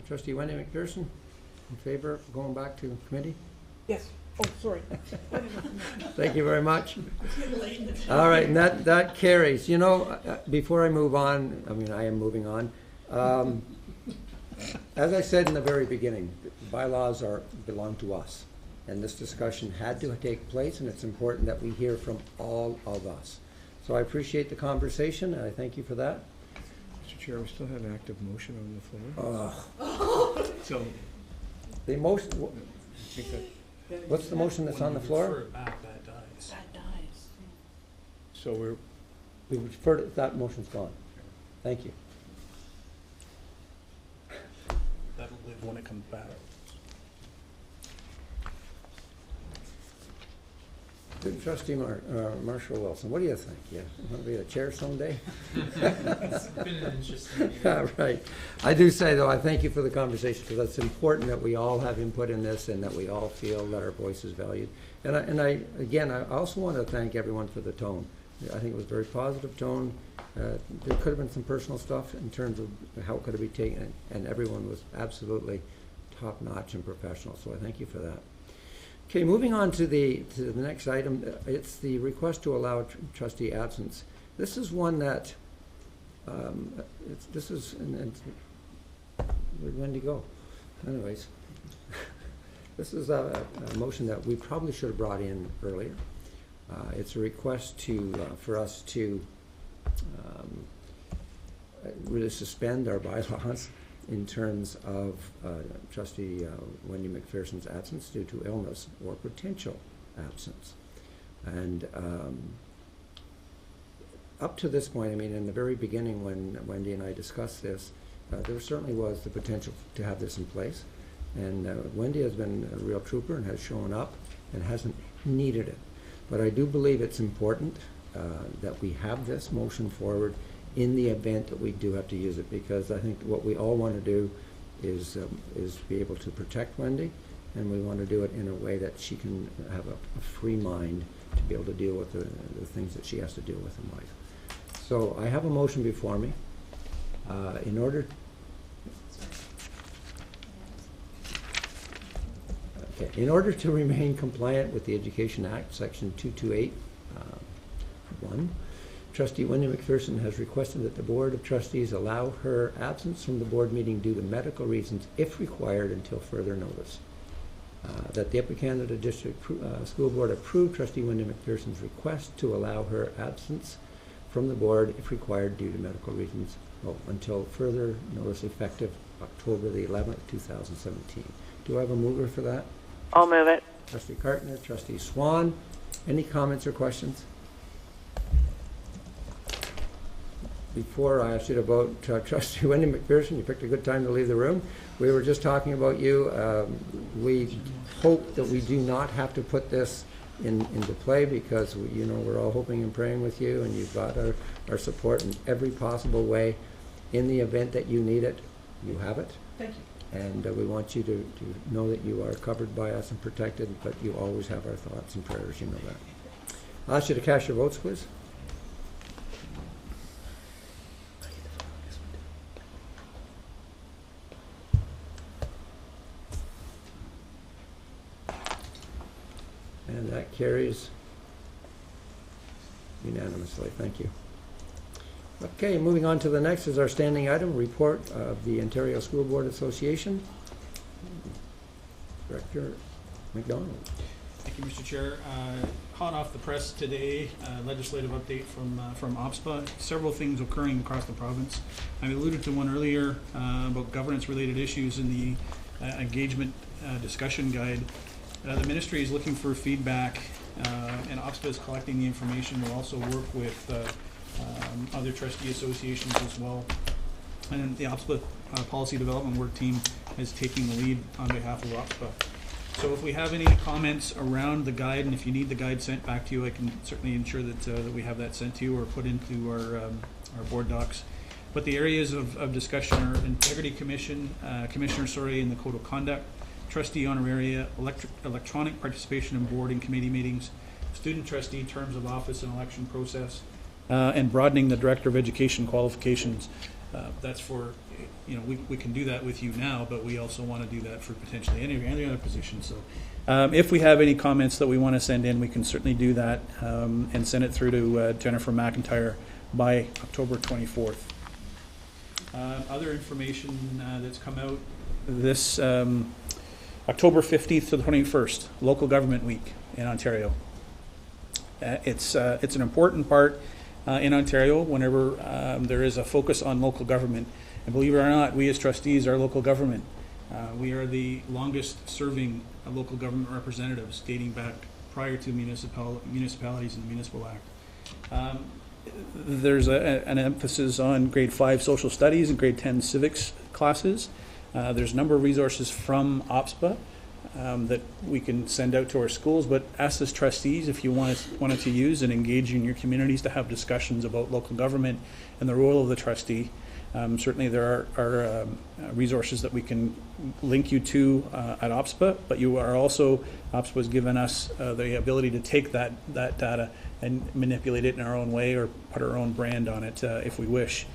Trustee Wendy McPherson, in favor of going back to committee? Yes. Oh, sorry. Thank you very much. All right, and that carries. You know, before I move on, I mean, I am moving on. As I said in the very beginning, bylaws belong to us, and this discussion had to take place, and it's important that we hear from all of us. So I appreciate the conversation, and I thank you for that. Mr. Chair, we still have active motion on the floor. So the motion. What's the motion that's on the floor? That dies. That dies. So we refer to that motion's gone. Thank you. That'll live when it comes back. Good Trustee Marshall Wilson, what do you think? You want to be a chair someday? It's been an interesting year. All right. I do say, though, I thank you for the conversation because it's important that we all have input in this and that we all feel that our voice is valued. And I also want to thank everyone for the tone. I think it was a very positive tone. There could have been some personal stuff in terms of how it could have been taken, and everyone was absolutely top-notch and professional. So I thank you for that. Okay, moving on to the next item, it's the request to allow trustee absence. This is one that, where'd Wendy go? Anyways, this is a motion that we probably should have brought in earlier. It's a request for us to really suspend our bylaws in terms of Trustee Wendy McPherson's absence due to illness or potential absence. And up to this point, I mean, in the very beginning when Wendy and I discussed this, there certainly was the potential to have this in place. And Wendy has been a real trooper and has shown up and hasn't needed it. But I do believe it's important that we have this motion forward in the event that we do have to use it, because I think what we all want to do is be able to protect Wendy, and we want to do it in a way that she can have a free mind to be able to deal with the things that she has to deal with in life. So I have a motion before me. In order to remain compliant with the Education Act, Section 228(1), Trustee Wendy McPherson has requested that the Board of Trustees allow her absence from the board meeting due to medical reasons if required until further notice. That the Upper Canada District School Board approve Trustee Wendy McPherson's request to allow her absence from the board if required due to medical reasons until further notice effective October the 11th, 2017. Do I have a mover for that? I'll move it. Trustee Cartner, Trustee Swan. Any comments or questions? Before I ask you to vote, Trustee Wendy McPherson, you picked a good time to leave the room. We were just talking about you. We hope that we do not have to put this into play because we're all hoping and praying with you, and you've got our support in every possible way. In the event that you need it, you have it. Thank you. And we want you to know that you are covered by us and protected, but you always have our thoughts and prayers, you know that. I'll ask you to cast your votes, please. And that carries unanimously. Thank you. Okay, moving on to the next is our standing item, report of the Ontario School Board Association. Director McDonald. Thank you, Mr. Chair. Hot off the press today, legislative update from OPSPA. Several things occurring across the province. I alluded to one earlier about governance-related issues in the engagement discussion guide. The ministry is looking for feedback, and OPSPA is collecting the information. We'll also work with other trustee associations as well. And the OPSPA policy development work team is taking the lead on behalf of OPSPA. So if we have any comments around the guide, and if you need the guide sent back to you, I can certainly ensure that we have that sent to you or put into our board docs. But the areas of discussion are Integrity Commission, Commissioner, in the Code of Conduct, Trustee Honoraria, electronic participation in board and committee meetings, Student Trustee terms of office and election process, and broadening the Director of Education qualifications. That's for, we can do that with you now, but we also want to do that for potentially any other position. So if we have any comments that we want to send in, we can certainly do that and send it through to Jennifer McIntyre by October 24th. Other information that's come out this October 15th to the 21st, Local Government Week in Ontario. It's an important part in Ontario whenever there is a focus on local government. And believe it or not, we as trustees are local government. We are the longest serving local government representatives dating back prior to municipalities and the Municipal Act. There's an emphasis on grade 5 social studies and grade 10 civics classes. There's a number of resources from OPSPA that we can send out to our schools, but us as trustees, if you wanted to use and engage in your communities to have discussions about local government and the role of the trustee, certainly there are resources that we can link you to at OPSPA, but you are also, OPSPA has given us the ability to take that data and manipulate it in our own way or put our own brand on it if we wish.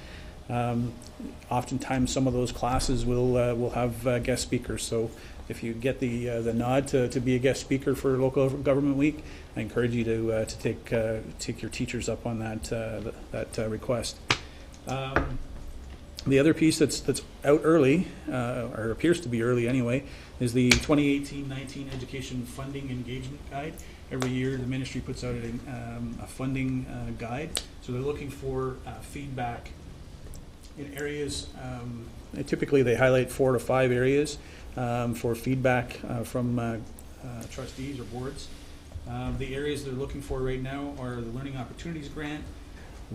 Oftentimes some of those classes will have guest speakers, so if you get the nod to be a guest speaker for Local Government Week, I encourage you to take your teachers up on that request. The other piece that's out early, or appears to be early anyway, is the 2018-19 Education Funding Engagement Guide. Every year the ministry puts out a funding guide, so they're looking for feedback in areas. Typically they highlight 4 to 5 areas for feedback from trustees or boards. The areas they're looking for right now are the Learning Opportunities Grant,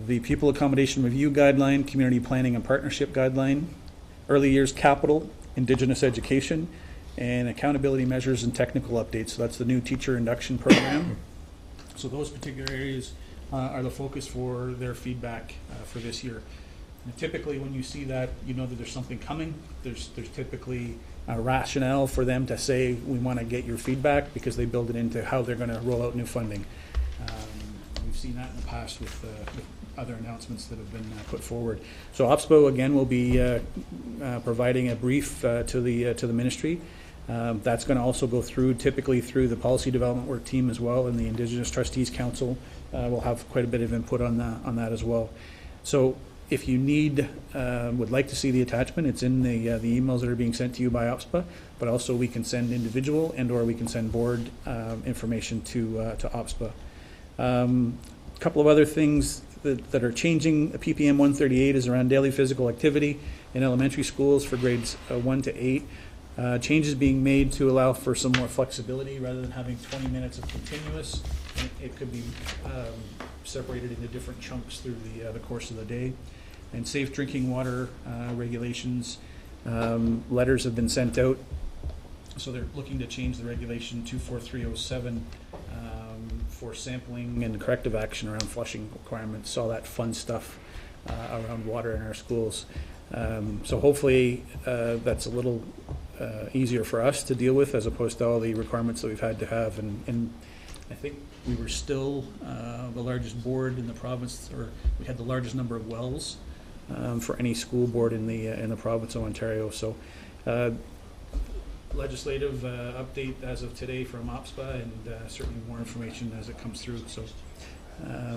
the Pupil Accommodation Review Guideline, Community Planning and Partnership Guideline, Early Years Capital, Indigenous Education, and Accountability Measures and Technical Updates. So that's the new teacher induction program. So those particular areas are the focus for their feedback for this year. And typically when you see that, you know that there's something coming. There's typically a rationale for them to say, we want to get your feedback, because they build it into how they're going to roll out new funding. We've seen that in the past with other announcements that have been put forward. So OPSPO again will be providing a brief to the ministry. That's going to also go typically through the policy development work team as well, and the Indigenous Trustees Council will have quite a bit of input on that as well. So If you would like to see the attachment, it's in the emails that are being sent to you by OPSPA, but also we can send individual or we can send board information to OPSPA. A couple of other things that are changing. PPM 138 is around daily physical activity in elementary schools for grades 1 to 8. Changes being made to allow for some more flexibility rather than having 20 minutes of continuous. It could be separated into different chunks through the course of the day. And safe drinking water regulations. Letters have been sent out. So they're looking to change the regulation 24307 for sampling and corrective action around flushing requirements, all that fun stuff around water in our schools. So hopefully that's a little easier for us to deal with as opposed to all the requirements that we've had to have. And I think we were still the largest board in the province, or we had the largest number of wells for any school board in the province of Ontario. So legislative update as of today from OPSPA, and certainly more information as it comes through. So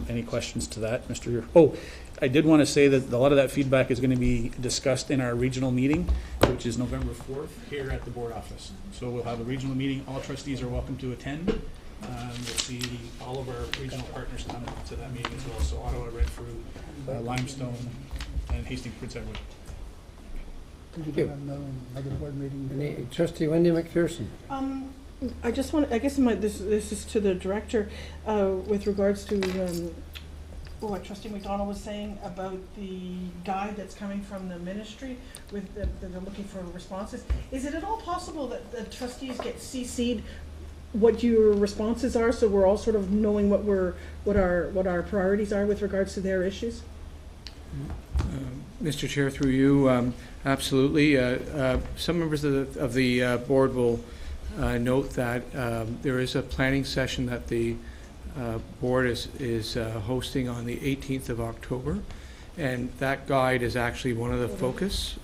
any questions to that, Mr. Oh, I did want to say that a lot of that feedback is going to be discussed in our regional meeting, which is November 4th here at the board office. So we'll have a regional meeting. All trustees are welcome to attend. We'll see all of our regional partners come to that meeting as well. So Ottawa, Redford, Limestone, and Hastings, Prince Edward. Thank you. Trustee Wendy McPherson. I just want, I guess this is to the director with regards to what Trustee McDonald was saying about the guide that's coming from the ministry with that they're looking for responses. Is it at all possible that the trustees get CC'd what your responses are, so we're all sort of knowing what our priorities are with regards to their issues? Mr. Chair, through you, absolutely. Some members of the board will note that there is a planning session that the board is hosting on the 18th of October, and that guide is actually one of the focus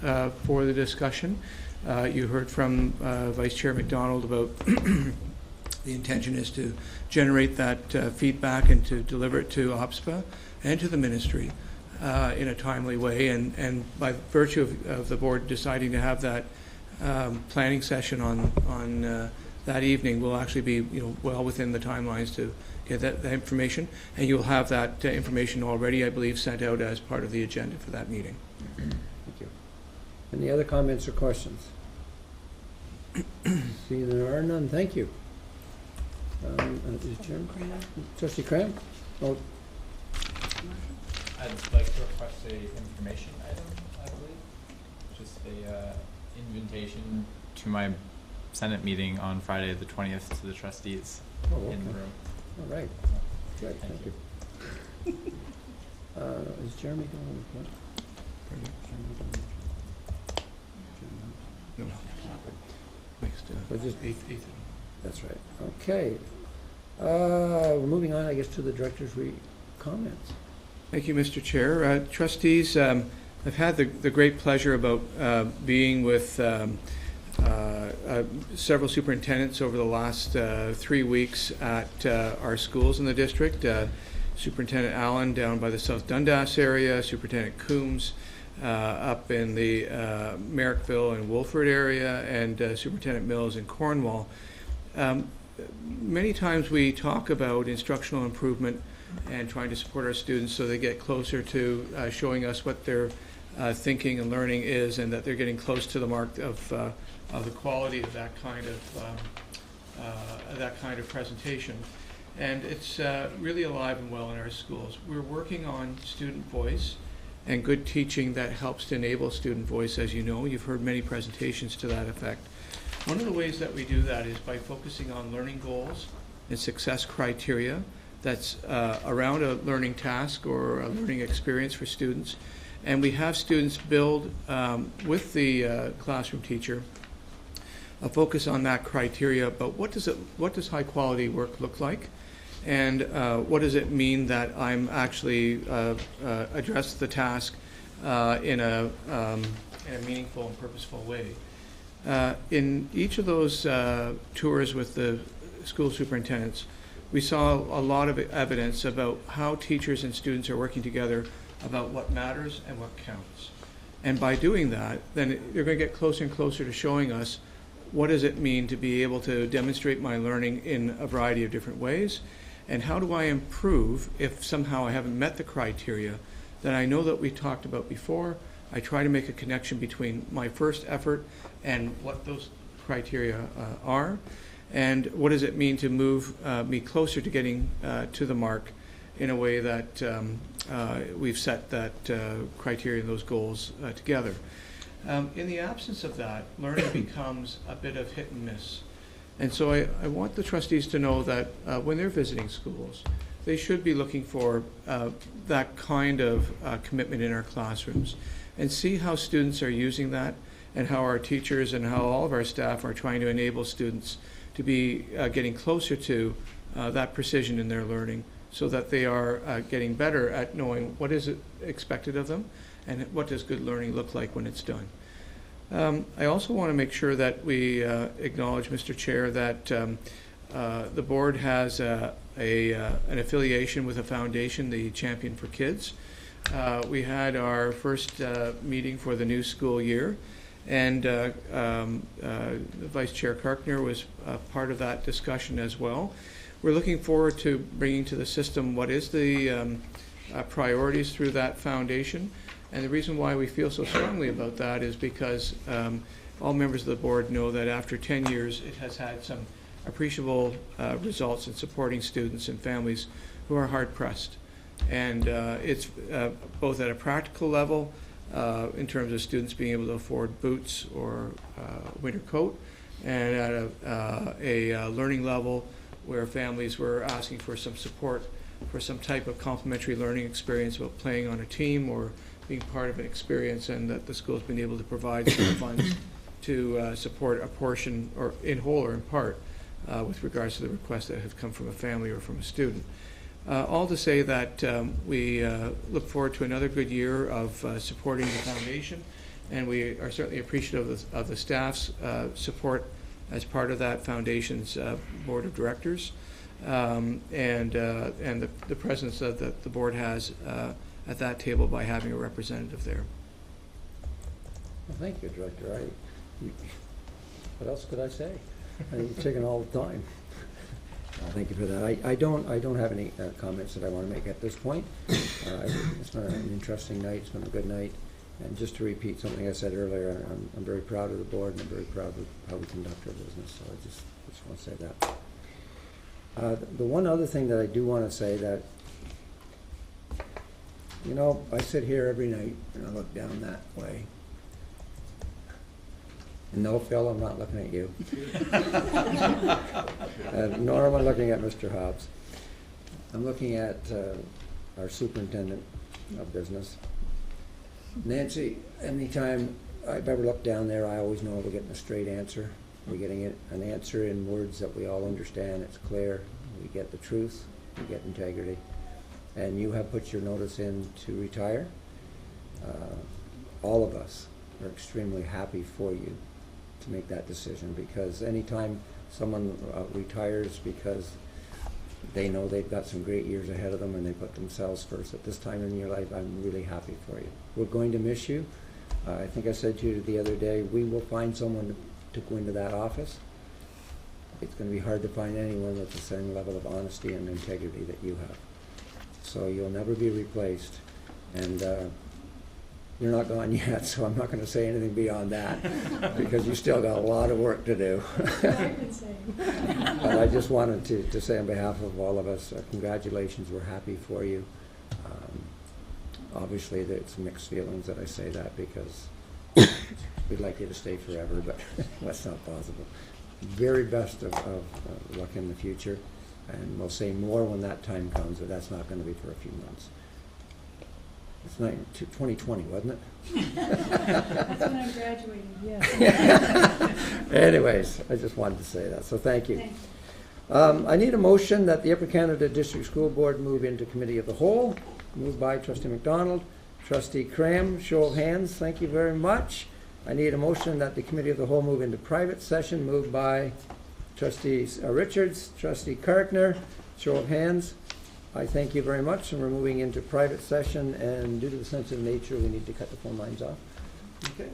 for the discussion. You heard from Vice Chair McDonald about the intention is to generate that feedback and to deliver it to OPSPA and to the ministry in a timely way, and by virtue of the board deciding to have that planning session on that evening, we'll actually be well within the timelines to get that information, and you'll have that information already, I believe, sent out as part of the agenda for that meeting. Thank you. Any other comments or questions? See, there are none. Thank you. Trustee Cram? Oh. I'd like to request a information item, I believe. Just a invitation to my Senate meeting on Friday the 20th to the trustees in the room. All right. Good. Thank you. Is Jeremy going to report? No. Next, eighth. That's right. Okay. We're moving on, I guess, to the director's comments. Thank you, Mr. Chair. Trustees, I've had the great pleasure about being with several superintendents over the last 3 weeks at our schools in the district. Superintendent Allen down by the South Dundas area, Superintendent Coombs up in the Merrickville and Wolford area, and Superintendent Mills in Cornwall. Many times we talk about instructional improvement and trying to support our students so they get closer to showing us what their thinking and learning is, and that they're getting close to the mark of the quality of that kind of presentation. And it's really alive and well in our schools. We're working on student voice and good teaching that helps to enable student voice. As you know, you've heard many presentations to that effect. One of the ways that we do that is by focusing on learning goals and success criteria that's around a learning task or a learning experience for students. And we have students build with the classroom teacher a focus on that criteria, but what does high quality work look like? And what does it mean that I'm actually address the task in a meaningful and purposeful way? In each of those tours with the school superintendents, we saw a lot of evidence about how teachers and students are working together about what matters and what counts. And by doing that, then you're going to get closer and closer to showing us what does it mean to be able to demonstrate my learning in a variety of different ways, and how do I improve if somehow I haven't met the criteria that I know that we talked about before. I try to make a connection between my first effort and what those criteria are, and what does it mean to move me closer to getting to the mark in a way that we've set that criteria and those goals together. In the absence of that, learning becomes a bit of hit and miss. And so I want the trustees to know that when they're visiting schools, they should be looking for that kind of commitment in our classrooms, and see how students are using that, and how our teachers and how all of our staff are trying to enable students to be getting closer to that precision in their learning, so that they are getting better at knowing what is expected of them and what does good learning look like when it's done. I also want to make sure that we acknowledge, Mr. Chair, that the board has an affiliation with a foundation, the Champion for Kids. We had our first meeting for the new school year, and Vice Chair Karkner was part of that discussion as well. We're looking forward to bringing to the system what is the priorities through that foundation. And the reason why we feel so strongly about that is because all members of the board know that after 10 years, it has had some appreciable results in supporting students and families who are hard-pressed. And it's both at a practical level, in terms of students being able to afford boots or a winter coat, and at a learning level where families were asking for some support for some type of complementary learning experience about playing on a team or being part of an experience, and that the school's been able to provide some funds to support a portion, or in whole or in part, with regards to the requests that have come from a family or from a student. All to say that we look forward to another good year of supporting the foundation, and we are certainly appreciative of the staff's support as part of that foundation's board of directors, and the presence that the board has at that table by having a representative there. Well, thank you, Director. What else could I say? You've taken all the time. Thank you for that. I don't have any comments that I want to make at this point. It's been an interesting night. It's been a good night. And just to repeat something I said earlier, I'm very proud of the board, and I'm very proud of how we conduct our business. So I just want to say that. The one other thing that I do want to say, that, you know, I sit here every night and I look down that way. And no, Phil, I'm not looking at you. Nor am I looking at Mr. Hobbs. I'm looking at our superintendent of business. Nancy, anytime I've ever looked down there, I always know we're getting a straight answer. We're getting an answer in words that we all understand. It's clear. We get the truth. We get integrity. And you have put your notice in to retire. All of us are extremely happy for you to make that decision, because anytime someone retires because they know they've got some great years ahead of them and they put themselves first at this time in your life, I'm really happy for you. We're going to miss you. I think I said to you the other day, we will find someone to go into that office. It's going to be hard to find anyone with the same level of honesty and integrity that you have. So you'll never be replaced. And you're not gone yet, so I'm not going to say anything beyond that, because you still got a lot of work to do. But I just wanted to say on behalf of all of us, congratulations. We're happy for you. Obviously, it's mixed feelings that I say that, because we'd like you to stay forever, but that's not possible. Very best of luck in the future, and we'll say more when that time comes, but that's not going to be for a few months. It's not 2020, wasn't it? That's when I graduated, yes. Anyways, I just wanted to say that, so thank you. I need a motion that the Upper Canada District School Board move into Committee of the Whole. Moved by Trustee McDonald. Trustee Cram, show of hands, thank you very much. I need a motion that the Committee of the Whole move into private session. Moved by Trustee Richards. Trustee Karkner, show of hands. I thank you very much, and we're moving into private session, and due to the sensitive nature, we need to cut the phone lines off. Okay.